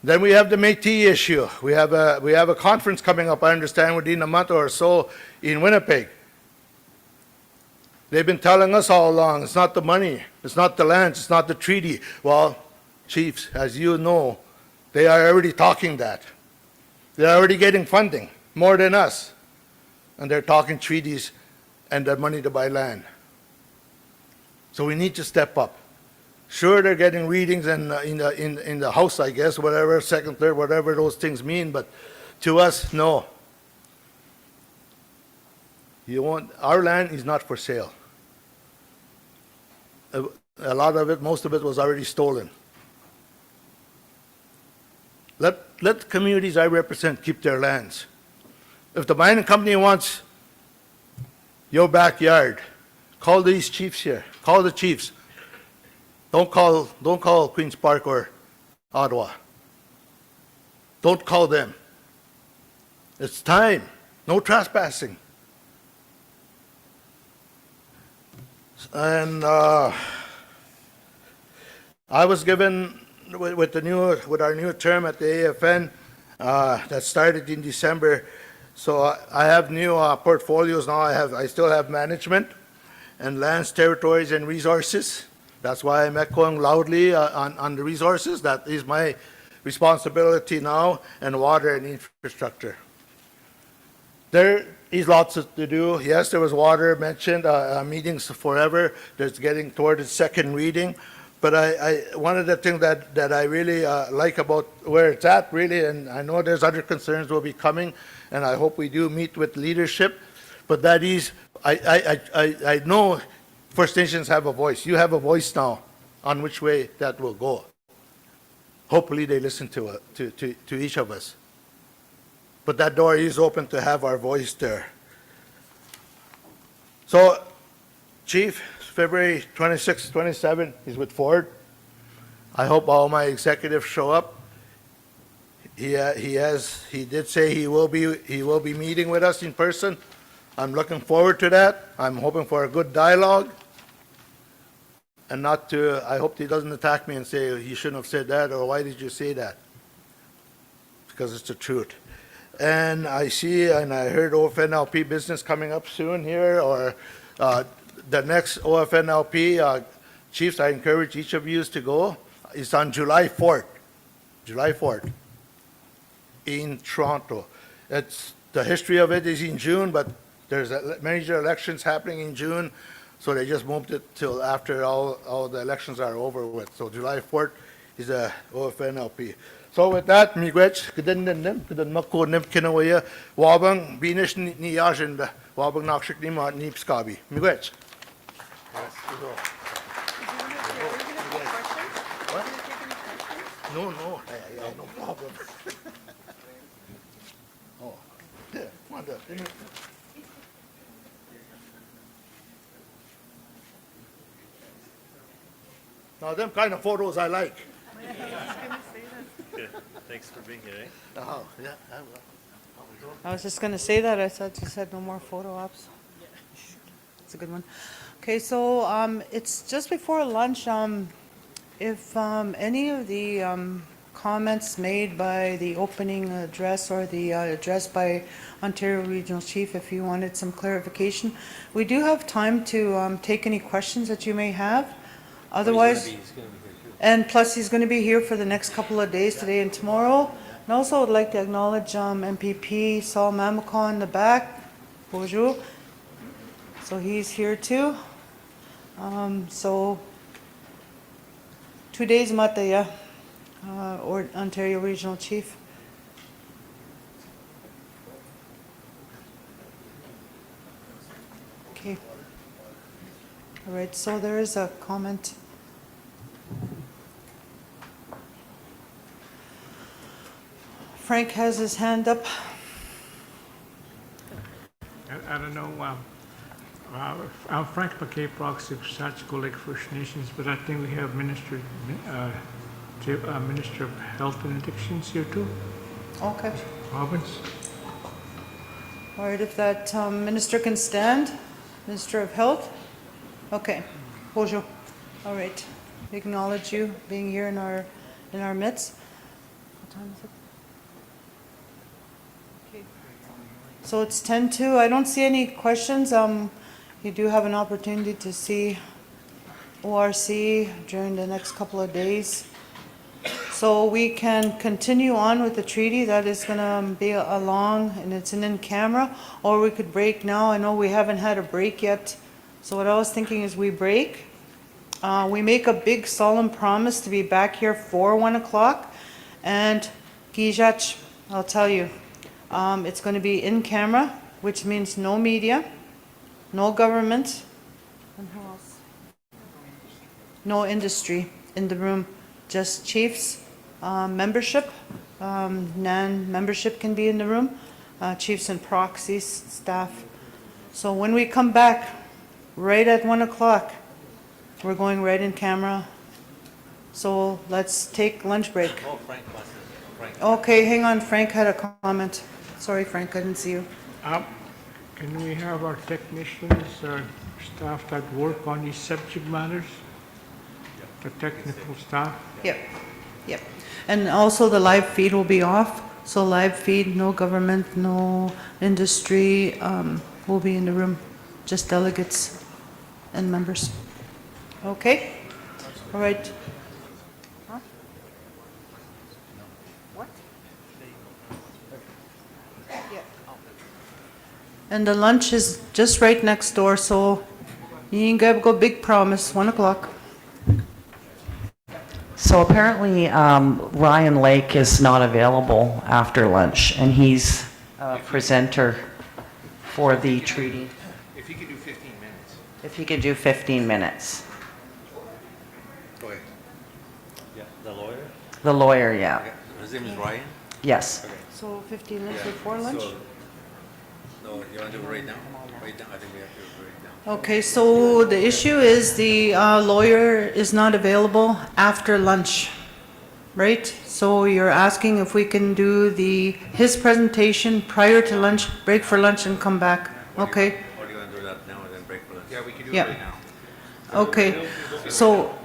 Speaker 11: Then we have the Métis issue. We have a conference coming up, I understand, within a month or so in Winnipeg. They've been telling us all along, it's not the money, it's not the lands, it's not the treaty. Well, chiefs, as you know, they are already talking that. They're already getting funding, more than us. And they're talking treaties and the money to buy land. So we need to step up. Sure, they're getting readings in the House, I guess, whatever, second, third, whatever those things mean, but to us, no. Our land is not for sale. A lot of it, most of it was already stolen. Let the communities I represent keep their lands. If the mining company wants your backyard, call these chiefs here. Call the chiefs. Don't call Queen's Park or Ottawa. Don't call them. It's time. No trespassing. And I was given with our new term at the AFN that started in December. So I have new portfolios now. I still have management and lands, territories, and resources. That's why I'm echoing loudly on the resources. That is my responsibility now, and water and infrastructure. There is lots to do. Yes, there was water mentioned, meetings forever. There's getting toward the second reading. But one of the things that I really like about where it's at, really, and I know there's other concerns will be coming, and I hope we do meet with leadership, but that is, I know First Nations have a voice. You have a voice now on which way that will go. Hopefully they listen to each of us. But that door is open to have our voice there. So, Chief, February 26, 27 is with Ford. I hope all my executives show up. He did say he will be meeting with us in person. I'm looking forward to that. I'm hoping for a good dialogue. And I hope he doesn't attack me and say, you shouldn't have said that, or why did you say that? Because it's the truth. And I see, and I heard OFNLP business coming up soon here, or the next OFNLP, chiefs, I encourage each of you to go. It's on July 4th, in Toronto. The history of it is in June, but there's major elections happening in June, so they just moved it till after all the elections are over with. So July 4th is a OFNLP. So with that, miigwech, kadan mako nim kinawaya, wabang binish ni yajin, wabang nakshik ni ma ni pskabi. Miigwech. No, no problem. Oh, there, come on there. Now, them kind of photos I like.
Speaker 10: Good. Thanks for being here, eh?
Speaker 11: Oh, yeah, I will.
Speaker 13: I was just going to say that. I thought you said no more photo ops. It's a good one. Okay, so it's just before lunch. If any of the comments made by the opening address or the address by Ontario Regional Chief, if you wanted some clarification, we do have time to take any questions that you may have. Otherwise,
Speaker 5: He's gonna be here too.
Speaker 13: and plus he's going to be here for the next couple of days, today and tomorrow. And also would like to acknowledge MPP Saul Mamacon in the back. Bonjour. So he's here too. So 2 days Mataya, or Ontario Regional Chief. Okay. All right, so there is a comment. Frank has his hand up.
Speaker 6: I don't know, I'm Frank McKay, proxy for Sachico Lake First Nations, but I think we have Minister of Health and Addictions here too.
Speaker 13: Okay.
Speaker 6: Robbins.
Speaker 13: All right, if that minister can stand, Minister of Health. Okay. Bonjour. All right. We acknowledge you being here in our midst. What time is it? Okay. So it's 10:02. I don't see any questions. You do have an opportunity to see ORC during the next couple of days. So we can continue on with the treaty. That is going to be a long, and it's an in-camera, or we could break now. I know we haven't had a break yet. So what I was thinking is we break. We make a big solemn promise to be back here for 1 o'clock. And Gijach, I'll tell you, it's going to be in camera, which means no media, no government, and who else? No industry in the room, just chiefs, membership, NAN membership can be in the room, chiefs and proxies, staff. So when we come back, right at 1 o'clock, we're going right in camera. So let's take lunch break.
Speaker 5: Oh, Frank wants to, Frank.
Speaker 13: Okay, hang on, Frank had a comment. Sorry, Frank, I didn't see you.
Speaker 6: Can we have our technicians, staff that work on these subject matters? The technical staff?
Speaker 13: Yep, yep. And also the live feed will be off. So live feed, no government, no industry, will be in the room, just delegates and members. Okay? All right. Huh? What? Yeah. And the lunch is just right next door, so you ain't gotta go big promise, 1 o'clock.
Speaker 7: So apparently, Ryan Lake is not available after lunch, and he's a presenter for the treaty.
Speaker 5: If you could do 15 minutes.
Speaker 7: If he could do 15 minutes.
Speaker 5: Go ahead. Yeah, the lawyer?
Speaker 7: The lawyer, yeah.
Speaker 5: Okay. His name is Ryan?
Speaker 7: Yes.
Speaker 5: Okay.
Speaker 13: So 15 minutes
Speaker 5: Yeah,
Speaker 13: before lunch?
Speaker 5: so- No, you want to do it right now? Right now, I think we have to do it right now.
Speaker 13: Okay, so the issue is the lawyer is not available after lunch, right? So you're asking if we can do his presentation prior to lunch, break for lunch and come back, okay?
Speaker 5: Or do you want to do that now and then break for lunch? Yeah, we can do
Speaker 13: Yeah.
Speaker 5: it right now.
Speaker 13: Okay, so,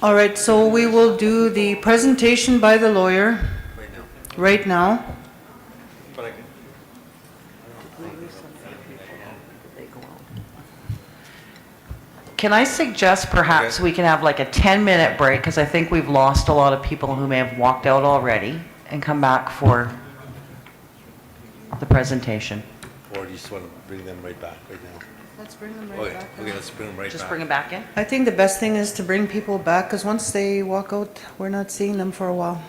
Speaker 13: all right, so we will do the presentation by the lawyer
Speaker 5: Right now.
Speaker 13: right now.
Speaker 5: But I can.
Speaker 7: Can I suggest perhaps we can have like a 10-minute break, because I think we've lost a lot of people who may have walked out already, and come back for the presentation.
Speaker 5: Or do you just want to bring them right back right now?
Speaker 13: Let's bring them right
Speaker 5: Okay,
Speaker 13: back.
Speaker 5: okay, let's bring them right back.
Speaker 7: Just bring them back in?
Speaker 13: I think the best thing is to bring people back, because once they walk out, we're not seeing them for a while.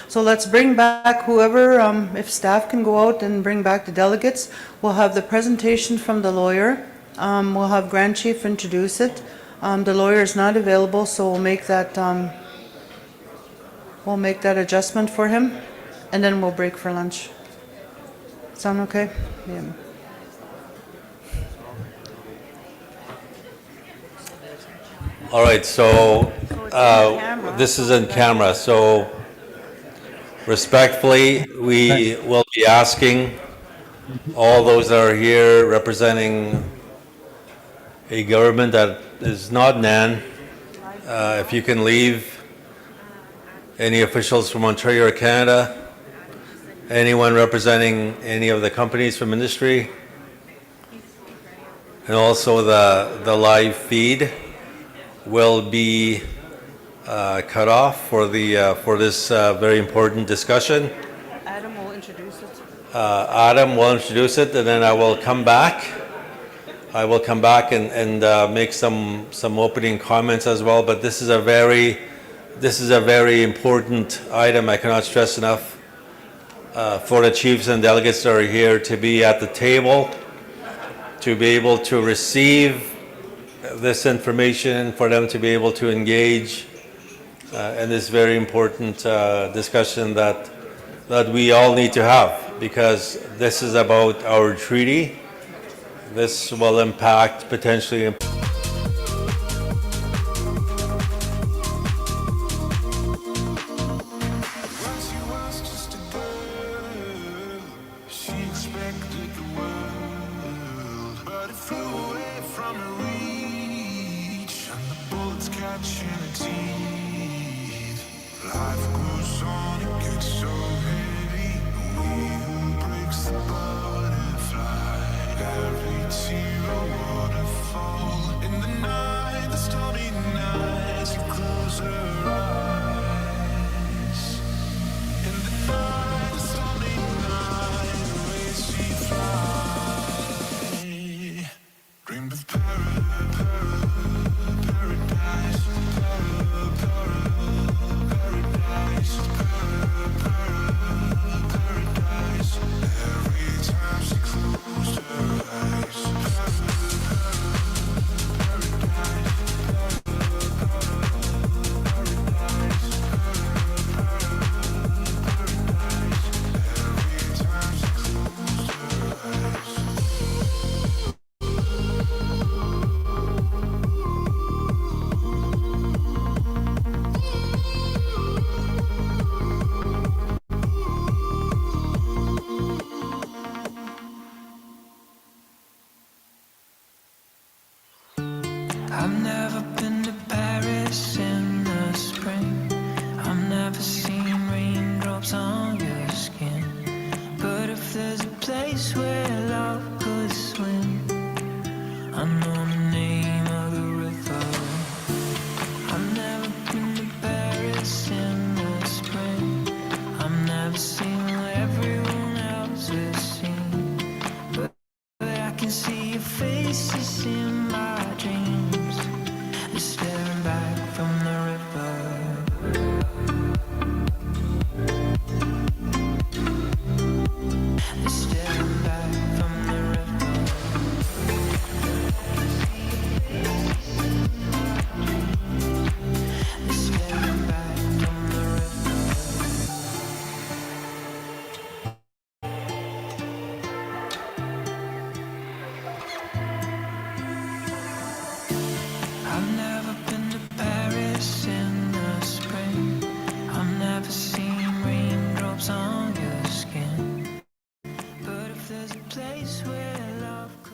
Speaker 13: So let's bring back whoever, if staff can go out and bring back the delegates. We'll have the presentation from the lawyer. We'll have Grand Chief introduce it. The lawyer is not available, so we'll make that adjustment for him, and then we'll break for lunch. Sound okay? Yeah.
Speaker 5: All right, so this is in camera, so respectfully, we will be asking all those that are here representing a government that is not NAN, if you can leave, any officials from Ontario or Canada, anyone representing any of the companies from industry, and also the live feed. will be cut off for this very important discussion.
Speaker 2: Adam will introduce it.
Speaker 5: Adam will introduce it, and then I will come back. I will come back and make some opening comments as well. But this is a very important item. I cannot stress enough for the chiefs and delegates that are here to be at the table, to be able to receive this information, for them to be able to engage in this very important discussion that we all need to have, because this is about our treaty. This will impact potentially.
Speaker 12: I've never been to Paris in the spring. I've never seen raindrops on your skin. But if there's a place where love could swim, I know the name of the river. I've never been to Paris in the spring. I've never seen what everyone else has seen. But I can see your faces in my dreams, staring back from the river. Staring back from the river. Staring back from the river. I've never been to Paris in the spring. I've never seen raindrops on your skin. But if there's a place where love could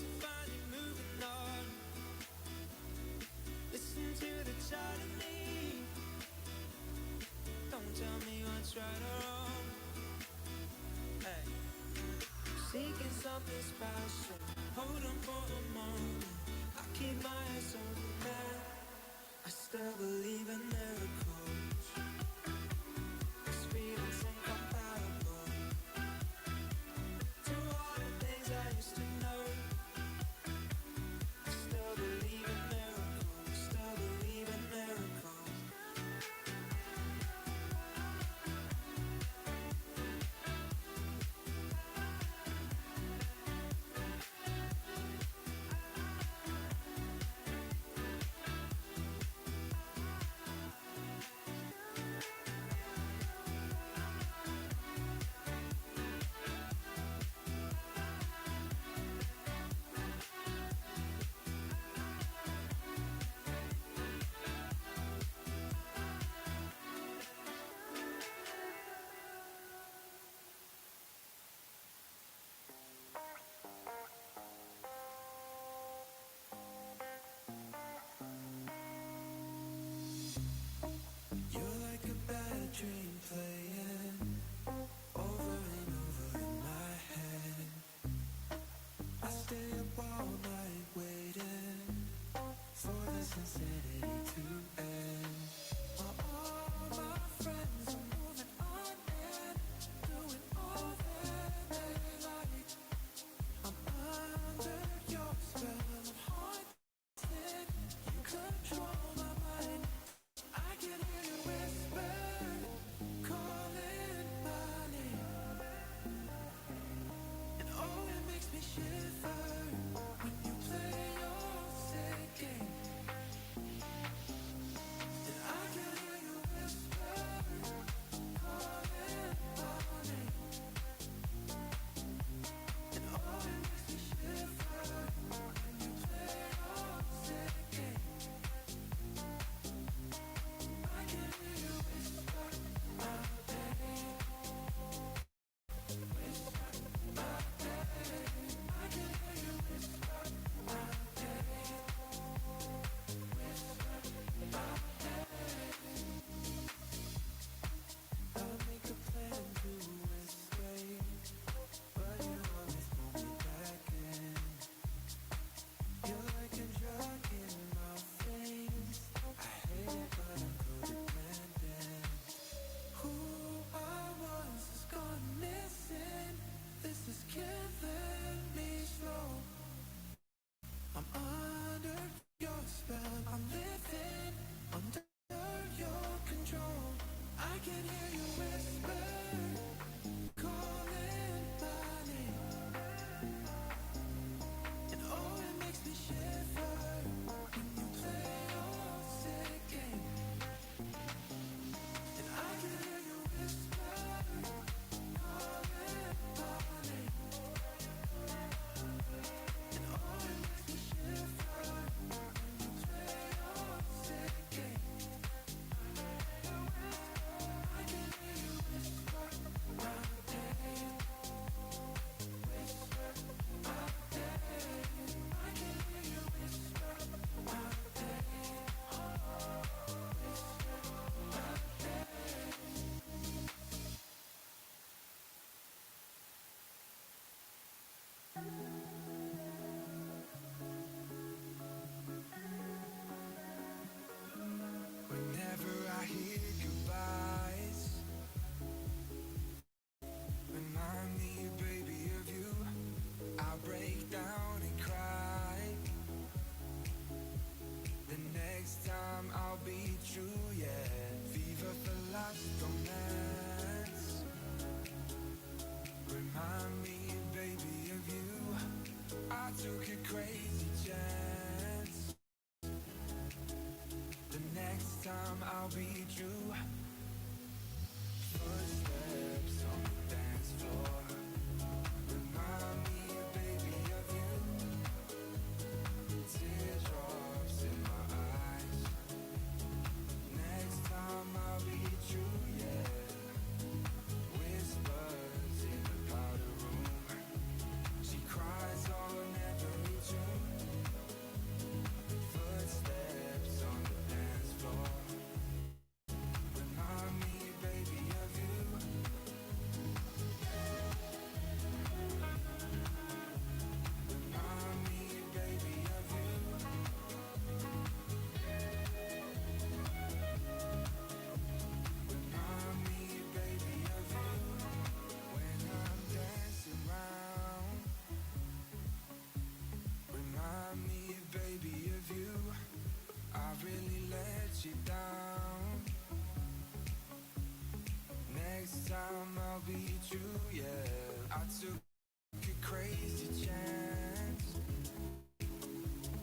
Speaker 12: to find you moving on. Listen to the child in me. Don't tell me what's right or wrong. Hey, seeking something special. Hold on for a moment. I keep my eyes on the man. I still believe in miracles. This feeling's incomparable to all the things I used to know. I still believe in miracles. Still believe in miracles. You're like a bad dream playing over and over in my head. I stay up all night waiting for this insanity to end. While all my friends are moving on and doing all that they like, I'm under your spell, I'm haunted. You control my mind. I can hear you whisper, calling my name. And oh, it makes me shiver when you play your sick game. And I can hear you whisper, calling my name. And oh, it makes me shiver when you play your sick game. I can hear you whisper my name. Whisper my name. I can hear you whisper my name. Whisper my name. I'll make a plan to escape, but you always pull me back in. You're like a drug in my veins. I hate it, but I'm codependent. Who I was is gone missing. This is killing me slow. I'm under your spell. I'm living under your control. I can hear you whisper, calling my name. And oh, it makes me shiver when you play your sick game. And I can hear you whisper, calling my name. And oh, it makes me shiver when you play your sick game. I can hear you whisper my name. Whisper my name. I can hear you whisper my name. Whisper my name. Whenever I hear goodbyes, remind me, baby, of you. I break down and cry. The next time I'll be true, yeah. Viva for last romance. Remind me, baby, of you. I took a crazy chance. The next time I'll be true. Footsteps on the dance floor. Remind me, baby, of you. Teardrops in my eyes. Next time I'll be true, yeah. Whispers in the powder room. She cries on every you down. Next time I'll be true, yeah. I took a crazy chance.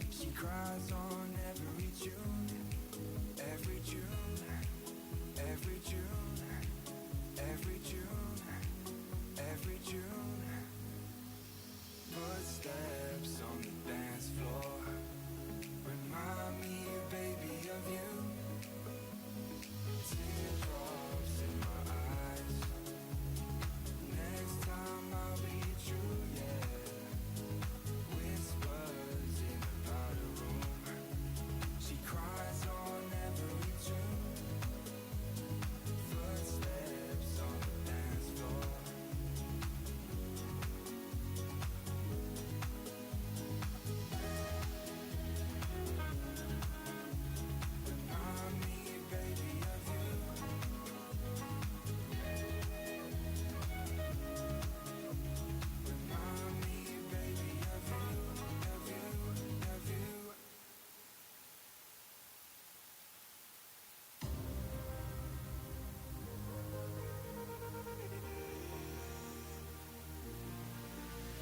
Speaker 12: She cries on every June, every June, every June, every June, every June. Footsteps on the dance floor remind me, baby, of you. Teardrops in my eyes. Next time I'll be true, yeah. Whispers in the powder room. She cries on every tune. Footsteps on the dance floor. Remind me, baby, of you. Remind me, baby, of you, of you, of you.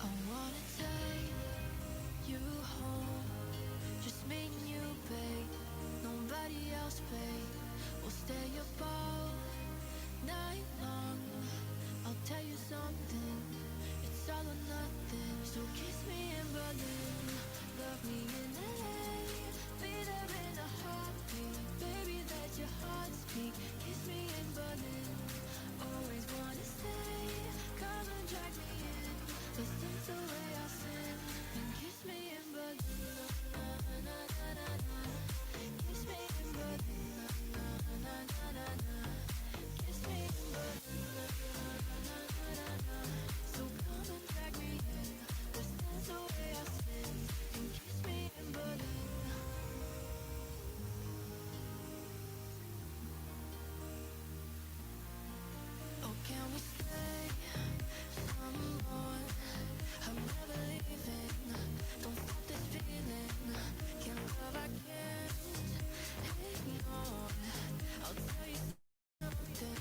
Speaker 15: I wanna take you home, just me and you, babe. Nobody else, babe. We'll stay up all night long. I'll tell you something, it's all or nothing. So kiss me in Berlin, love me in LA. Be there in a heartbeat, baby, let your heart speak. Kiss me in Berlin, always wanna stay. Come and drag me in, let's dance away our sin. And kiss me in Berlin, na na na na na na. Kiss me in Berlin, na na na na na. Kiss me in Berlin, na na na na na. So come and drag me in, let's dance away our sins. And kiss me in Berlin. Oh, can we stay some more? I'm never leaving. Don't stop this feeling. Can't love, I can't ignore. I'll tell you something.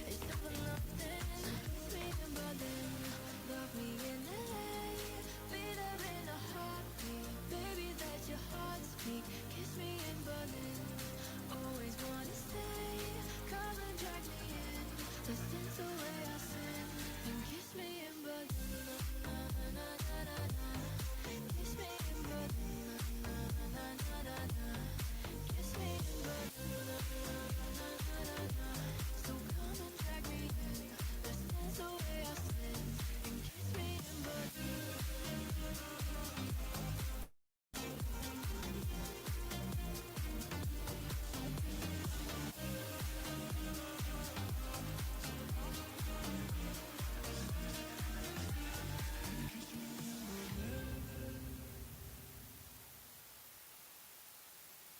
Speaker 15: It's all or nothing. Kiss me in Berlin, love me in LA. Be there in a heartbeat, baby, let your heart speak. Kiss me in Berlin, always wanna stay. Come and drag me in, let's dance away our sin. And kiss me in Berlin, na na na na na na. Kiss me in Berlin, na na na na na. Kiss me in Berlin, na na na na na. So come and drag me in, let's dance away our sins. And kiss me in Berlin.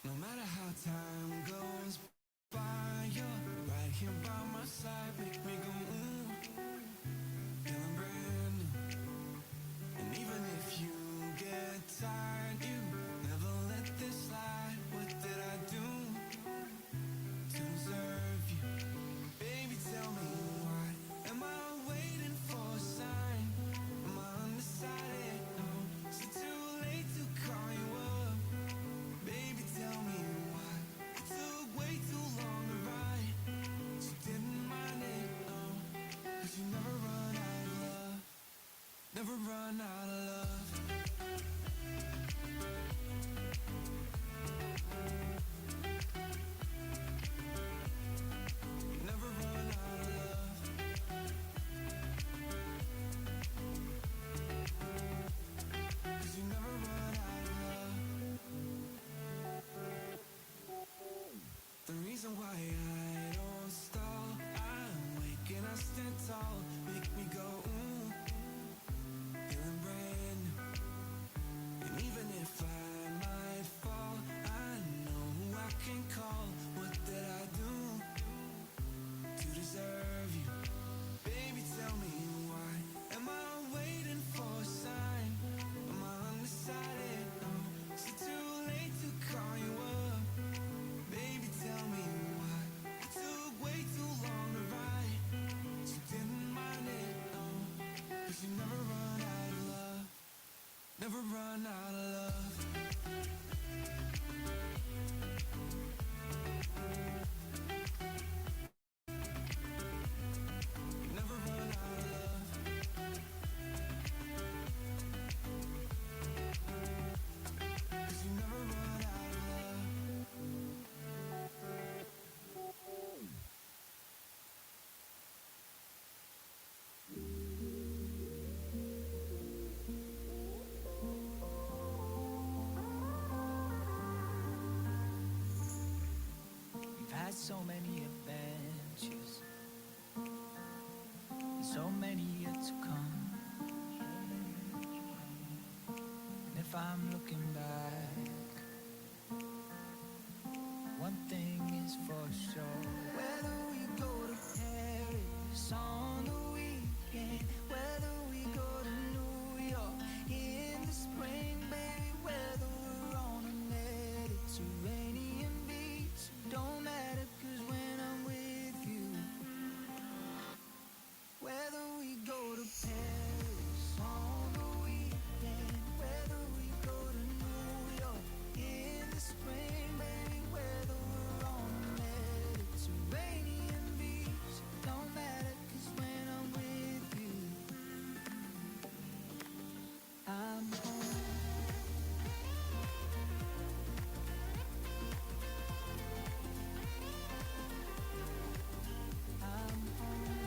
Speaker 12: No matter how time goes by, you're right here by my side. Make me go, ooh, feeling brand new. And even if you get tired, you never let this slide. What did I do to deserve you? Baby, tell me why. Am I waiting for a sign? Am I undecided? No, is it too late to call you up? Baby, tell me why. It took way too long to write. You didn't mind it, no. 'Cause you never run out of love. Never run out of love. You never run out of love. 'Cause you never run out of love. The reason why I don't stall, I'm waking, I stand tall. Make me go, ooh, feeling brand new. And even if I might fall, I know who I can call. What did I do to deserve you? Baby, tell me why. Am I waiting for a sign? Am I undecided? No, is it too late to call you up? Baby, so many adventures, and so many yet to come. And if I'm looking back, one thing is for sure. Whether we go to Paris on the weekend, whether we go to New York in the spring, baby, whether we're on a Mediterranean beach, don't matter, 'cause when I'm with you, whether we go to Paris on the weekend, whether we go to New York in the spring, baby, whether we're on a Mediterranean beach, don't matter, 'cause when I'm with you, I'm home. I'm home.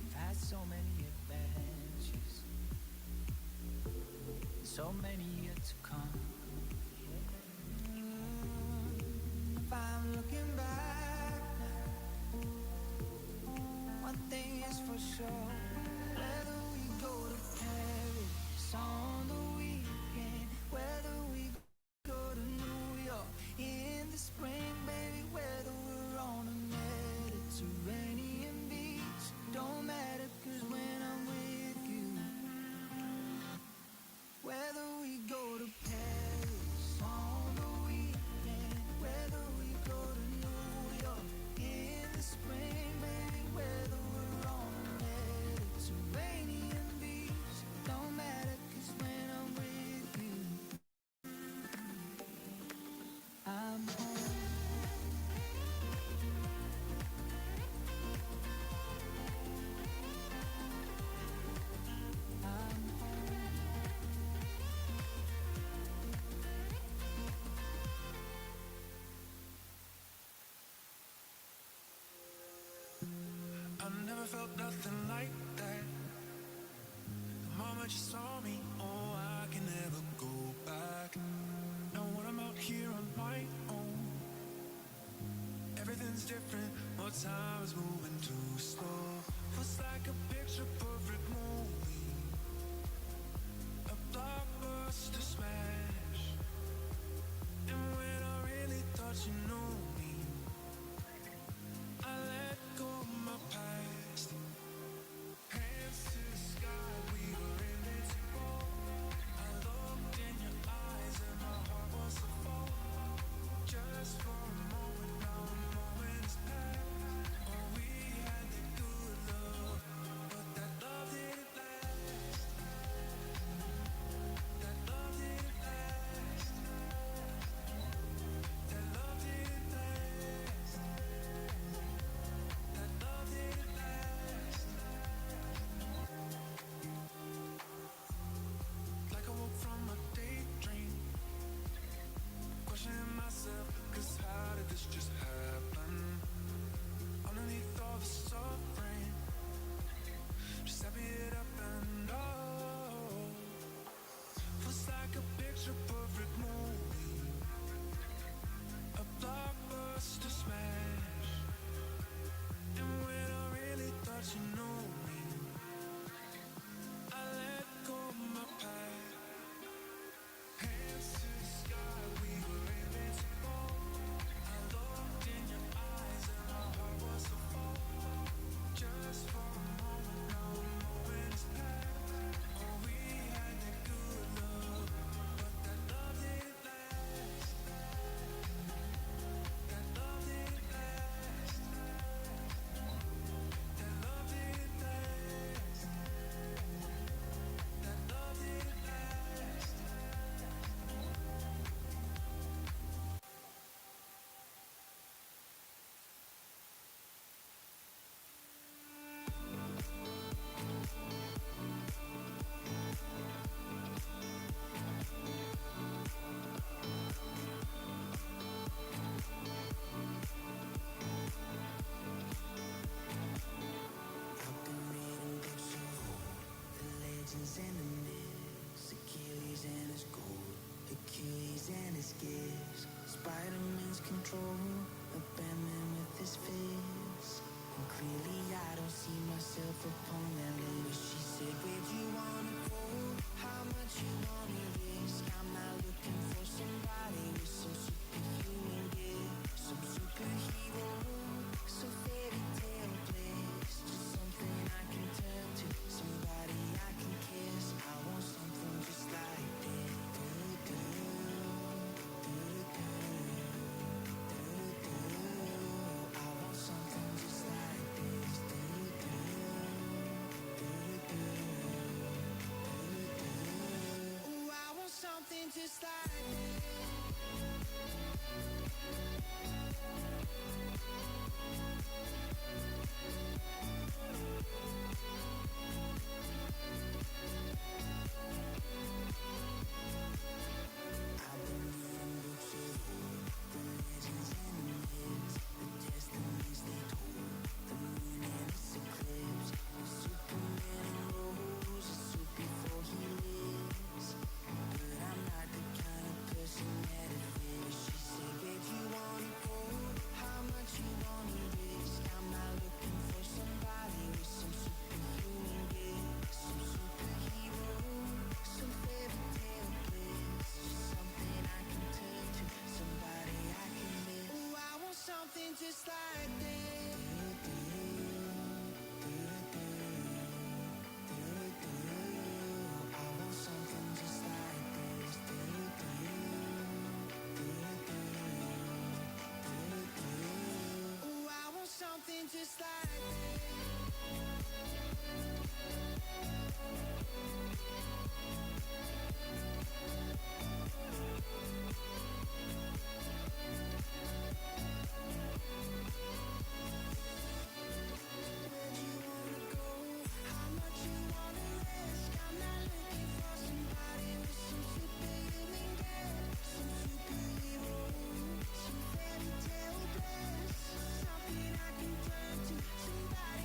Speaker 12: I've had so many adventures, so many yet to come. If I'm looking back now, one thing is for sure. Whether we go to Paris on the weekend, whether we go to New York in the spring, baby, whether we're on a Mediterranean beach, don't matter, 'cause when I'm with you, whether we go to Paris on the weekend, whether we go to New York in the spring, baby, whether we're on a Mediterranean beach, don't matter, 'cause when I'm with you, I'm home. I'm home.
Speaker 9: I never felt nothing like that. The moment you saw me, oh, I can never go back. Now when I'm out here on my own, everything's different. More time is moving too slow. Feels like a picture perfect movie, a blockbuster smash. And when I really thought you knew me, I let go of my past. Hands to the sky, we were in it to go. I looked in your eyes and my heart was to fall. Just for a moment, now a moment is past. Oh, we had that good love, but that love didn't
Speaker 12: legends and the myths, Achilles and his gold, Achilles and his gifts, Spider-Man's control, a Batman with his fists. And clearly I don't see myself upon that list. She said, where'd you wanna go? How much you wanna risk? I'm not looking for somebody with some superhuman gifts, some superhero, some fairy tale bliss, just something I can turn to, somebody I can kiss. I want something just like this. I want something just like this. Ooh, I want something just like something just like this. I want something just like this. Ooh, I want something just like something I can turn to, somebody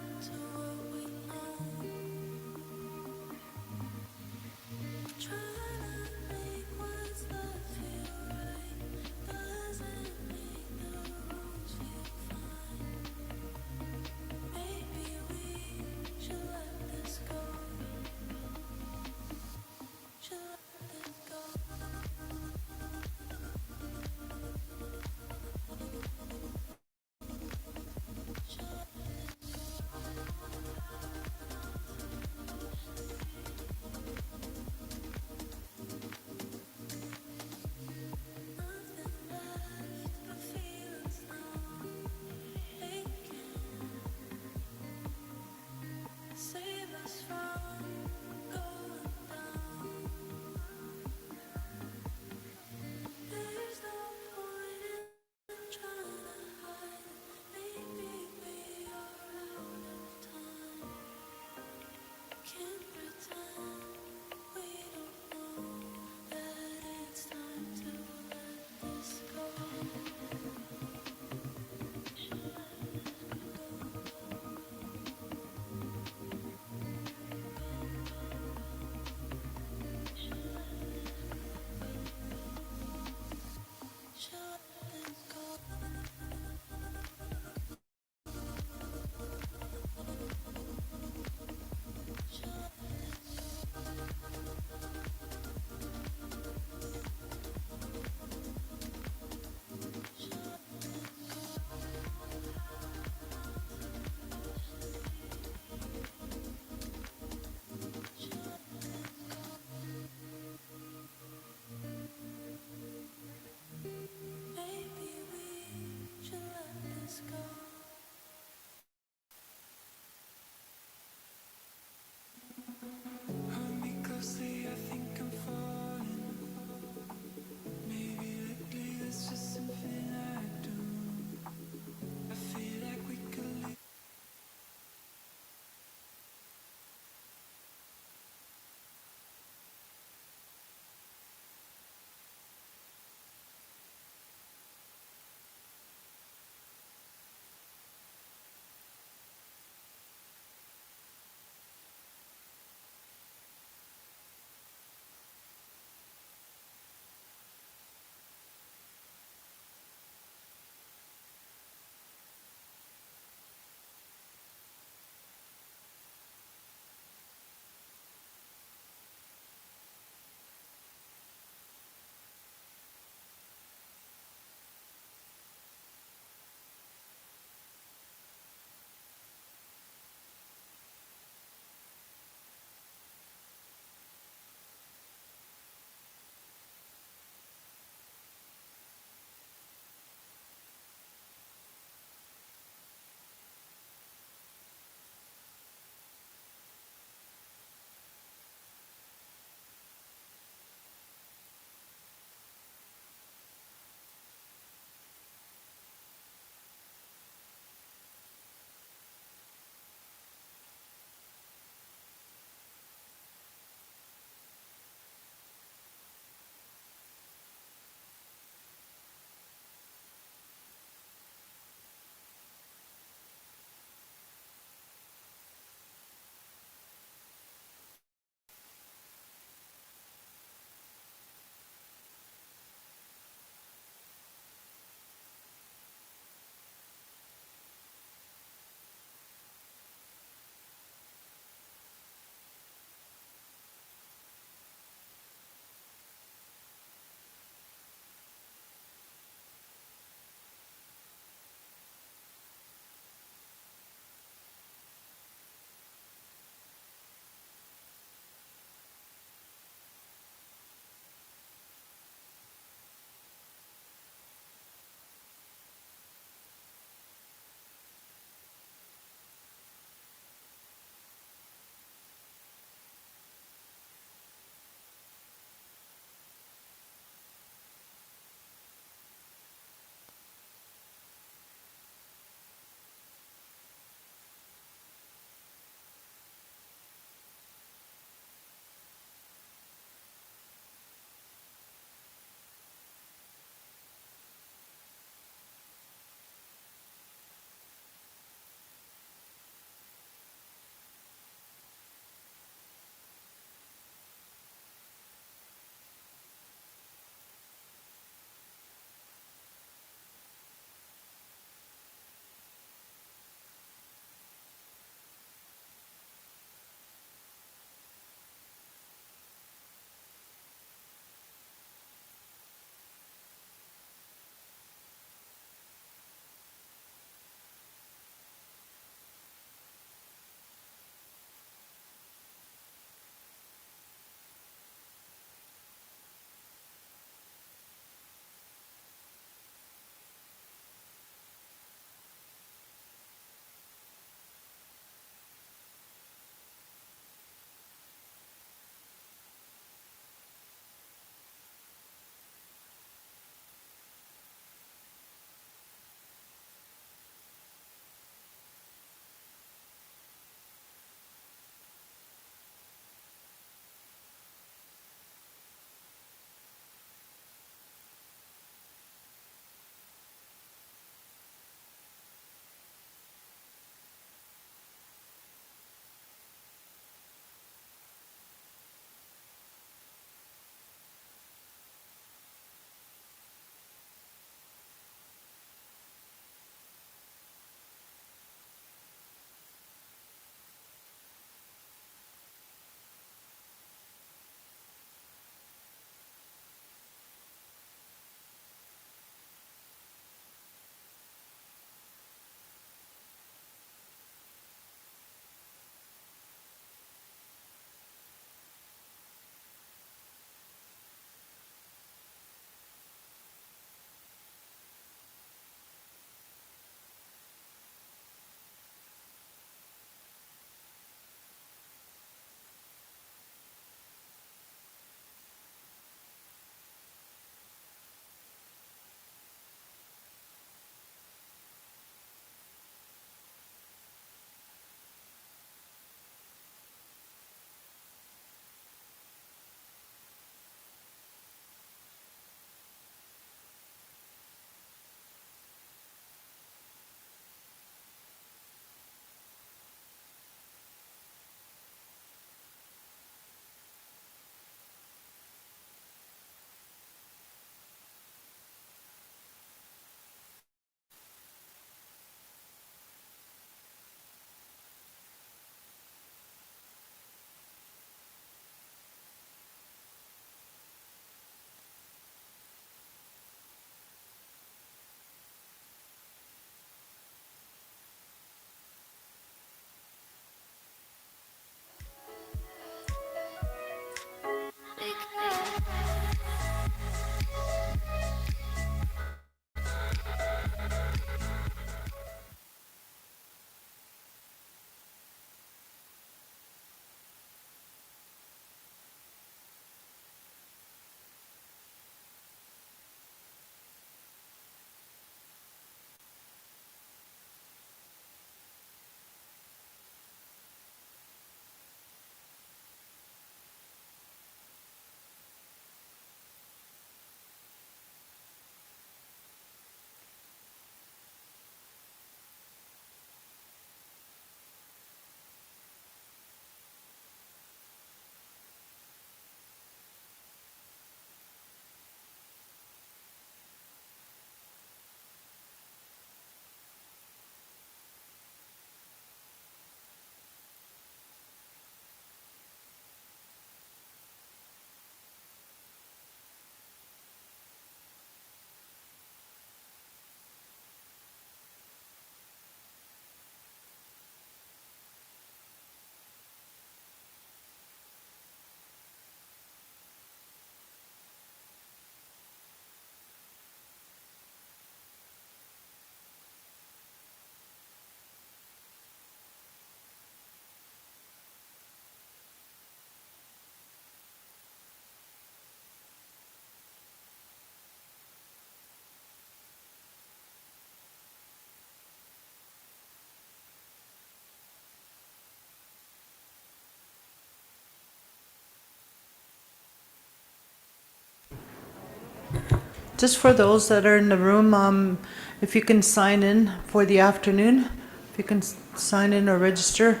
Speaker 13: just for those that are in the room, if you can sign in for the afternoon, if you can sign in or register.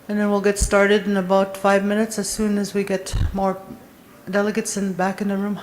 Speaker 13: And then we'll get started in about 5 minutes as soon as we get more delegates back in the room.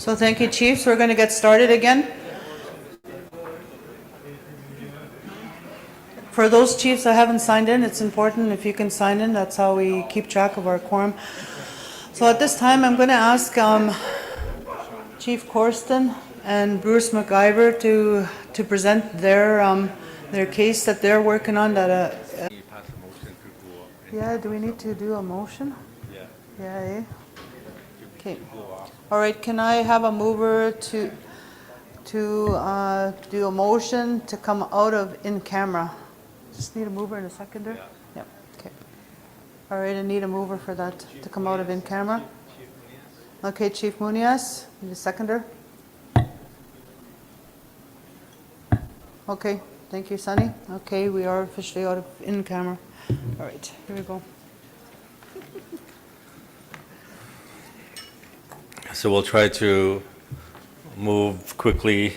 Speaker 13: So thank you, chiefs. We're going to get started again. For those chiefs that haven't signed in, it's important if you can sign in. That's how we keep track of our quorum. So at this time, I'm going to ask Chief Corsten and Bruce McIver to present their case that they're working on. Yeah, do we need to do a motion? Yeah. Okay. All right, can I have a mover to do a motion to come out of in camera? Just need a mover and a seconder? Yeah. Okay. All right, I need a mover for that to come out of in camera. Okay, Chief Muniz, need a seconder? Okay, thank you, Sunny. Okay, we are officially out of in camera. All right, here we go.
Speaker 5: So we'll try to move quickly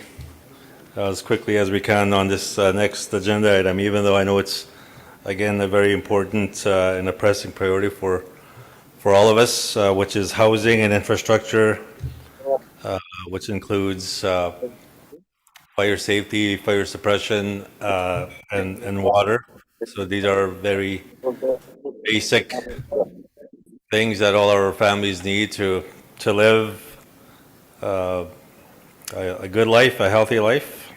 Speaker 5: as we can on this next agenda item, even though I know it's, again, a very important and a pressing priority for all of us, which is housing and infrastructure, which includes fire safety, fire suppression, and water. So these are very basic things that all our families need to live a good life, a healthy life,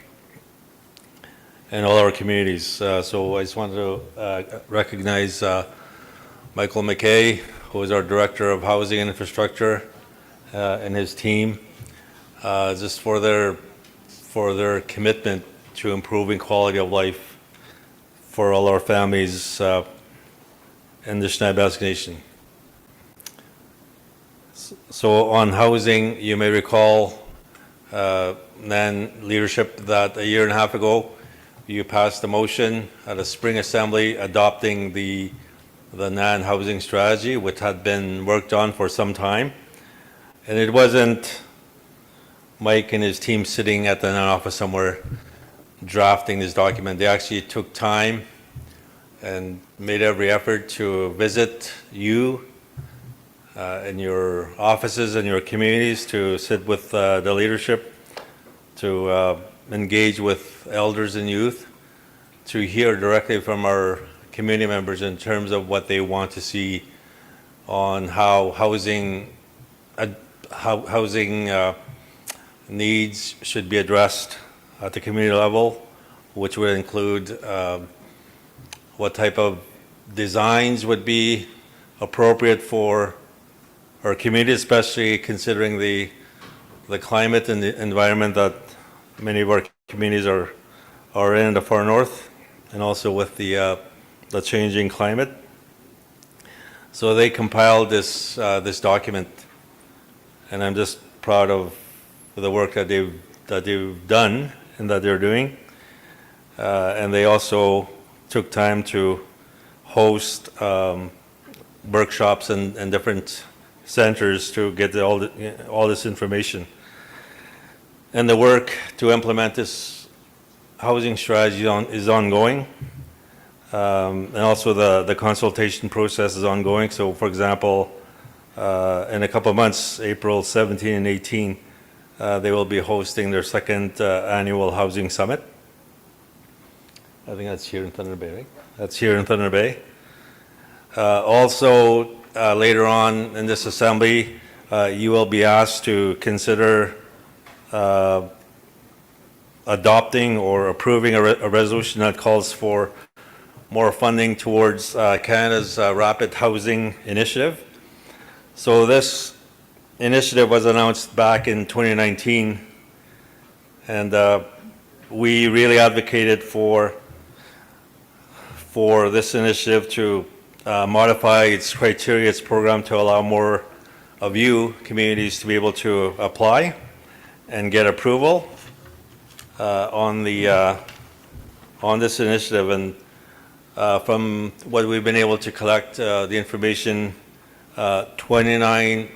Speaker 5: in all our communities. So I just wanted to recognize Michael McKay, who is our Director of Housing and Infrastructure, and his team, just for their commitment to improving quality of life for all our families in the Schnabelsk Nation. So on housing, you may recall NAN leadership that a year and a half ago, you passed a motion at a spring assembly adopting the NAN housing strategy, which had been worked on for some time. And it wasn't Mike and his team sitting at the NAN office somewhere drafting this document. They actually took time and made every effort to visit you in your offices and your communities, to sit with the leadership, to engage with elders and youth, to hear directly from our community members in terms of what they want to see on how housing needs should be addressed at the community level, which would include what type of designs would be appropriate for our community, especially considering the climate and the environment that many of our communities are in the far north, and also with the changing climate. So they compiled this document, and I'm just proud of the work that they've done and that they're doing. And they also took time to host workshops and different centers to get all this information. And the work to implement this housing strategy is ongoing. And also the consultation process is ongoing. So for example, in a couple of months, April 17 and 18, they will be hosting their second annual housing summit. I think that's here in Thunder Bay, right? That's here in Thunder Bay. Also, later on in this assembly, you will be asked to consider adopting or approving a resolution that calls for more funding towards Canada's Rapid Housing Initiative. So this initiative was announced back in 2019, and we really advocated for this initiative to modify its criteria, its program, to allow more of you communities to be able to apply and get approval on this initiative. And from what we've been able to collect, the information, 29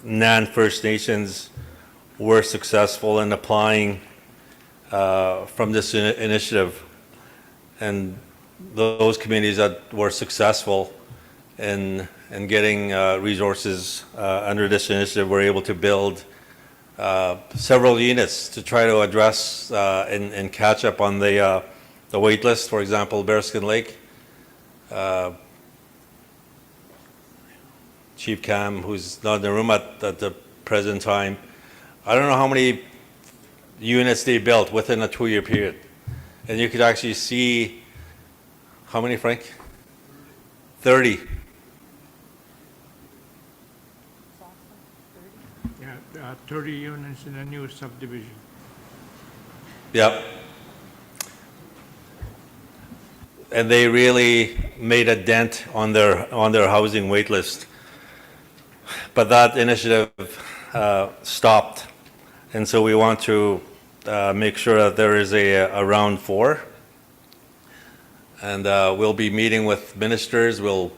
Speaker 5: NAN First Nations were successful in applying from this initiative, and those communities that were successful in getting resources under this initiative were able to build several units to try to address and catch up on the wait list. For example, Bearskin Lake. Chief Cam, who's not in the room at the present time, I don't know how many units they built within a 2-year period. And you could actually see, how many, Frank? 30.
Speaker 6: Yeah, 30 units in a new subdivision.
Speaker 5: Yep. And they really made a dent on their housing wait list. But that initiative stopped. And so we want to make sure that there is a round 4. And we'll be meeting with ministers. We'll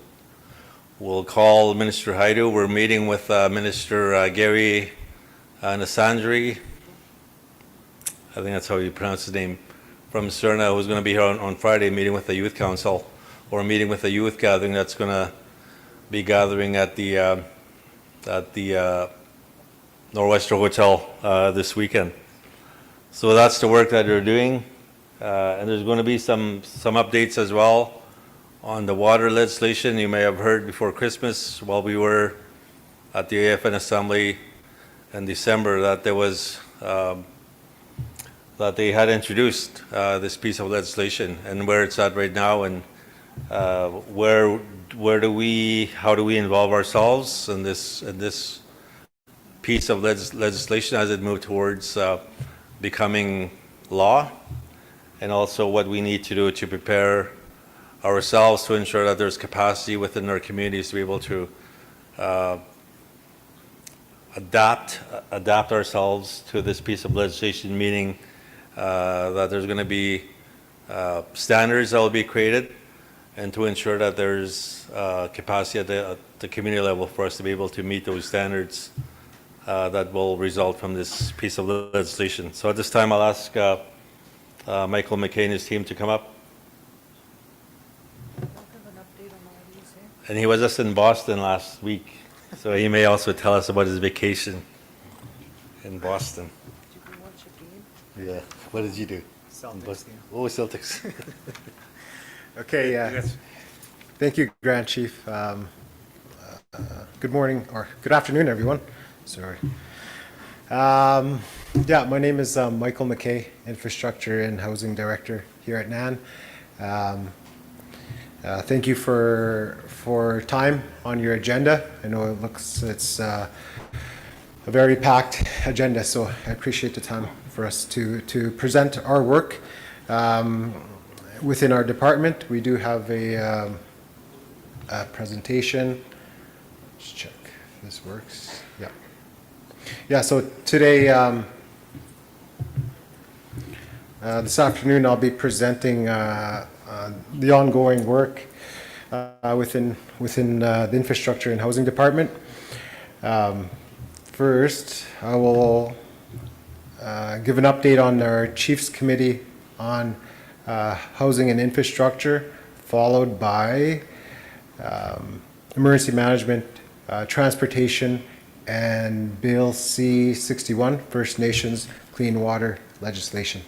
Speaker 5: call Minister Haidu. We're meeting with Minister Gary Nasandri. I think that's how you pronounce his name, from Cerna, who's going to be here on Friday, meeting with the Youth Council, or meeting with the youth gathering that's going to be gathering at the Norwester Hotel this weekend. So that's the work that they're doing. And there's going to be some updates as well on the water legislation. You may have heard before Christmas, while we were at the AFN Assembly in December, that there was that they had introduced this piece of legislation, and where it's at right now, and how do we involve ourselves in this piece of legislation as it moves towards becoming law, and also what we need to do to prepare ourselves to ensure that there's capacity within our communities to be able to adapt ourselves to this piece of legislation, meaning that there's going to be standards that will be created, and to ensure that there's capacity at the community level for us to be able to meet those standards that will result from this piece of legislation. So at this time, I'll ask Michael McKay and his team to come up. And he was just in Boston last week, so he may also tell us about his vacation in Boston. Yeah. What did you do?
Speaker 16: Celtics game.
Speaker 5: Oh, Celtics.
Speaker 16: Okay, thank you, Grand Chief. Good morning, or good afternoon, everyone. Sorry. Yeah, my name is Michael McKay, Infrastructure and Housing Director here at NAN. Thank you for time on your agenda. I know it's a very packed agenda, so I appreciate the time for us to present our work within our department. We do have a presentation. Let's check if this works. Yeah. Yeah, so today, this afternoon, I'll be presenting the ongoing work within the Infrastructure and Housing Department. First, I will give an update on our Chiefs Committee on Housing and Infrastructure, followed by Emergency Management, Transportation, and Bill C-61, First Nations Clean Water legislation.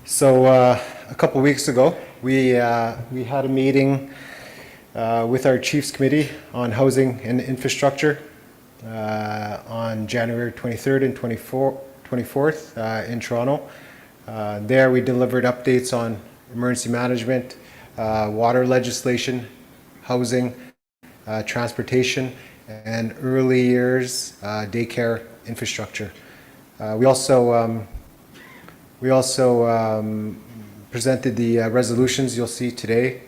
Speaker 16: So a couple weeks ago, we had a meeting with our Chiefs Committee on Housing and Infrastructure on January 23rd and 24th in Toronto. There we delivered updates on emergency management, water legislation, housing, transportation, and early years daycare infrastructure. We also presented the resolutions you'll see today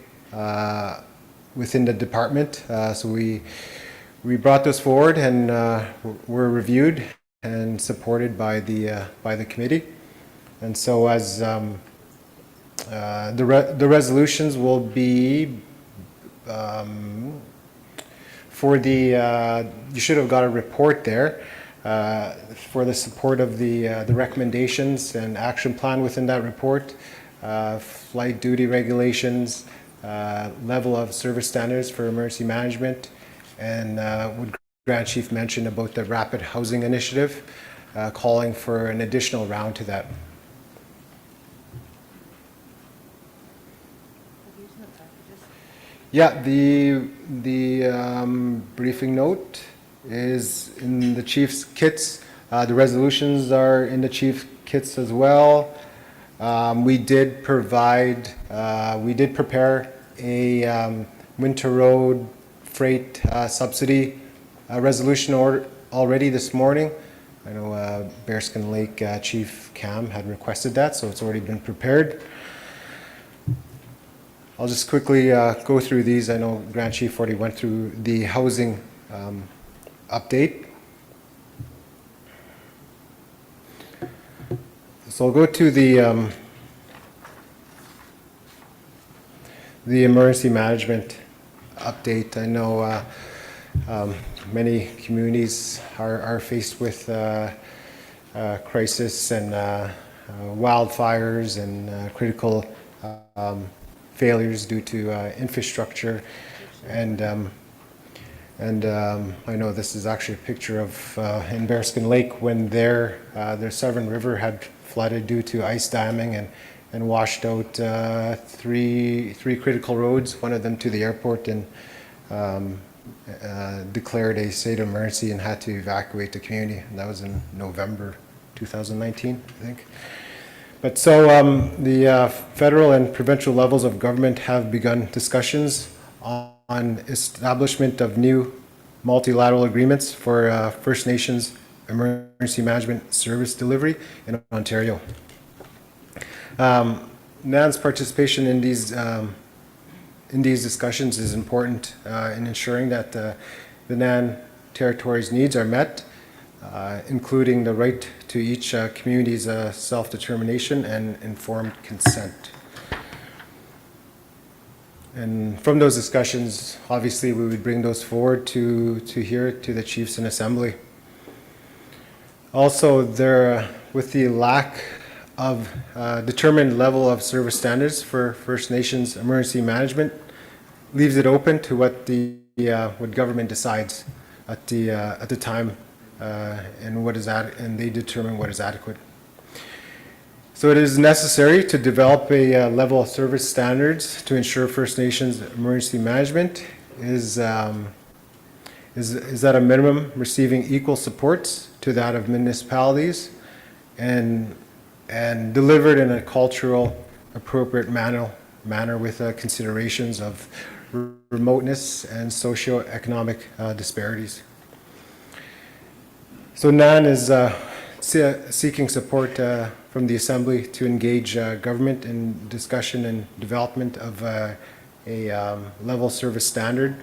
Speaker 16: within the department. So we brought those forward and were reviewed and supported by the committee. And so as the resolutions will be for the you should have got a report there for the support of the recommendations and action plan within that report, flight duty regulations, level of service standards for emergency management, and would Grand Chief mentioned about the Rapid Housing Initiative, calling for an additional round to that. Yeah, the briefing note is in the chief's kits. The resolutions are in the chief's kits as well. We did prepare a Winter Road freight subsidy resolution order already this morning. I know Bearskin Lake Chief Cam had requested that, so it's already been prepared. I'll just quickly go through these. I know Grand Chief already went through the housing update. So I'll go to the emergency management update. I know many communities are faced with crisis and wildfires and critical failures due to infrastructure, and I know this is actually a picture of in Bearskin Lake when their Severn River had flooded due to ice damming and washed out three critical roads, one of them to the airport, and declared a state of emergency and had to evacuate the community. And that was in November 2019, I think. But so the federal and provincial levels of government have begun discussions on establishment of new multilateral agreements for First Nations emergency management service delivery in Ontario. NAN's participation in these discussions is important in ensuring that the NAN territory's needs are met, including the right to each community's self-determination and informed consent. And from those discussions, obviously, we would bring those forward to here to the chiefs in assembly. Also, with the lack of determined level of service standards for First Nations emergency management, leaves it open to what government decides at the time, and they determine what is adequate. So it is necessary to develop a level of service standards to ensure First Nations emergency management is at a minimum receiving equal supports to that of municipalities and delivered in a cultural appropriate manner with considerations of remoteness and socioeconomic disparities. So NAN is seeking support from the Assembly to engage government in discussion and development of a level service standard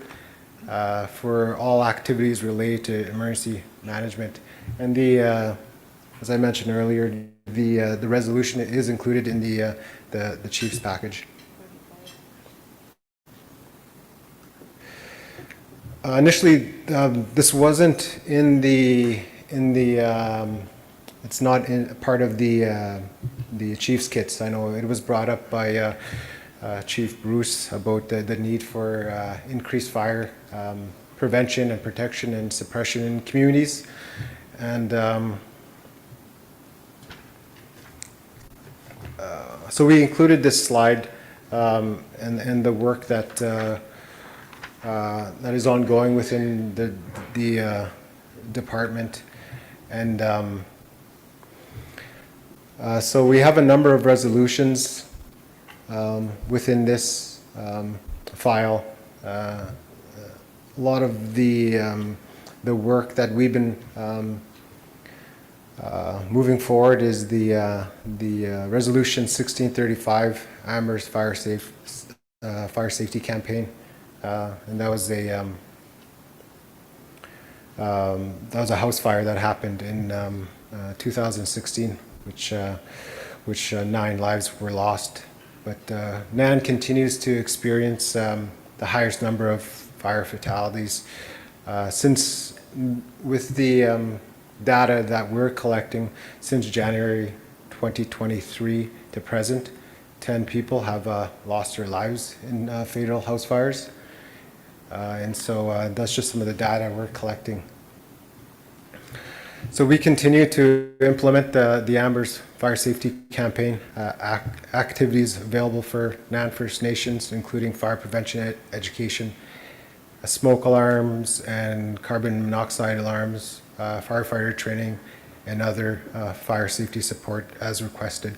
Speaker 16: for all activities related to emergency management. And as I mentioned earlier, the resolution is included in the Chiefs package. Initially, this wasn't in the it's not part of the Chiefs kits. I know it was brought up by Chief Bruce about the need for increased fire prevention and protection and suppression in communities, and so we included this slide and the work that is ongoing within the department. And so we have a number of resolutions within this file. A lot of the work that we've been moving forward is the resolution 1635 Amherst fire safety campaign, and that was a house fire that happened in 2016, which 9 lives were lost. But NAN continues to experience the highest number of fire fatalities since, with the data that we're collecting since January 2023 to present, 10 people have lost their lives in fatal house fires. And so that's just some of the data we're collecting. So we continue to implement the Amber's fire safety campaign activities available for NAN First Nations, including fire prevention education, smoke alarms and carbon monoxide alarms, firefighter training, and other fire safety support as requested.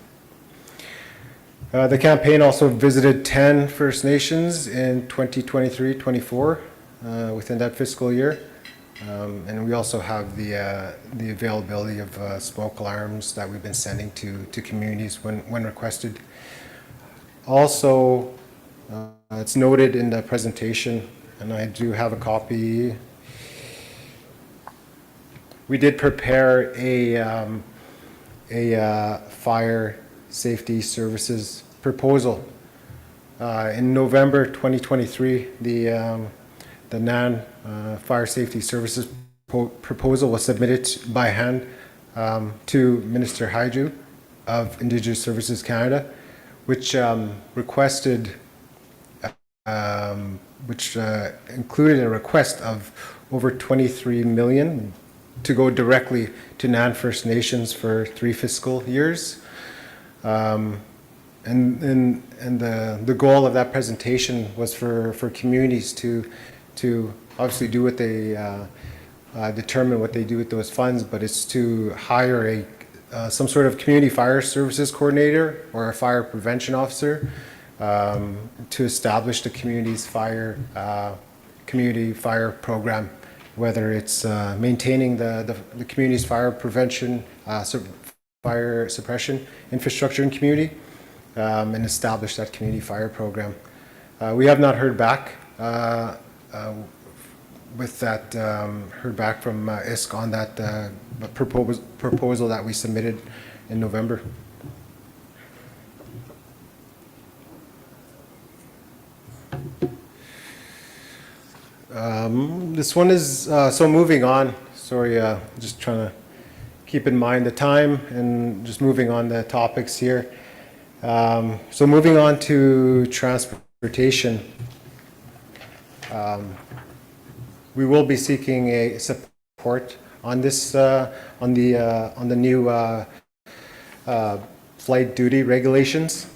Speaker 16: The campaign also visited 10 First Nations in 2023-24 within that fiscal year. And we also have the availability of smoke alarms that we've been sending to communities when requested. Also, it's noted in the presentation, and I do have a copy. We did prepare a fire safety services proposal. In November 2023, the NAN Fire Safety Services proposal was submitted by hand to Minister Haiju of Indigenous Services Canada, which requested, included a request of over 23 million to go directly to NAN First Nations for 3 fiscal years. And the goal of that presentation was for communities to obviously do what they determine what they do with those funds, but it's to hire some sort of community fire services coordinator or a fire prevention officer to establish the community fire program, whether it's maintaining the community's fire prevention, fire suppression infrastructure in community, and establish that community fire program. We have not heard back heard back from ISK on that proposal that we submitted in November. This one is, so moving on, sorry, just trying to keep in mind the time and just moving on the topics here. So moving on to transportation. We will be seeking a support on this, on the new flight duty regulations.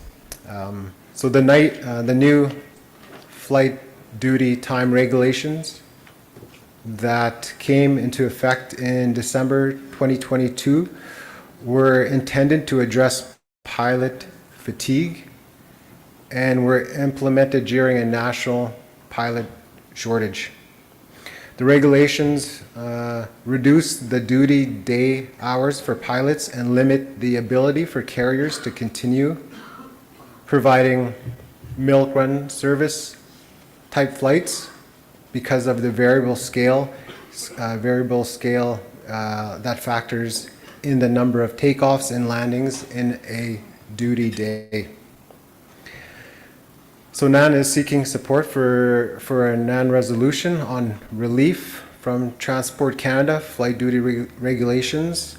Speaker 16: So the new flight duty time regulations that came into effect in December 2022 were intended to address pilot fatigue and were implemented during a national pilot shortage. The regulations reduce the duty day hours for pilots and limit the ability for carriers to continue providing milk run service type flights because of the variable scale that factors in the number of takeoffs and landings in a duty day. So NAN is seeking support for a NAN resolution on relief from Transport Canada flight duty regulations.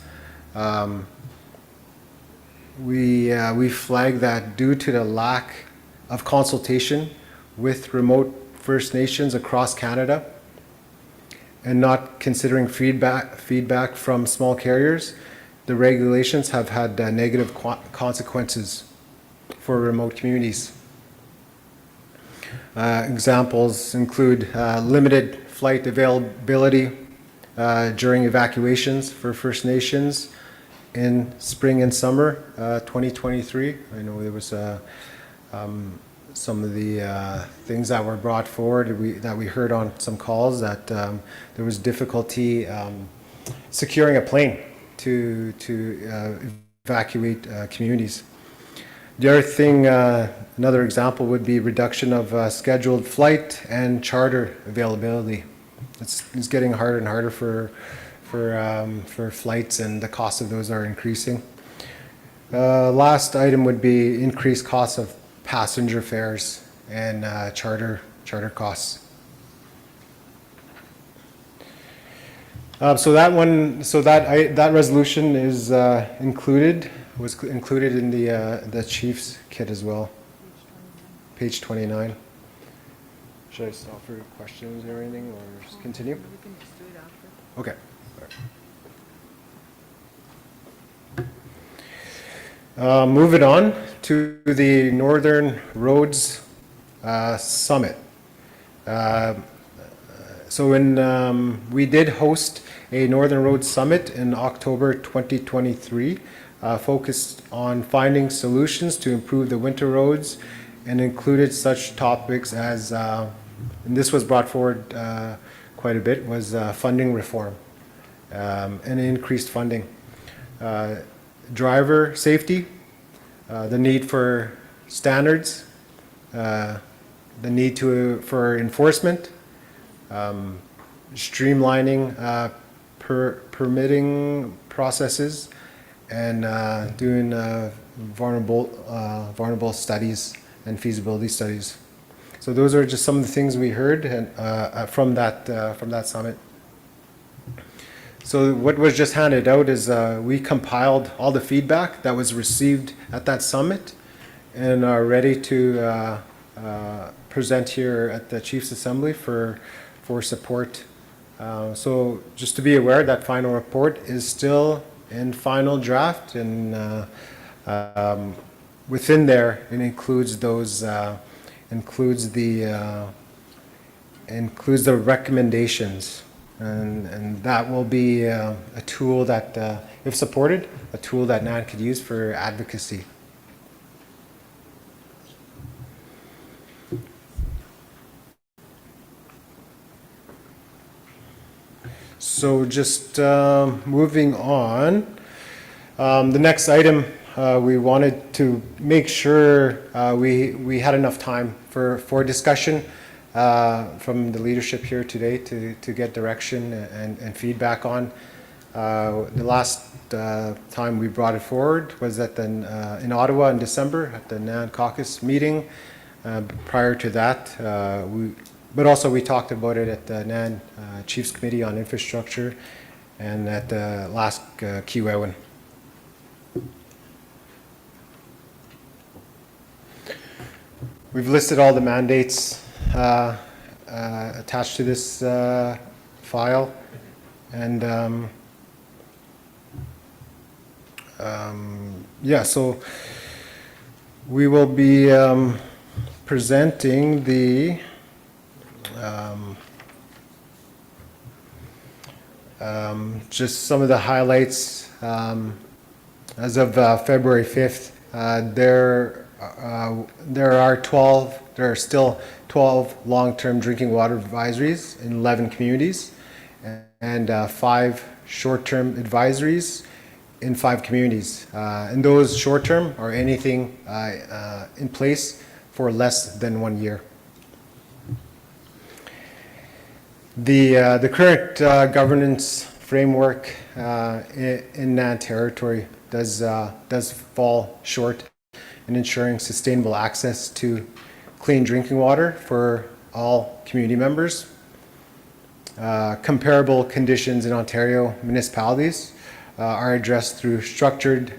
Speaker 16: We flag that due to the lack of consultation with remote First Nations across Canada and not considering feedback from small carriers, the regulations have had negative consequences for remote communities. Examples include limited flight availability during evacuations for First Nations in spring and summer 2023. I know there was some of the things that were brought forward that we heard on some calls that there was difficulty securing a plane to evacuate communities. The other thing, another example would be reduction of scheduled flight and charter availability. It's getting harder and harder for flights, and the cost of those are increasing. Last item would be increased costs of passenger fares and charter costs. So that resolution is was included in the Chief's kit as well, page 29. Should I stop for questions or anything, or just continue?
Speaker 2: We can just do it after.
Speaker 16: Okay. Moving on to the Northern Roads Summit. We did host a Northern Roads Summit in October 2023, focused on finding solutions to improve the winter roads, and included such topics as, and this was brought forward quite a bit, was funding reform and increased funding. Driver safety, the need for standards, the need for enforcement, streamlining permitting processes, and doing vulnerable studies and feasibility studies. So those are just some of the things we heard from that summit. So what was just handed out is we compiled all the feedback that was received at that summit and are ready to present here at the Chiefs Assembly for support. So just to be aware, that final report is still in final draft, and within there it includes the recommendations. And that will be a tool that, if supported, a tool that NAN could use for advocacy. So just moving on, the next item, we wanted to make sure we had enough time for discussion from the leadership here today to get direction and feedback on. The last time we brought it forward was in Ottawa in December at the NAN caucus meeting. Prior to that, but also we talked about it at the NAN Chiefs Committee on Infrastructure and at the last Kiwewan. We've listed all the mandates attached to this file, and so we will be presenting the just some of the highlights as of February 5th. There are still 12 long-term drinking water advisories in 11 communities, and 5 short-term advisories in 5 communities. And those short-term are anything in place for less than 1 year. The current governance framework in NAN territory does fall short in ensuring sustainable access to clean drinking water for all community members. Comparable conditions in Ontario municipalities are addressed through structured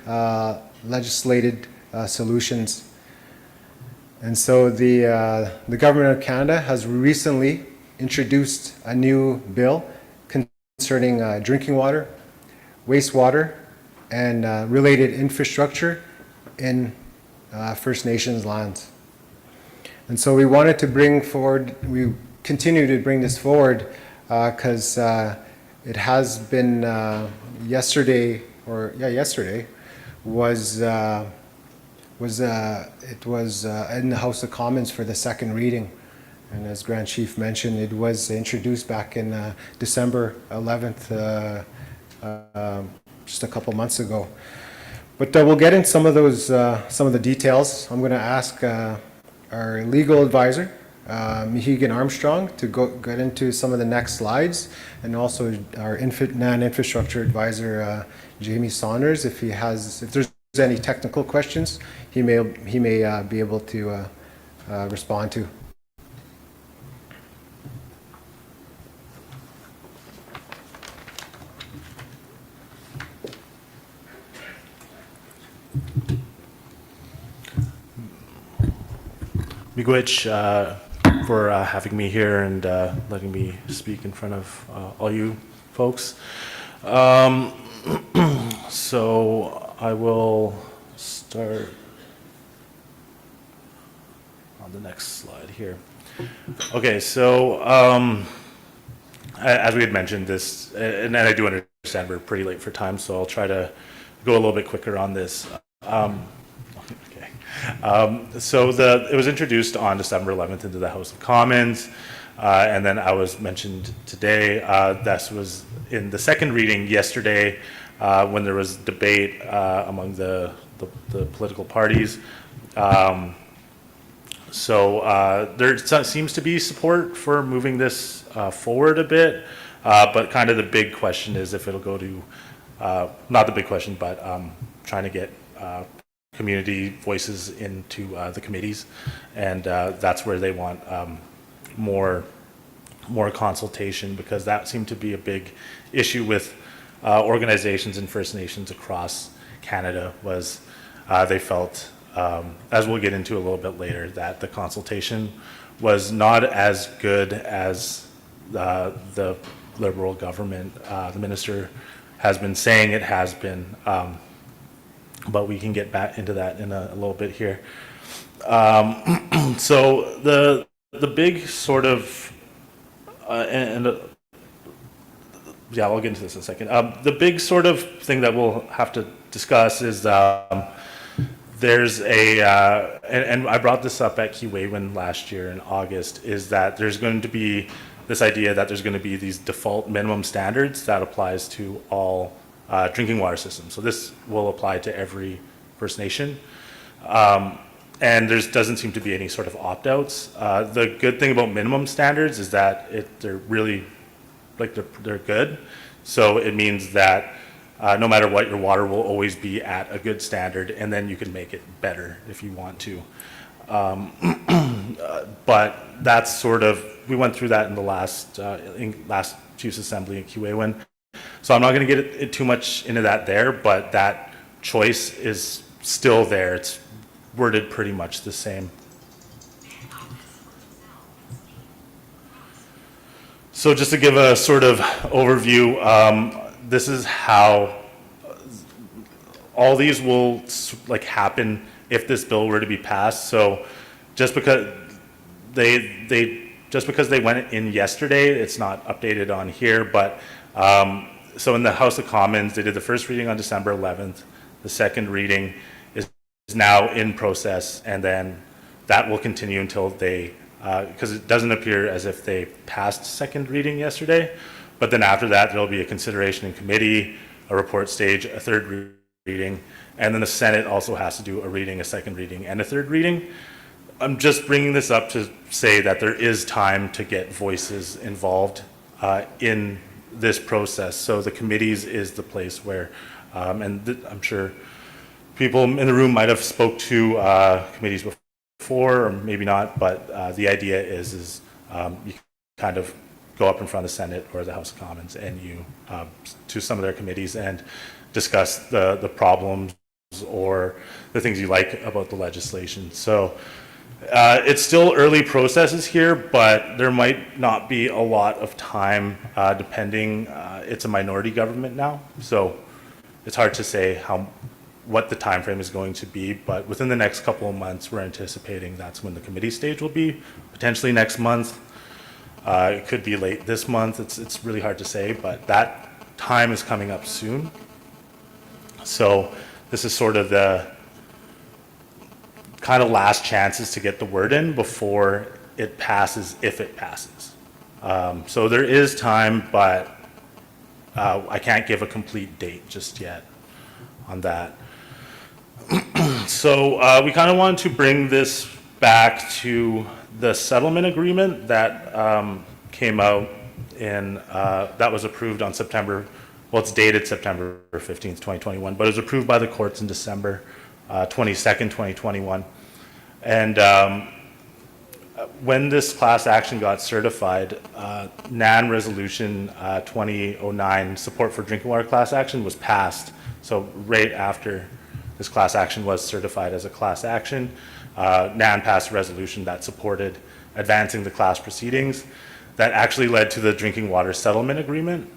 Speaker 16: legislated solutions. And so the Government of Canada has recently introduced a new bill concerning drinking water, wastewater, and related infrastructure in First Nations lands. And so we wanted to we continue to bring this forward because it has been yesterday was in the House of Commons for the second reading. And as Grand Chief mentioned, it was introduced back in December 11th, just a couple months ago. But we'll get in some of the details. I'm going to ask our legal advisor, Mehegan Armstrong, to get into some of the next slides, and also our NAN infrastructure advisor, Jamie Saunders, if there's any technical questions, he may be able to respond to.
Speaker 17: Miigwech, for having me here and letting me speak in front of all you folks. So I will start on the next slide here. Okay, so as we had mentioned this, and I do understand we're pretty late for time, so I'll try to go a little bit quicker on this. Okay. So it was introduced on December 11th into the House of Commons, and then I was mentioned today. This was in the second reading yesterday when there was debate among the political parties. So there seems to be support for moving this forward a bit, but kind of the big question is if it'll go to, not the big question, but trying to get community voices into the committees, and that's where they want more consultation, because that seemed to be a big issue with organizations and First Nations across Canada. Was they felt, as we'll get into a little bit later, that the consultation was not as good as the Liberal government, the minister has been saying it has been, but we can get back into that in a little bit here. So the big sort of, yeah, I'll get into this in a second. The big sort of thing that we'll have to discuss is there's and I brought this up at Keewaywin last year in August, is that there's going to be this idea that there's going to be these default minimum standards that applies to all drinking water systems. So this will apply to every First Nation. And there doesn't seem to be any sort of opt-outs. The good thing about minimum standards is that they're really, like they're good. So it means that no matter what, your water will always be at a good standard, and then you can make it better if you want to. But that's sort of, we went through that in the last Chiefs Assembly in Keewaywin. So I'm not going to get too much into that there, but that choice is still there. It's worded pretty much the same. So just to give a sort of overview, this is how all these will like happen if this bill were to be passed. So just because they went in yesterday, it's not updated on here, but so in the House of Commons, they did the first reading on December 11th. The second reading is now in process, and then that will continue until they, because it doesn't appear as if they passed second reading yesterday, but then after that, there'll be a consideration in committee, a report stage, a third reading, and then the Senate also has to do a reading, a second reading, and a third reading. I'm just bringing this up to say that there is time to get voices involved in this process. So the committees is the place where, and I'm sure people in the room might have spoke to committees before, or maybe not, but the idea is you kind of go up in front of the Senate or the House of Commons and you to some of their committees and discuss the problems or the things you like about the legislation. So it's still early processes here, but there might not be a lot of time depending. It's a minority government now, so it's hard to say what the time frame is going to be, but within the next couple of months, we're anticipating that's when the committee stage will be, potentially next month. It could be late this month. It's really hard to say, but that time is coming up soon. So this is sort of the kind of last chances to get the word in before it passes, if it passes. So there is time, but I can't give a complete date just yet on that. So we kind of wanted to bring this back to the settlement agreement that came out in, that was approved on September, well, it's dated September 15th, 2021, but it was approved by the courts in December 22nd, 2021. And when this class action got certified, NAN Resolution 2009, Support for Drinking Water Class Action, was passed. So right after this class action was certified as a class action, NAN passed a resolution that supported advancing the class proceedings that actually led to the drinking water settlement agreement.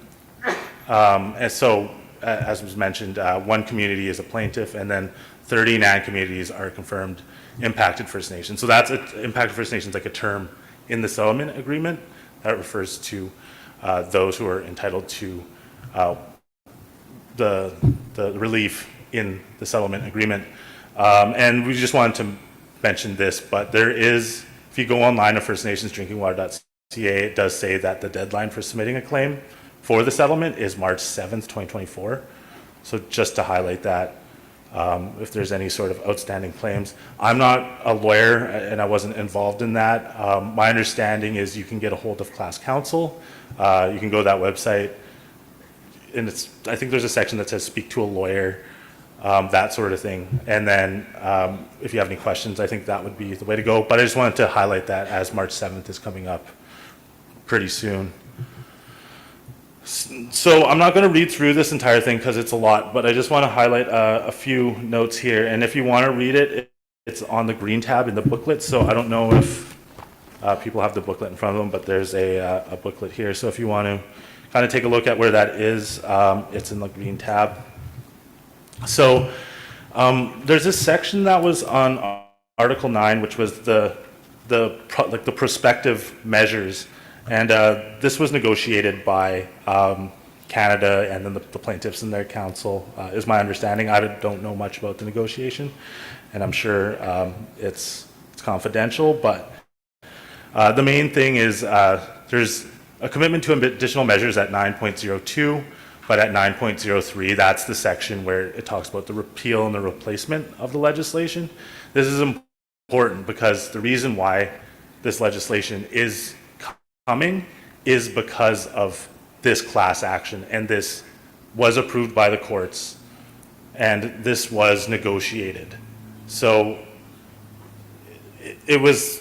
Speaker 17: And so, as was mentioned, one community is a plaintiff, and then 30 NAN communities are confirmed impacted First Nations. So that's impacted First Nations, like a term in the settlement agreement that refers to those who are entitled to the relief in the settlement agreement. And we just wanted to mention this, but there is, if you go online to firstnationsdrinkingwater.ca, it does say that the deadline for submitting a claim for the settlement is March 7th, 2024. So just to highlight that, if there's any sort of outstanding claims. I'm not a lawyer and I wasn't involved in that. My understanding is you can get a hold of class counsel. You can go to that website, and I think there's a section that says speak to a lawyer, that sort of thing. And then if you have any questions, I think that would be the way to go. But I just wanted to highlight that as March 7th is coming up pretty soon. So I'm not going to read through this entire thing because it's a lot, but I just want to highlight a few notes here. And if you want to read it, it's on the green tab in the booklet. So I don't know if people have the booklet in front of them, but there's a booklet here. So if you want to kind of take a look at where that is, it's in the green tab. So there's this section that was on Article 9, which was the prospective measures. And this was negotiated by Canada and then the plaintiffs and their counsel, is my understanding. I don't know much about the negotiation, and I'm sure it's confidential, but the main thing is there's a commitment to additional measures at 9.02, but at 9.03, that's the section where it talks about the repeal and the replacement of the legislation. This is important because the reason why this legislation is coming is because of this class action, and this was approved by the courts, and this was negotiated. So it was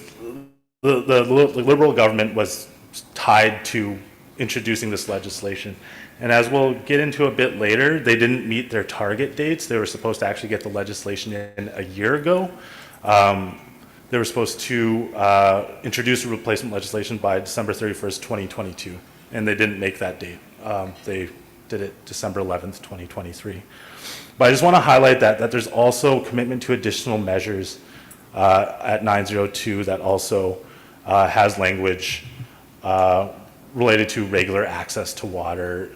Speaker 17: the Liberal government was tied to introducing this legislation, and as we'll get into a bit later, they didn't meet their target dates. They were supposed to actually get the legislation in a year ago. They were supposed to introduce a replacement legislation by December 31st, 2022, and they didn't make that date. They did it December 11th, 2023. But I just want to highlight that there's also commitment to additional measures at 902 that also has language related to regular access to water,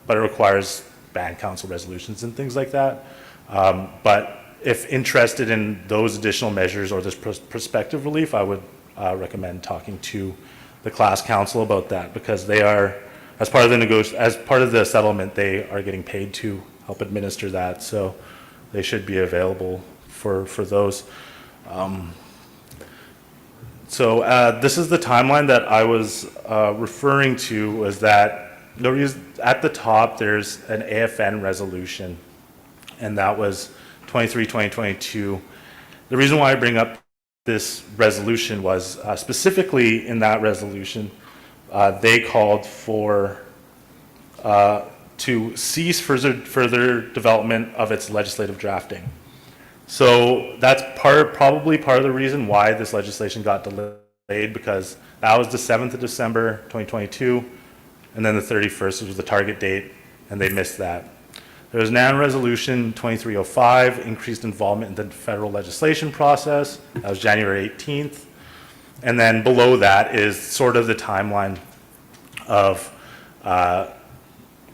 Speaker 17: but it requires band council resolutions and things like that. But if interested in those additional measures or this prospective relief, I would recommend talking to the class council about that, because they are, as part of the settlement, they are getting paid to help administer that, so they should be available for those. So this is the timeline that I was referring to, was that at the top there's an AFN resolution, and that was 23-2022. The reason why I bring up this resolution was specifically in that resolution, they called for to cease further development of its legislative drafting. So that's probably part of the reason why this legislation got delayed, because that was the 7th of December 2022, and then the 31st was the target date, and they missed that. There was NAN Resolution 2305, increased involvement in the federal legislation process. That was January 18th. And then below that is sort of the timeline of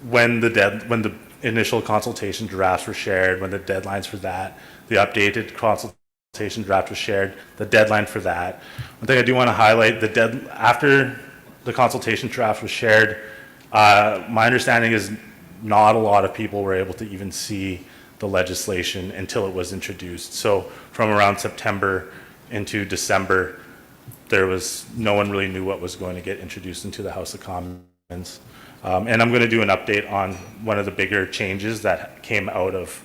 Speaker 17: when the initial consultation drafts were shared, when the deadlines for that, the updated consultation draft was shared, the deadline for that. One thing I do want to highlight, after the consultation draft was shared, my understanding is not a lot of people were able to even see the legislation until it was introduced. So from around September into December, no one really knew what was going to get introduced into the House of Commons. And I'm going to do an update on one of the bigger changes that came out of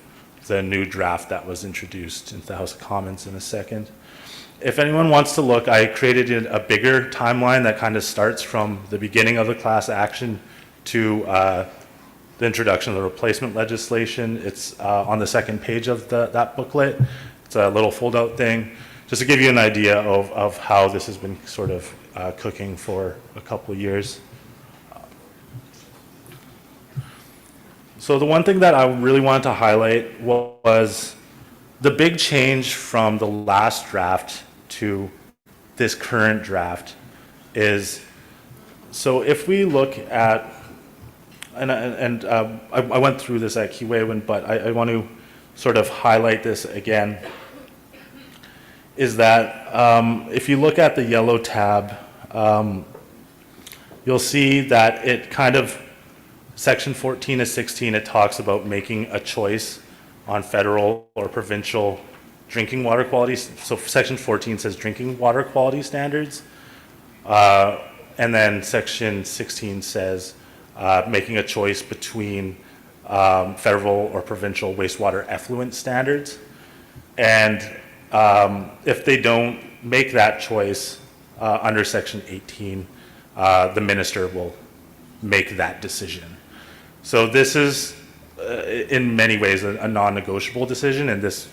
Speaker 17: the new draft that was introduced into the House of Commons in a second. If anyone wants to look, I created a bigger timeline that kind of starts from the beginning of the class action to the introduction of the replacement legislation. It's on the second page of that booklet. It's a little fold-out thing. just to give you an idea of how this has been sort of cooking for a couple of years. So the one thing that I really wanted to highlight was the big change from the last draft to this current draft is, so if we look at, I went through this at Keewaywin, but I want to sort of highlight this again, is that if you look at the yellow tab, you'll see that it kind of, section 14 of 16, it talks about making a choice on federal or provincial drinking water quality. So section 14 says drinking water quality standards. And then section 16 says making a choice between federal or provincial wastewater effluent standards. And if they don't make that choice under section 18, the minister will make that decision. So this is in many ways a non-negotiable decision, and this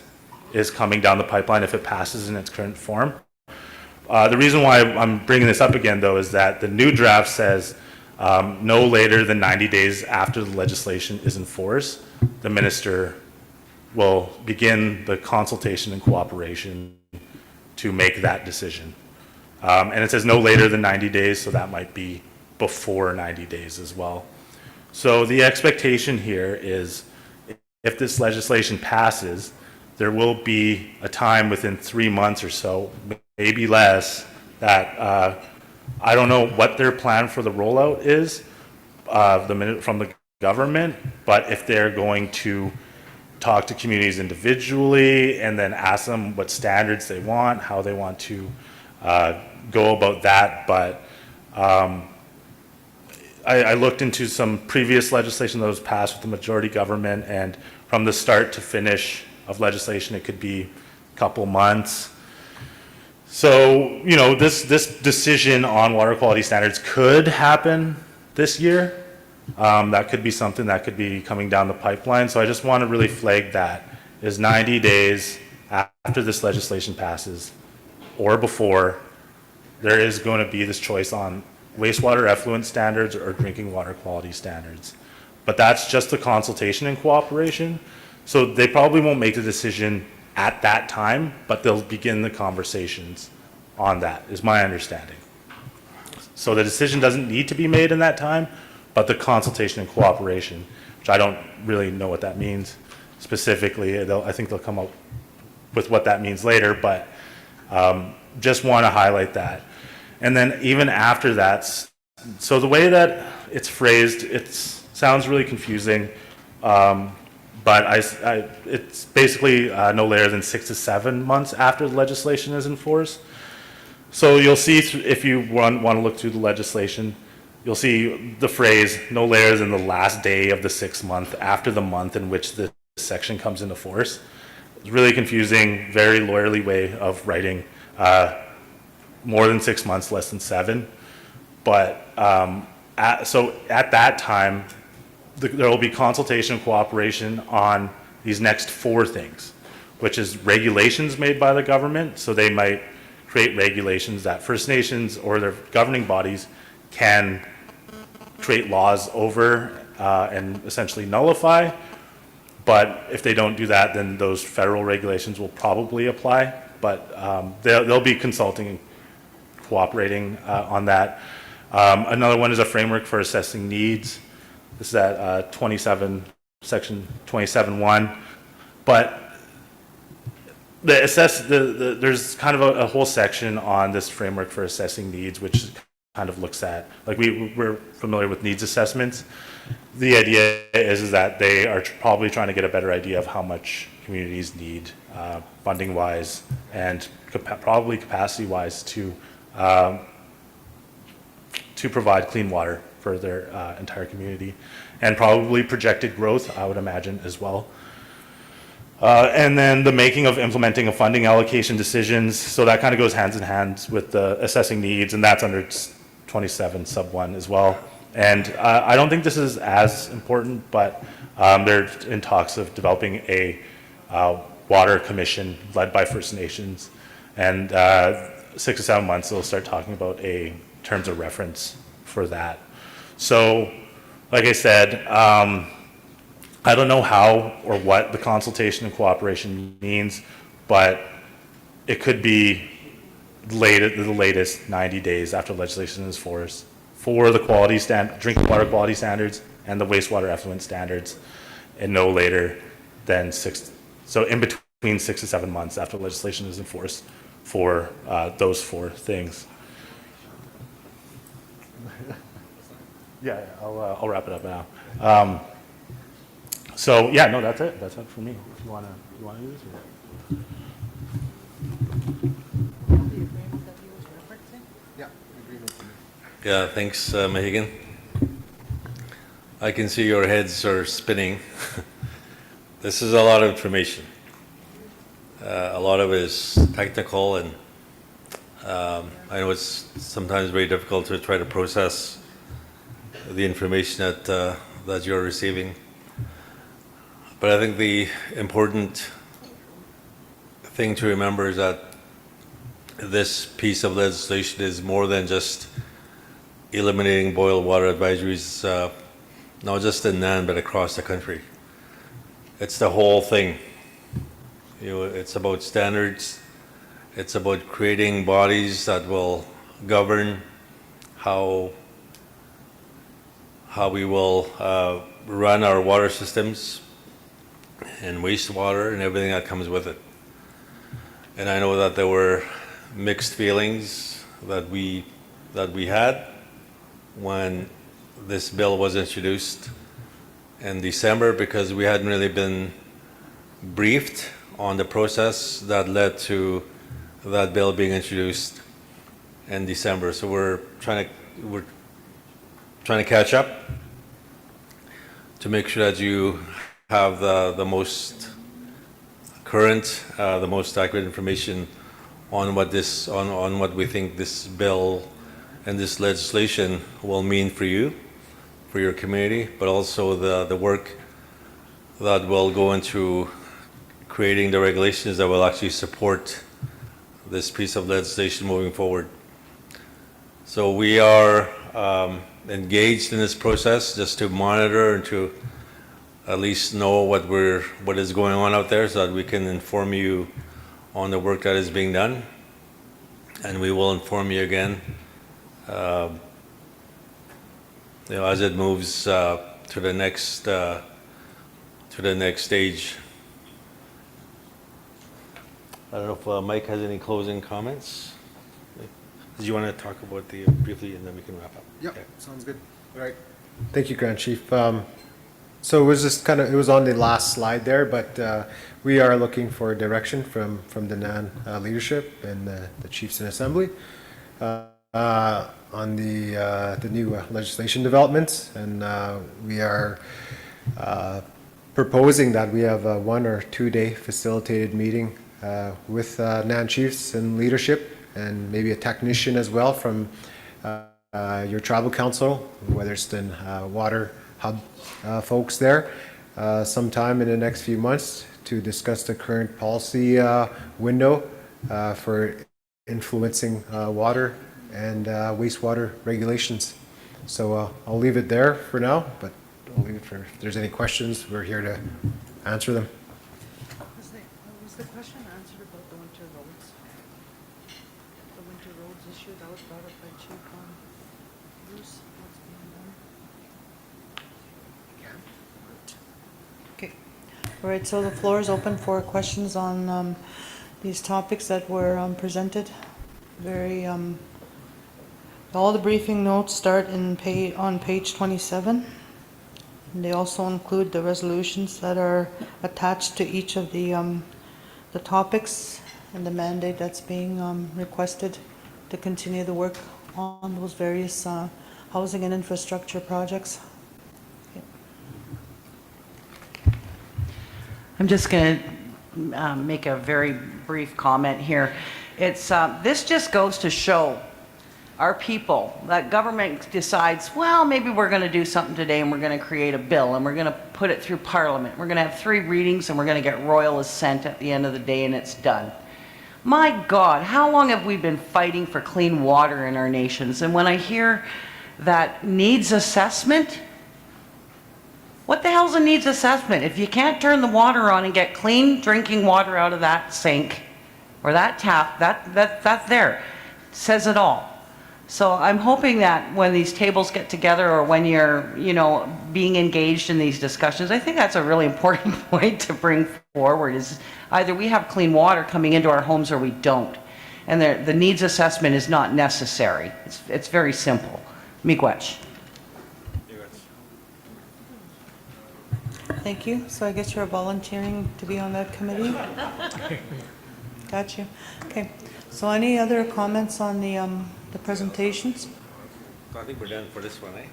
Speaker 17: is coming down the pipeline if it passes in its current form. The reason why I'm bringing this up again, though, is that the new draft says no later than 90 days after the legislation is in force, the minister will begin the consultation and cooperation to make that decision. And it says no later than 90 days, so that might be before 90 days as well. So the expectation here is if this legislation passes, there will be a time within 3 months or so, maybe less, that I don't know what their plan for the rollout is from the government, but if they're going to talk to communities individually and then ask them what standards they want, how they want to go about that. But I looked into some previous legislation that was passed with the majority government, and from the start to finish of legislation, it could be a couple months. So, you know, this decision on water quality standards could happen this year. That could be something that could be coming down the pipeline. So I just want to really flag that is 90 days after this legislation passes or before, there is going to be this choice on wastewater effluent standards or drinking water quality standards. But that's just the consultation and cooperation. So they probably won't make the decision at that time, but they'll begin the conversations on that, is my understanding. So the decision doesn't need to be made in that time, but the consultation and cooperation, which I don't really know what that means specifically. I think they'll come up with what that means later, but just want to highlight that. And then even after that, so the way that it's phrased, it sounds really confusing, but it's basically no later than 6 to 7 months after the legislation is in force. So you'll see, if you want to look through the legislation, you'll see the phrase no later than the last day of the 6th month after the month in which the section comes into force. It's really confusing, very lawyerly way of writing. More than 6 months, less than 7. But so at that time, there will be consultation and cooperation on these next 4 things, which is regulations made by the government. So they might create regulations that First Nations or their governing bodies can create laws over and essentially nullify. But if they don't do that, then those federal regulations will probably apply. But they'll be consulting and cooperating on that. Another one is a framework for assessing needs. This is at section 27.1. But there's kind of a whole section on this framework for assessing needs, which kind of looks at, like we're familiar with needs assessments. The idea is that they are probably trying to get a better idea of how much communities need funding-wise and probably capacity-wise to provide clean water for their entire community, and probably projected growth, I would imagine, as well. And then the making of implementing of funding allocation decisions. So that kind of goes hands in hand with the assessing needs, and that's under 27 sub 1 as well. And I don't think this is as important, but they're in talks of developing a water commission led by First Nations. And 6 to 7 months, they'll start talking about a terms of reference for that. So, like I said, I don't know how or what the consultation and cooperation means, but it could be the latest 90 days after legislation is forced for the drinking water quality standards and the wastewater effluent standards, and no later than in between 6 to 7 months after legislation is enforced for those 4 things. Yeah, I'll wrap it up now. So yeah, no, that's it. That's it for me. If you wanna do this? Or?
Speaker 5: Yeah, thanks, Mahigan. I can see your heads are spinning. This is a lot of information. A lot of it is technical, and I know it's sometimes very difficult to try to process the information that you're receiving. But I think the important thing to remember is that this piece of legislation is more than just eliminating boil water advisories, not just in NAN, but across the country. It's the whole thing. It's about standards. It's about creating bodies that will govern how we will run our water systems and wastewater and everything that comes with it. And I know that there were mixed feelings that we had when this bill was introduced in December, because we hadn't really been briefed on the process that led to that bill being introduced in December. So we're trying to catch up to make sure that you have the most current, the most accurate information on what we think this bill and this legislation will mean for you, for your community, but also the work that will go into creating the regulations that will actually support this piece of legislation moving forward. So we are engaged in this process just to monitor and to at least know what is going on out there, so that we can inform you on the work that is being done, and we will inform you again as it moves to the next stage. I don't know if Mike has any closing comments. Did you want to talk about briefly, and then we can wrap up?
Speaker 16: Yep, okay. Sounds good. All right. Thank you, Grand Chief. So it was just it was on the last slide there, but we are looking for direction from the NAN leadership and the chiefs in assembly on the new legislation developments, and we are proposing that we have a 1 or 2 day facilitated meeting with NAN chiefs and leadership, and maybe a technician as well from your tribal council, whether it's the water hub folks there, sometime in the next few months to discuss the current policy window for influencing water and wastewater regulations. So I'll leave it there for now, but I'll leave it for, if there's any questions, we're here to answer them.
Speaker 13: Was the question answered about the winter roads? The winter roads issue that was brought up by Chief Bruce, what's being done? Okay. All right, so the floor is open for questions on these topics that were presented. All the briefing notes start on page 27. And they also include the resolutions that are attached to each of the topics and the mandate that's being requested to continue the work on those various housing and infrastructure projects.
Speaker 7: I'm just going to make a very brief comment here. It's this just goes to show our people that government decides, well, maybe we're going to do something today and we're going to create a bill and we're going to put it through Parliament. We're going to have 3 readings and we're going to get royal assent at the end of the day and it's done. My God, how long have we been fighting for clean water in our nations? And when I hear that needs assessment, what the hell's a needs assessment? If you can't turn the water on and get clean drinking water out of that sink or that tap, that there says it all. So I'm hoping that when these tables get together or when you're, you know, being engaged in these discussions, I think that's a really important point to bring forward is either we have clean water coming into our homes or we don't. And the needs assessment is not necessary. It's very simple. Miigwech.
Speaker 13: Thank you. So I guess you're volunteering to be on that committee? Got you. Okay. So any other comments on the presentations?
Speaker 5: I think we're done for this one, eh?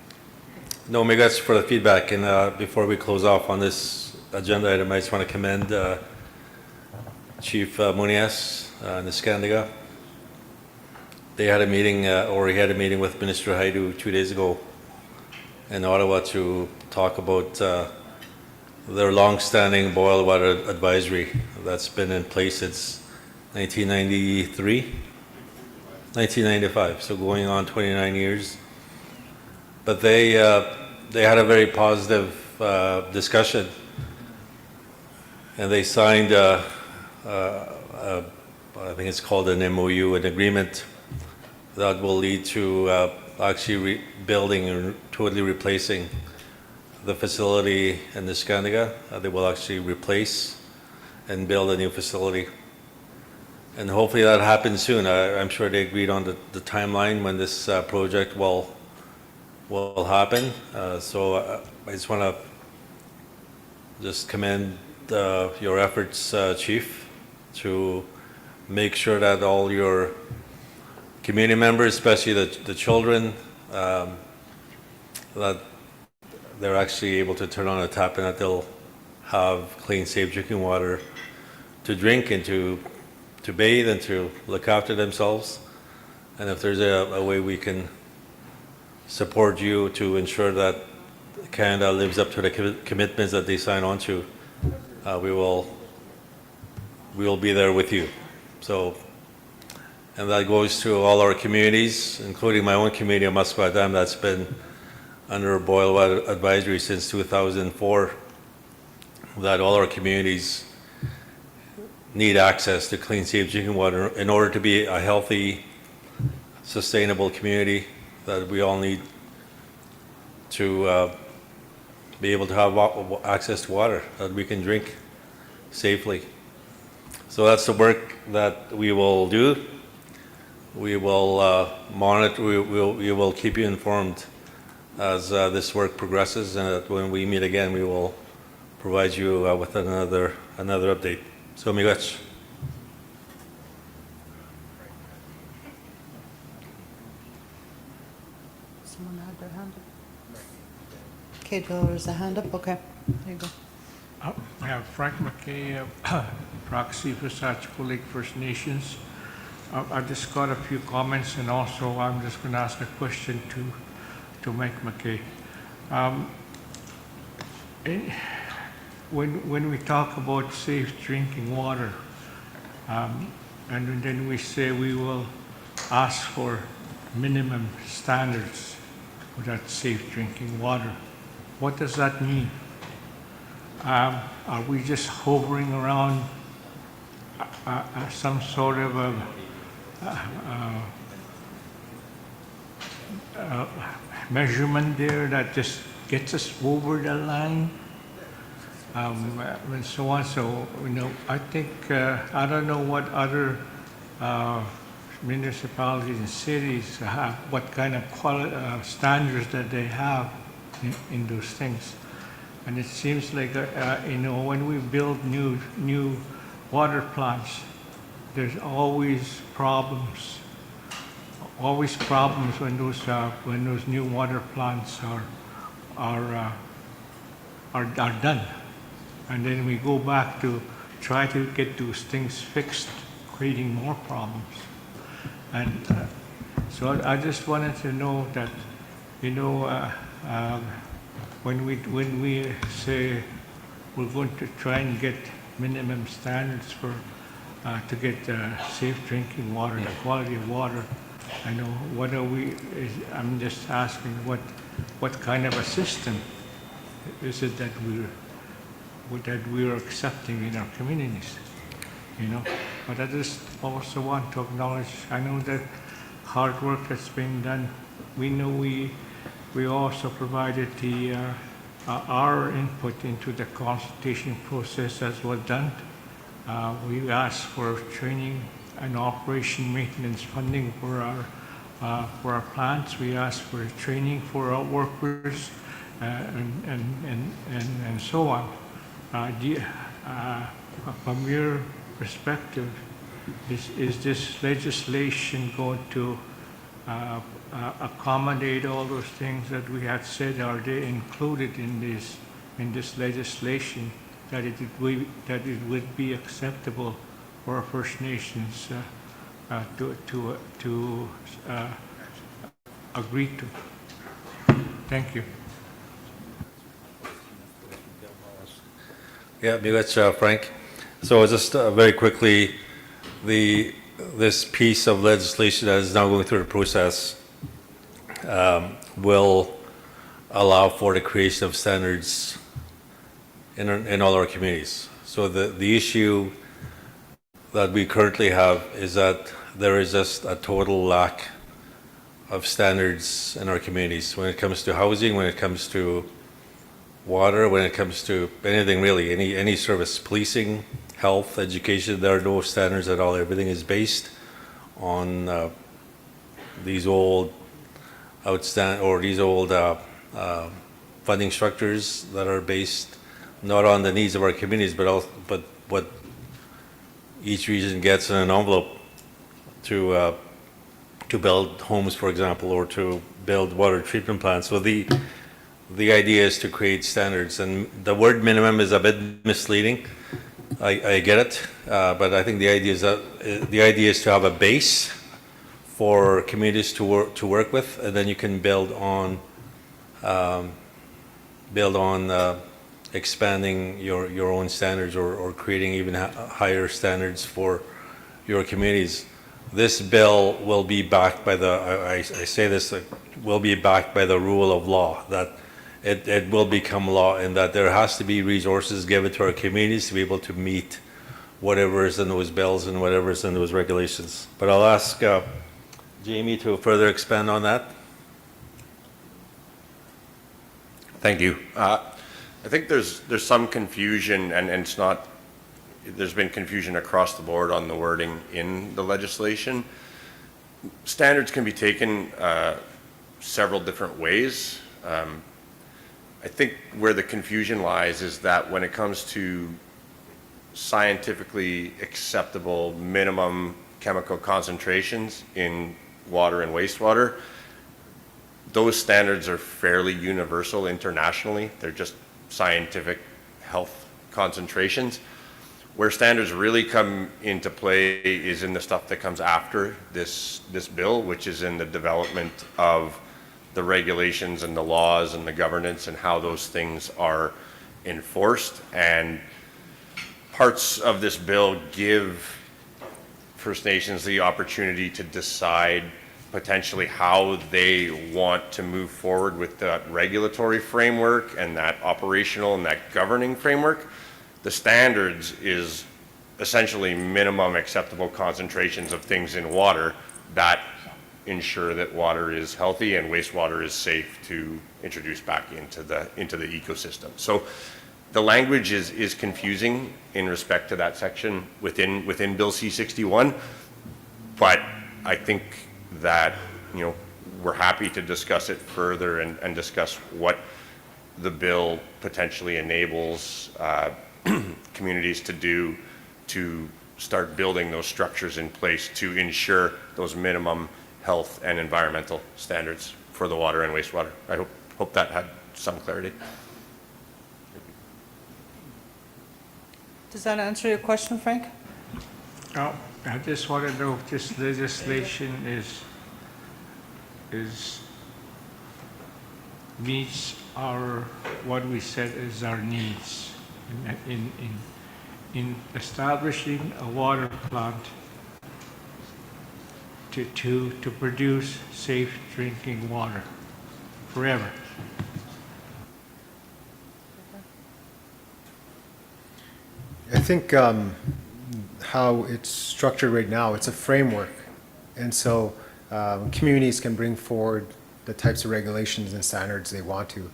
Speaker 5: No, Miigwech for the feedback. And before we close off on this agenda item, I just want to commend Chief Munias and the Skandiga. They had a meeting, or he had a meeting with Minister Haidu 2 days ago in Ottawa to talk about their long-standing boil water advisory that's been in place since 1993, 1995, so going on 29 years. But they had a very positive discussion, and they signed I think it's called an MOU, an agreement that will lead to actually rebuilding and totally replacing the facility in the Skandiga. They will actually replace and build a new facility. And hopefully that happens soon. I'm sure they agreed on the timeline when this project will happen. So I just want to just commend your efforts, Chief, to make sure that all your community members, especially the children, that they're actually able to turn on a tap and that they'll have clean, safe drinking water to drink and to bathe and to look after themselves. And if there's a way we can support you to ensure that Canada lives up to the commitments that they sign on to, we will be there with you. So, and that goes to all our communities, including my own community of Musqueam that's been under boil water advisory since 2004, that all our communities need access to clean, safe drinking water in order to be a healthy, sustainable community, that we all need to be able to have access to water that we can drink safely. So that's the work that we will do. We will monitor, we will keep you informed as this work progresses, and that when we meet again, we will provide you with another update. So, Miigwech.
Speaker 13: Someone had their hand up? Okay, there's a hand up. Okay, there you go.
Speaker 6: I have Frank McKay, proxy for Satchko Lake First Nations. I just got a few comments, and also I'm just going to ask a question to Mike McKay. When we talk about safe drinking water, and then we say we will ask for minimum standards for that safe drinking water, what does that mean? Are we just hovering around some sort of a measurement there that just gets us over the line? And so on. So, you know, I think, I don't know what other municipalities and cities have, what kind of standards that they have in those things. And it seems like, you know, when we build new water plants, there's always problems. Always problems when those new water plants are done. And then we go back to try to get those things fixed, creating more problems. And so I just wanted to know that, you know, when we say we're going to try and get minimum standards for to get safe drinking water, the quality of water. I know, what are we, I'm just asking, what kind of a system is it that we're accepting in our communities, you know? But I just also want to acknowledge, I know that hard work that's being done. We know we also provided our input into the consultation process as was done. We asked for training and operation maintenance funding for our plants. We asked for training for our workers and so on. From your perspective, is this legislation going to accommodate all those things that we had said? Are they included in this legislation, that it would be acceptable for First Nations to agree to? Thank you.
Speaker 5: Yeah, that's Frank. So just very quickly, this piece of legislation that is now going through the process will allow for the creation of standards in all our communities. So the issue that we currently have is that there is just a total lack of standards in our communities when it comes to housing, when it comes to water, when it comes to anything really, any service, policing, health, education. There are no standards at all. Everything is based on these old funding structures that are based not on the needs of our communities, but what each region gets in an envelope to build homes, for example, or to build water treatment plants. So the idea is to create standards, and the word minimum is a bit misleading. I get it, but I think the idea is to have a base for communities to work with, and then you can build on expanding your own standards or creating even higher standards for your communities. This bill will be backed by will be backed by the rule of law, that it will become law, and that there has to be resources given to our communities to be able to meet whatever is in those bills and whatever is in those regulations. But I'll ask Jamie to further expand on that.
Speaker 18: Thank you. I think there's some confusion, and it's not, there's been confusion across the board on the wording in the legislation. Standards can be taken several different ways. I think where the confusion lies is that when it comes to scientifically acceptable minimum chemical concentrations in water and wastewater, those standards are fairly universal internationally. They're just scientific health concentrations. Where standards really come into play is in the stuff that comes after this bill, which is in the development of the regulations and the laws and the governance and how those things are enforced. And parts of this bill give First Nations the opportunity to decide potentially how they want to move forward with that regulatory framework and that operational and that governing framework. The standards is essentially minimum acceptable concentrations of things in water that ensure that water is healthy and wastewater is safe to introduce back into the ecosystem. So the language is confusing in respect to that section within Bill C-61, but I think that, you know, we're happy to discuss it further and discuss what the bill potentially enables communities to do to start building those structures in place to ensure those minimum health and environmental standards for the water and wastewater. I hope that had some clarity.
Speaker 13: Does that answer your question, Frank?
Speaker 6: Oh, I just want to know if this legislation meets what we said is our needs in establishing a water plant to produce safe drinking water forever.
Speaker 16: I think how it's structured right now, it's a framework. And so communities can bring forward the types of regulations and standards they want to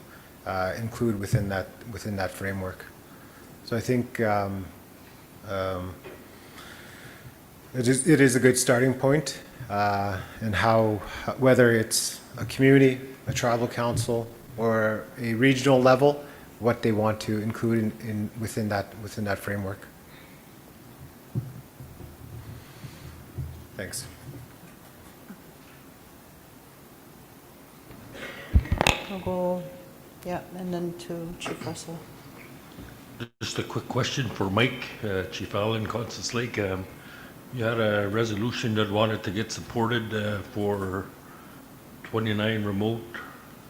Speaker 16: include within that framework. So I think it is a good starting point, and how, whether it's a community, a tribal council, or a regional level, what they want to include within that framework. Thanks.
Speaker 13: I'll go, yeah, and then to Chief Russell.
Speaker 19: Just a quick question for Mike, Chief Allen, Constance Lake. You had a resolution that wanted to get supported for 29 remote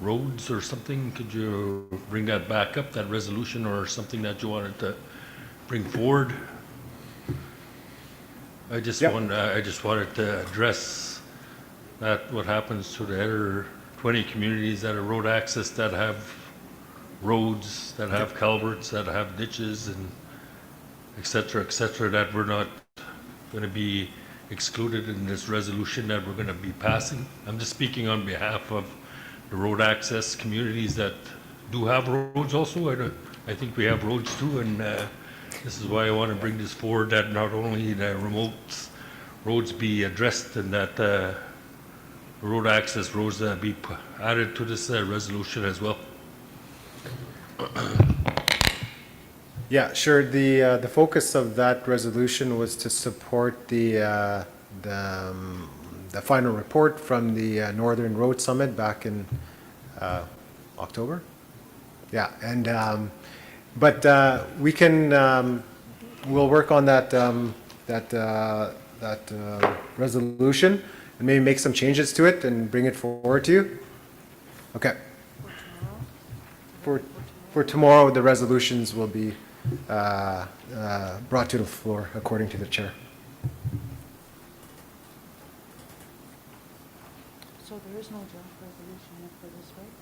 Speaker 19: roads or something. Could you bring that back up, that resolution, or something that you wanted to bring forward? I just wanted to address that, what happens to the other 20 communities that are road access, that have roads, that have culverts, that have ditches, and et cetera, that we're not going to be excluded in this resolution that we're going to be passing. I'm just speaking on behalf of the road access communities that do have roads also. I think we have roads too, and this is why I want to bring this forward, that not only the remote roads be addressed, and that road access roads be added to this resolution as well.
Speaker 16: Yeah, sure. The focus of that resolution was to support the final report from the Northern Road Summit back in October. Yeah, and but we can we'll work on that resolution and maybe make some changes to it and bring it forward to you. Okay. For tomorrow, the resolutions will be brought to the floor according to the chair.
Speaker 13: So there is no draft resolution yet for this, right?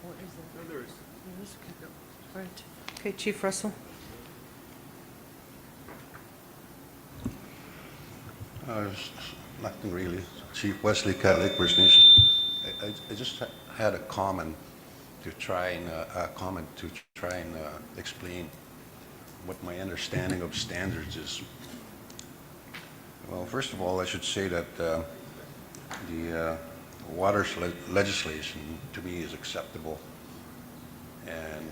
Speaker 13: Or is there? No, there is. There is? Okay. Right. Okay, Chief Russell.
Speaker 22: Nothing really. Chief Wesley, Cat Lake First Nation. I just had a comment to try and explain what my understanding of standards is. Well, first of all, I should say that the water legislation to me is acceptable, and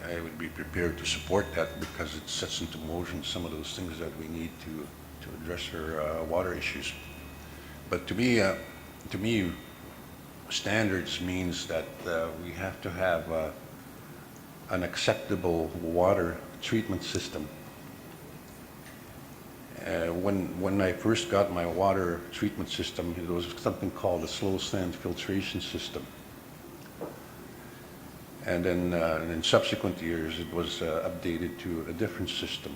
Speaker 22: I would be prepared to support that because it sets into motion some of those things that we need to address our water issues. But to me, standards means that we have to have an acceptable water treatment system. When I first got my water treatment system, there was something called a slow sand filtration system. And then in subsequent years, it was updated to a different system.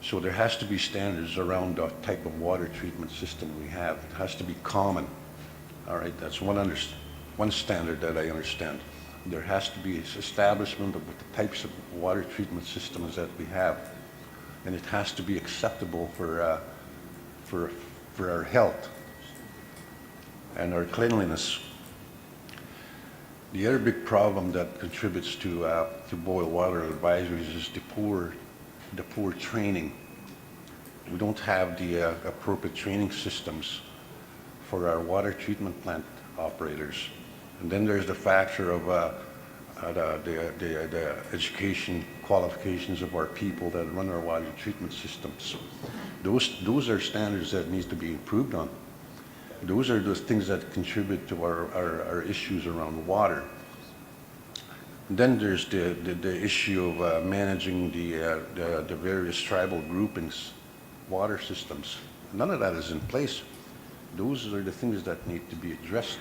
Speaker 22: So there has to be standards around the type of water treatment system we have. It has to be common. All right, that's one standard that I understand. There has to be establishment of the types of water treatment systems that we have, and it has to be acceptable for our health and our cleanliness. The other big problem that contributes to boil water advisories is the poor training. We don't have the appropriate training systems for our water treatment plant operators. And then there's the factor of the education qualifications of our people that run our water treatment systems. Those are standards that needs to be improved on. Those are those things that contribute to our issues around water. And then there's the issue of managing the various tribal groupings, water systems. None of that is in place. Those are the things that need to be addressed.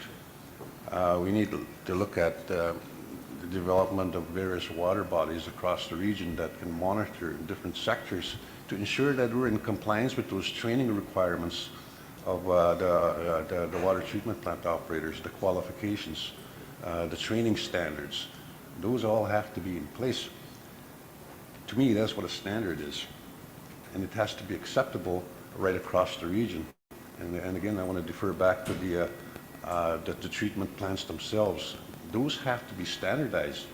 Speaker 22: We need to look at the development of various water bodies across the region that can monitor different sectors to ensure that we're in compliance with those training requirements of the water treatment plant operators, the qualifications, the training standards. Those all have to be in place. To me, that's what a standard is. And it has to be acceptable right across the region. And again, I want to defer back to the treatment plants themselves. Those have to be standardized.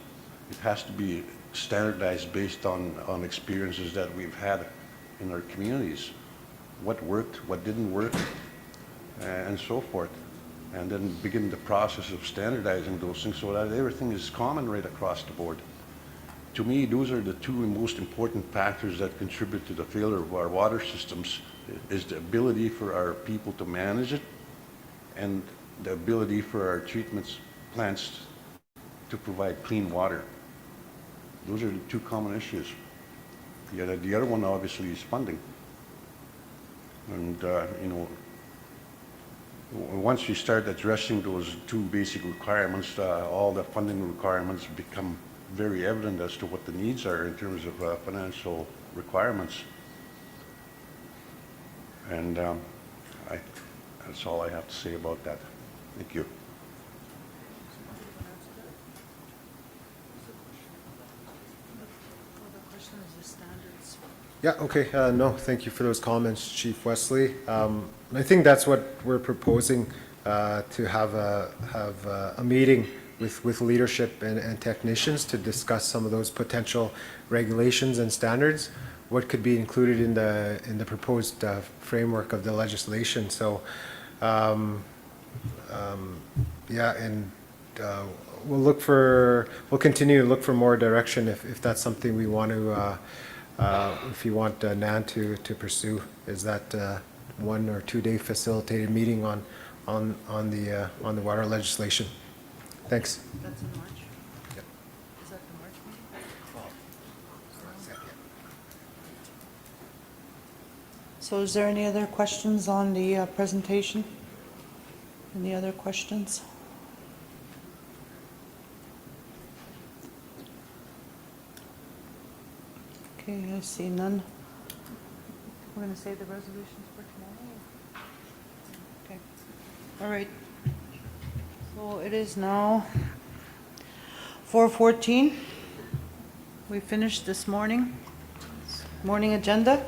Speaker 22: It has to be standardized based on experiences that we've had in our communities. What worked, what didn't work, and so forth. And then begin the process of standardizing those things so that everything is common right across the board. To me, those are the two most important factors that contribute to the failure of our water systems, is the ability for our people to manage it and the ability for our treatment plants to provide clean water. Those are the two common issues. The other one obviously is funding. And, you know, once you start addressing those two basic requirements, all the funding requirements become very evident as to what the needs are in terms of financial requirements. And that's all I have to say about that. Thank you.
Speaker 16: Yeah, okay, no, thank you for those comments, Chief Wesley. I think that's what we're proposing, to have a meeting with leadership and technicians to discuss some of those potential regulations and standards, what could be included in the proposed framework of the legislation. So, yeah, and we'll continue to look for more direction if that's something we want to, if you want NAN to pursue, is that 1 or 2 day facilitated meeting on the water legislation. Thanks.
Speaker 13: That's in March? Yep. Is that the March meeting? So is there any other questions on the presentation? Any other questions? Okay, I see none. We're going to save the resolutions for tomorrow? Okay. All right. So it is now 4:14. We finished this morning agenda.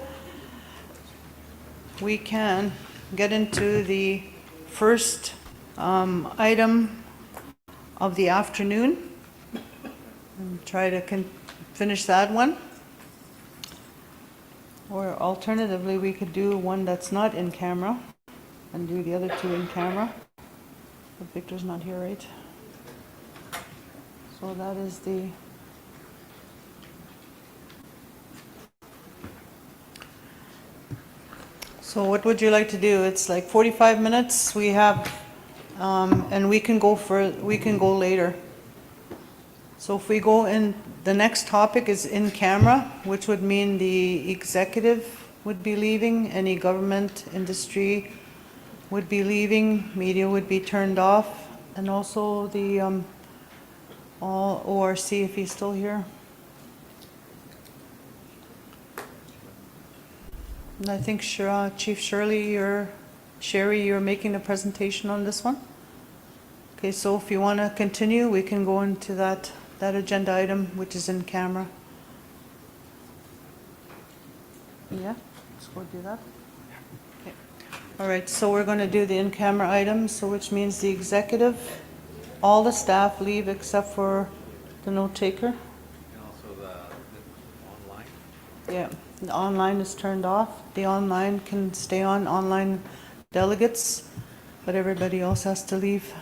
Speaker 13: We can get into the first item of the afternoon and try to finish that one. Or alternatively, we could do one that's not in camera and do the other two in camera. But Victor's not here, right? So that is the... So what would you like to do? It's like 45 minutes we have, and we can go later. So if we go in, the next topic is in camera, which would mean the executive would be leaving, any government, industry would be leaving, media would be turned off, and also the all ORC, if he's still here. And I think Chief Sherry, you're making the presentation on this one. Okay, so if you want to continue, we can go into that agenda item, which is in camera. Yeah, let's go do that. Okay. All right, so we're going to do the in-camera items, so which means the executive, all the staff leave except for the note taker.
Speaker 10: And also the online.
Speaker 13: Yeah, the online is turned off. The online can stay on, online delegates, but everybody else has to leave.